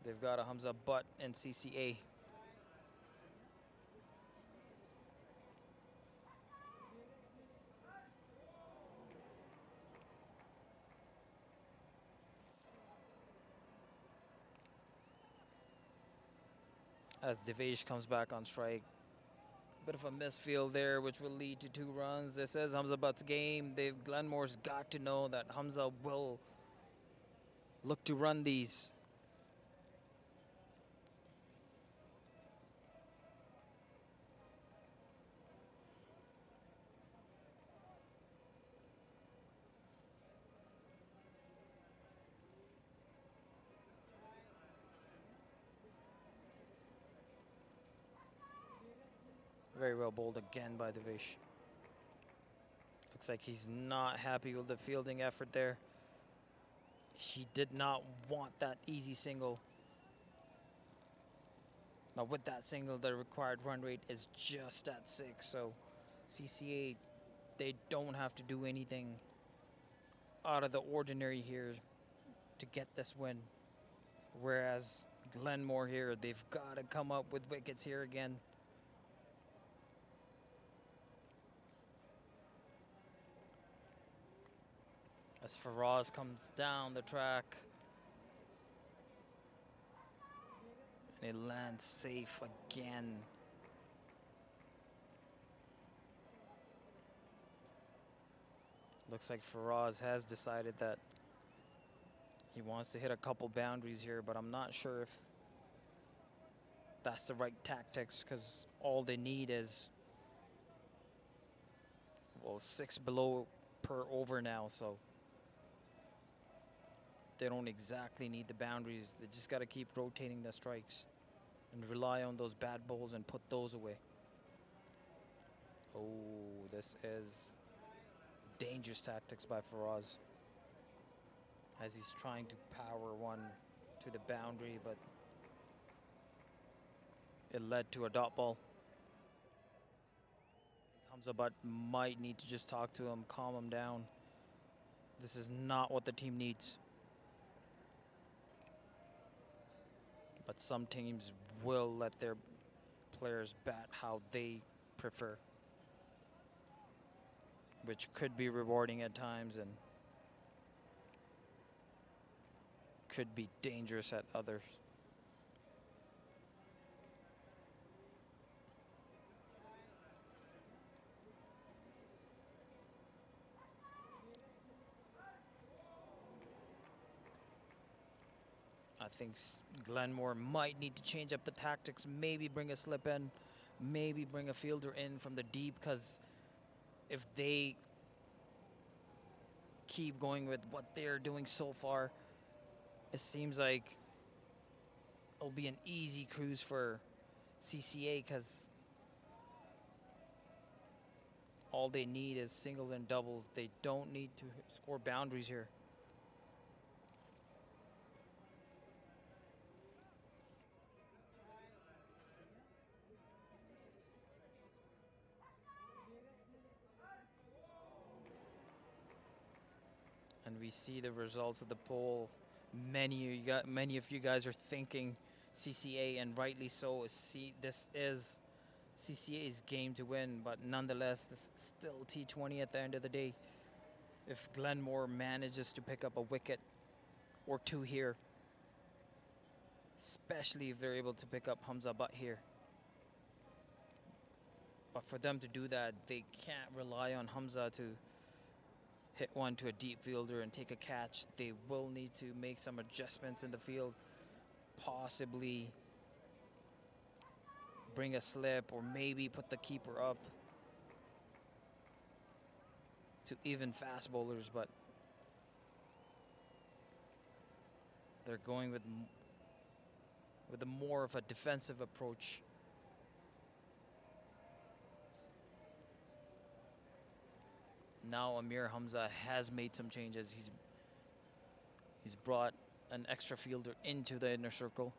they've got a Hamza Butt and CCA. As Devesh comes back on strike. Bit of a misfield there, which will lead to 2 runs. This is Hamza Butt's game. Glenmore's got to know that Hamza will look to run these. Very well bowled again by the Vish. Looks like he's not happy with the fielding effort there. He did not want that easy single. Now with that single, the required run rate is just at 6, so CCA, they don't have to do anything out of the ordinary here to get this win. Whereas GLENMORE here, they've got to come up with wickets here again. As Faraz comes down the track. And it lands safe again. Looks like Faraz has decided that he wants to hit a couple boundaries here, but I'm not sure if that's the right tactics, because all they need is, well, 6 below per over now, so they don't exactly need the boundaries. They just got to keep rotating the strikes and rely on those bad bowls and put those away. Oh, this is dangerous tactics by Faraz as he's trying to power one to the boundary, but it led to a dot ball. Hamza Butt might need to just talk to him, calm him down. This is not what the team needs. But some teams will let their players bat how they prefer, which could be rewarding at times and could be dangerous at others. I think GLENMORE might need to change up the tactics, maybe bring a slip in, maybe bring a fielder in from the deep, because if they keep going with what they're doing so far, it seems like it'll be an easy cruise for CCA, because all they need is singles and doubles. They don't need to score boundaries here. And we see the results of the poll. Many of you guys are thinking CCA, and rightly so. This is CCA's game to win, but nonetheless, this is still T20 at the end of the day. If GLENMORE manages to pick up a wicket or two here, especially if they're able to pick up Hamza Butt here. But for them to do that, they can't rely on Hamza to hit one to a deep fielder and take a catch. They will need to make some adjustments in the field, possibly bring a slip or maybe put the keeper up to even fast bowlers, but they're going with a more of a defensive approach. Now Amir Hamza has made some changes. He's brought an extra fielder into the inner circle.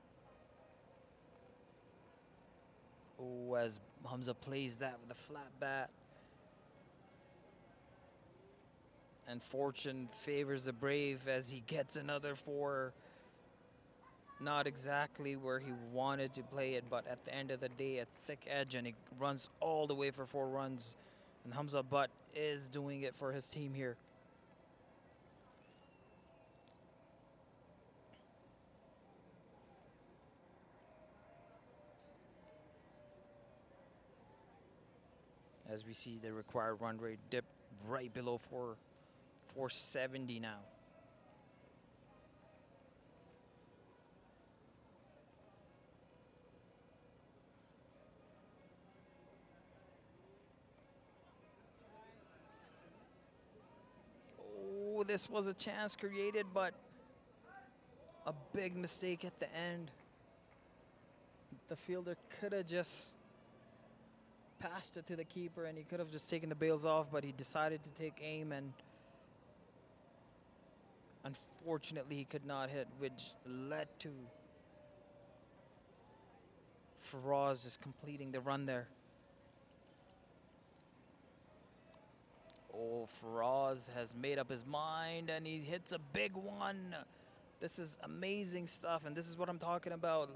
Oh, as Hamza plays that with a flat bat. And fortune favors the brave as he gets another 4. Not exactly where he wanted to play it, but at the end of the day, a thick edge, and he runs all the way for 4 runs. And Hamza Butt is doing it for his team here. As we see the required run rate dip right below 470 now. Oh, this was a chance created, but a big mistake at the end. The fielder could have just passed it to the keeper, and he could have just taken the bails off, but he decided to take aim, and unfortunately he could not hit, which led to Faraz just completing the run there. Oh, Faraz has made up his mind, and he hits a big one. This is amazing stuff, and this is what I'm talking about.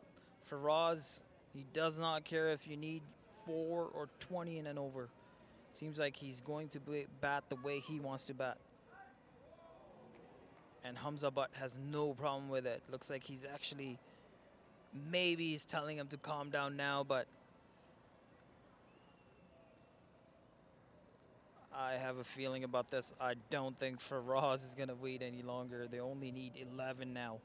Faraz, he does not care if you need 4 or 20 in and over. Seems like he's going to bat the way he wants to bat. And Hamza Butt has no problem with it. Looks like he's actually, maybe he's telling him to calm down now, but I have a feeling about this. I don't think Faraz is going to wait any longer. They only need 11 now.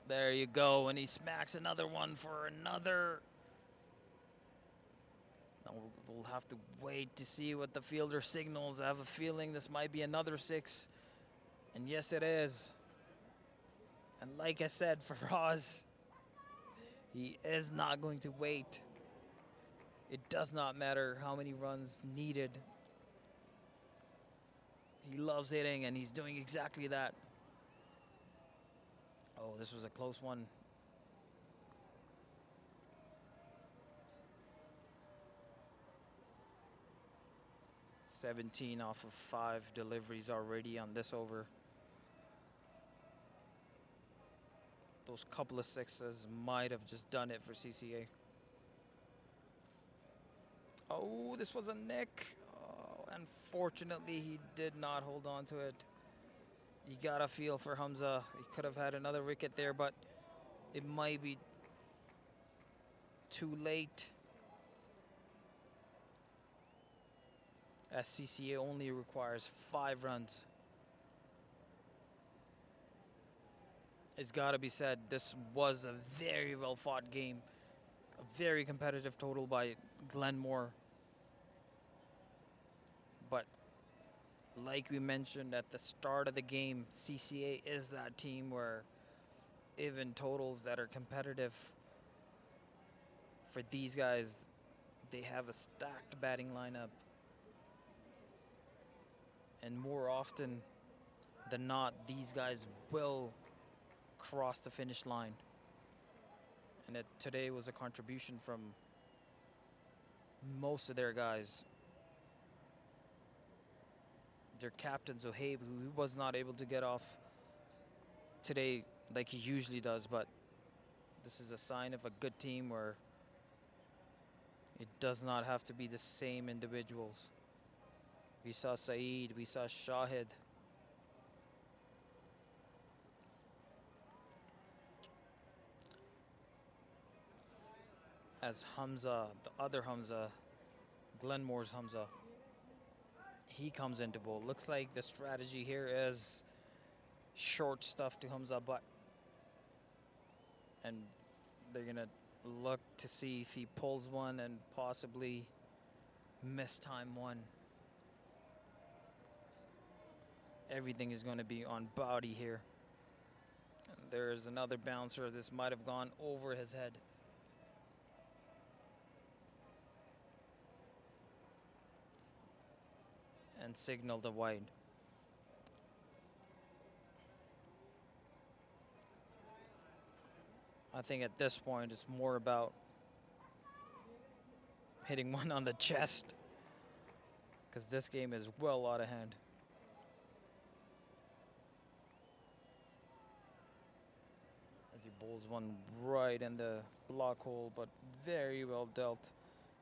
There you go, and he smacks another one for another. Now we'll have to wait to see what the fielder signals. I have a feeling this might be another 6. And yes, it is. And like I said, Faraz, he is not going to wait. It does not matter how many runs needed. He loves hitting, and he's doing exactly that. Oh, this was a close one. "17 off of 5 deliveries already on this over. Those couple of 6s might have just done it for CCA. Oh, this was a nick. Oh, unfortunately, he did not hold on to it. You gotta feel for Hamza. He could have had another wicket there, but it might be too late, as CCA only requires 5 runs. It's gotta be said, this was a very well fought game. A very competitive total by Glenmore. But like we mentioned at the start of the game, CCA is that team where even totals that are competitive for these guys, they have a stacked batting lineup. And more often than not, these guys will cross the finish line. And today was a contribution from most of their guys. Their captain, Zohaib, who was not able to get off today like he usually does, but this is a sign of a good team where it does not have to be the same individuals. We saw Saeed, we saw Shahid. As Hamza, the other Hamza, Glenmore's Hamza, he comes into bowl. Looks like the strategy here is short stuff to Hamza Butt. And they're going to look to see if he pulls one and possibly mistime one. Everything is going to be on body here. And there's another bouncer. This might have gone over his head. And signaled a wide. I think at this point it's more about hitting one on the chest, because this game is well out of hand. As he bowls one right in the block hole, but very well dealt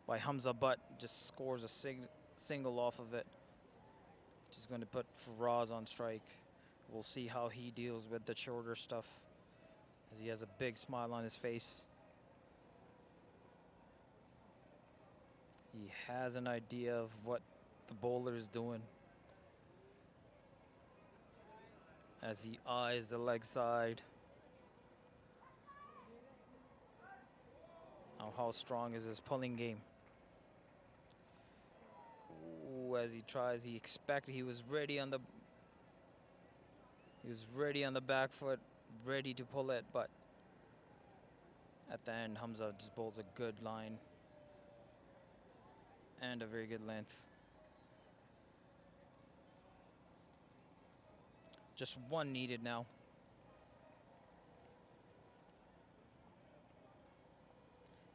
by Hamza Butt. Just scores a single off of it, which is going to put Faraz on strike. We'll see how he deals with the shorter stuff, as he has a big smile on his face. He has an idea of what the bowler is doing, as he eyes the leg side. Now, how strong is his pulling game? Ooh, as he tries, he expected, he was ready on the back foot, ready to pull it, but At the end, Hamza just bowls a good line and a very good length. Just one needed now.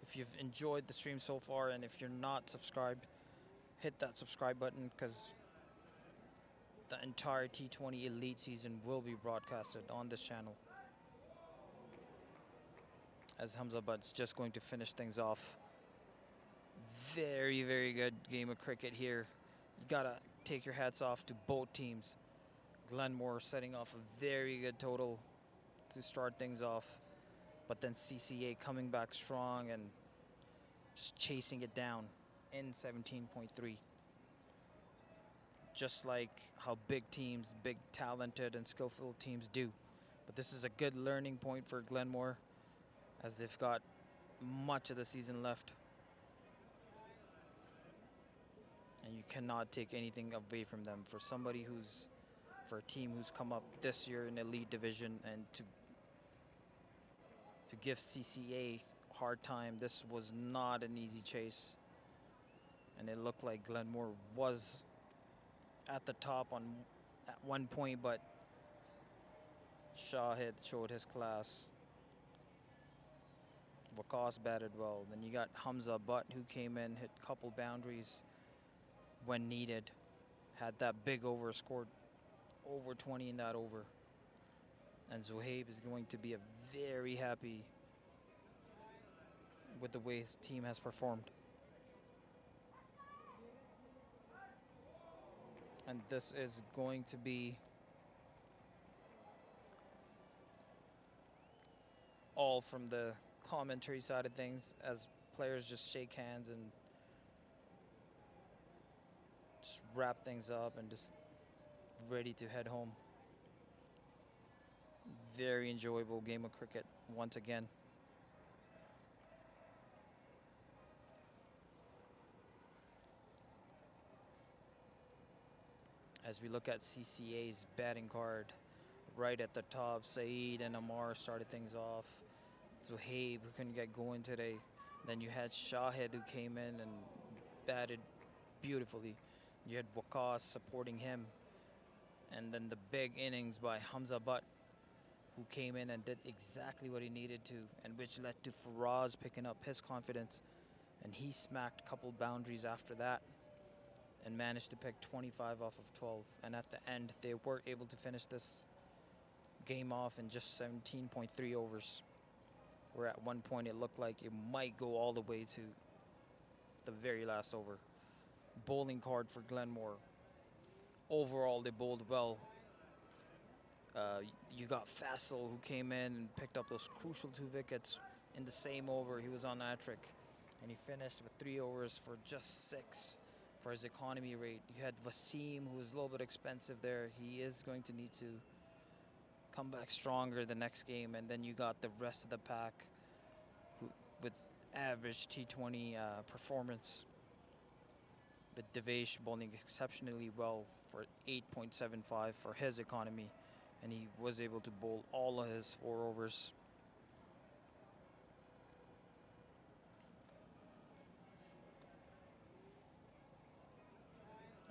If you've enjoyed the stream so far and if you're not subscribed, hit that subscribe button because the entire T20 Elite season will be broadcasted on this channel. As Hamza Butt's just going to finish things off. Very, very good game of cricket here. You gotta take your hats off to both teams. Glenmore setting off a very good total to start things off, but then CCA coming back strong and just chasing it down in 17.3. Just like how big teams, big talented and skillful teams do. But this is a good learning point for Glenmore as they've got much of the season left. And you cannot take anything away from them. For a team who's come up this year in Elite Division and to give CCA hard time, this was not an easy chase. And it looked like Glenmore was at the top at one point, but Shahid showed his class. Waqas batted well. Then you got Hamza Butt, who came in, hit a couple boundaries when needed. Had that big over, scored over 20 in that over. And Zohaib is going to be very happy with the way his team has performed. And this is going to be all from the commentary side of things as players just shake hands and just wrap things up and just ready to head home. Very enjoyable game of cricket once again. As we look at CCA's batting card, right at the top, Saeed and Amar started things off. Zohaib, who couldn't get going today. Then you had Shahid, who came in and batted beautifully. You had Waqas supporting him. And then the big innings by Hamza Butt, who came in and did exactly what he needed to, and which led to Faraz picking up his confidence. And he smacked a couple boundaries after that and managed to pick 25 off of 12. And at the end, they were able to finish this game off in just 17.3 overs, where at one point it looked like it might go all the way to the very last over. Bowling card for Glenmore. Overall, they bowled well. You got Faisal, who came in and picked up those crucial 2 wickets in the same over. He was on hat-trick, and he finished with 3 overs for just 6 for his economy rate. You had Wasim, who was a little bit expensive there. He is going to need to come back stronger the next game. And then you got the rest of the pack with average T20 performance. With Devesh bowling exceptionally well for 8.75 for his economy. And he was able to bowl all of his 4 overs.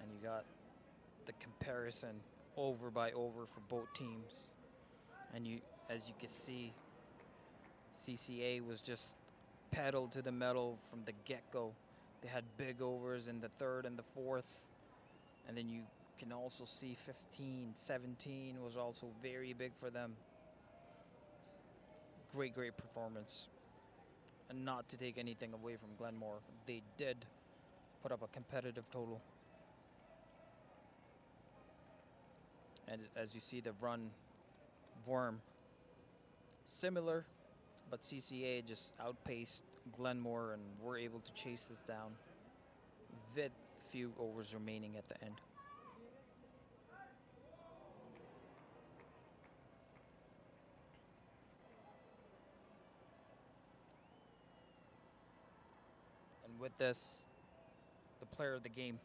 And you got the comparison over by over for both teams. And as you can see, CCA was just pedal to the metal from the get-go. They had big overs in the 3rd and the 4th. And then you can also see 15, 17 was also very big for them. Great, great performance. And not to take anything away from Glenmore, they did put up a competitive total. And as you see, the run worm, similar, but CCA just outpaced Glenmore and were able to chase this down with few overs remaining at the end. And with this, the player of the game,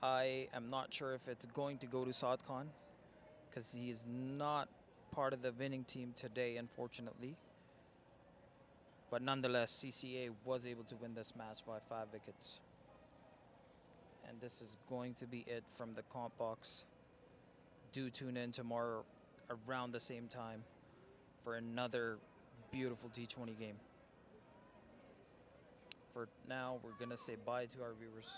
I am not sure if it's going to go to Saad Khan because he is not part of the winning team today, unfortunately. But nonetheless, CCA was able to win this match by 5 wickets. And this is going to be it from the comp box. Do tune in tomorrow around the same time for another beautiful T20 game. For now, we're going to say bye to our viewers.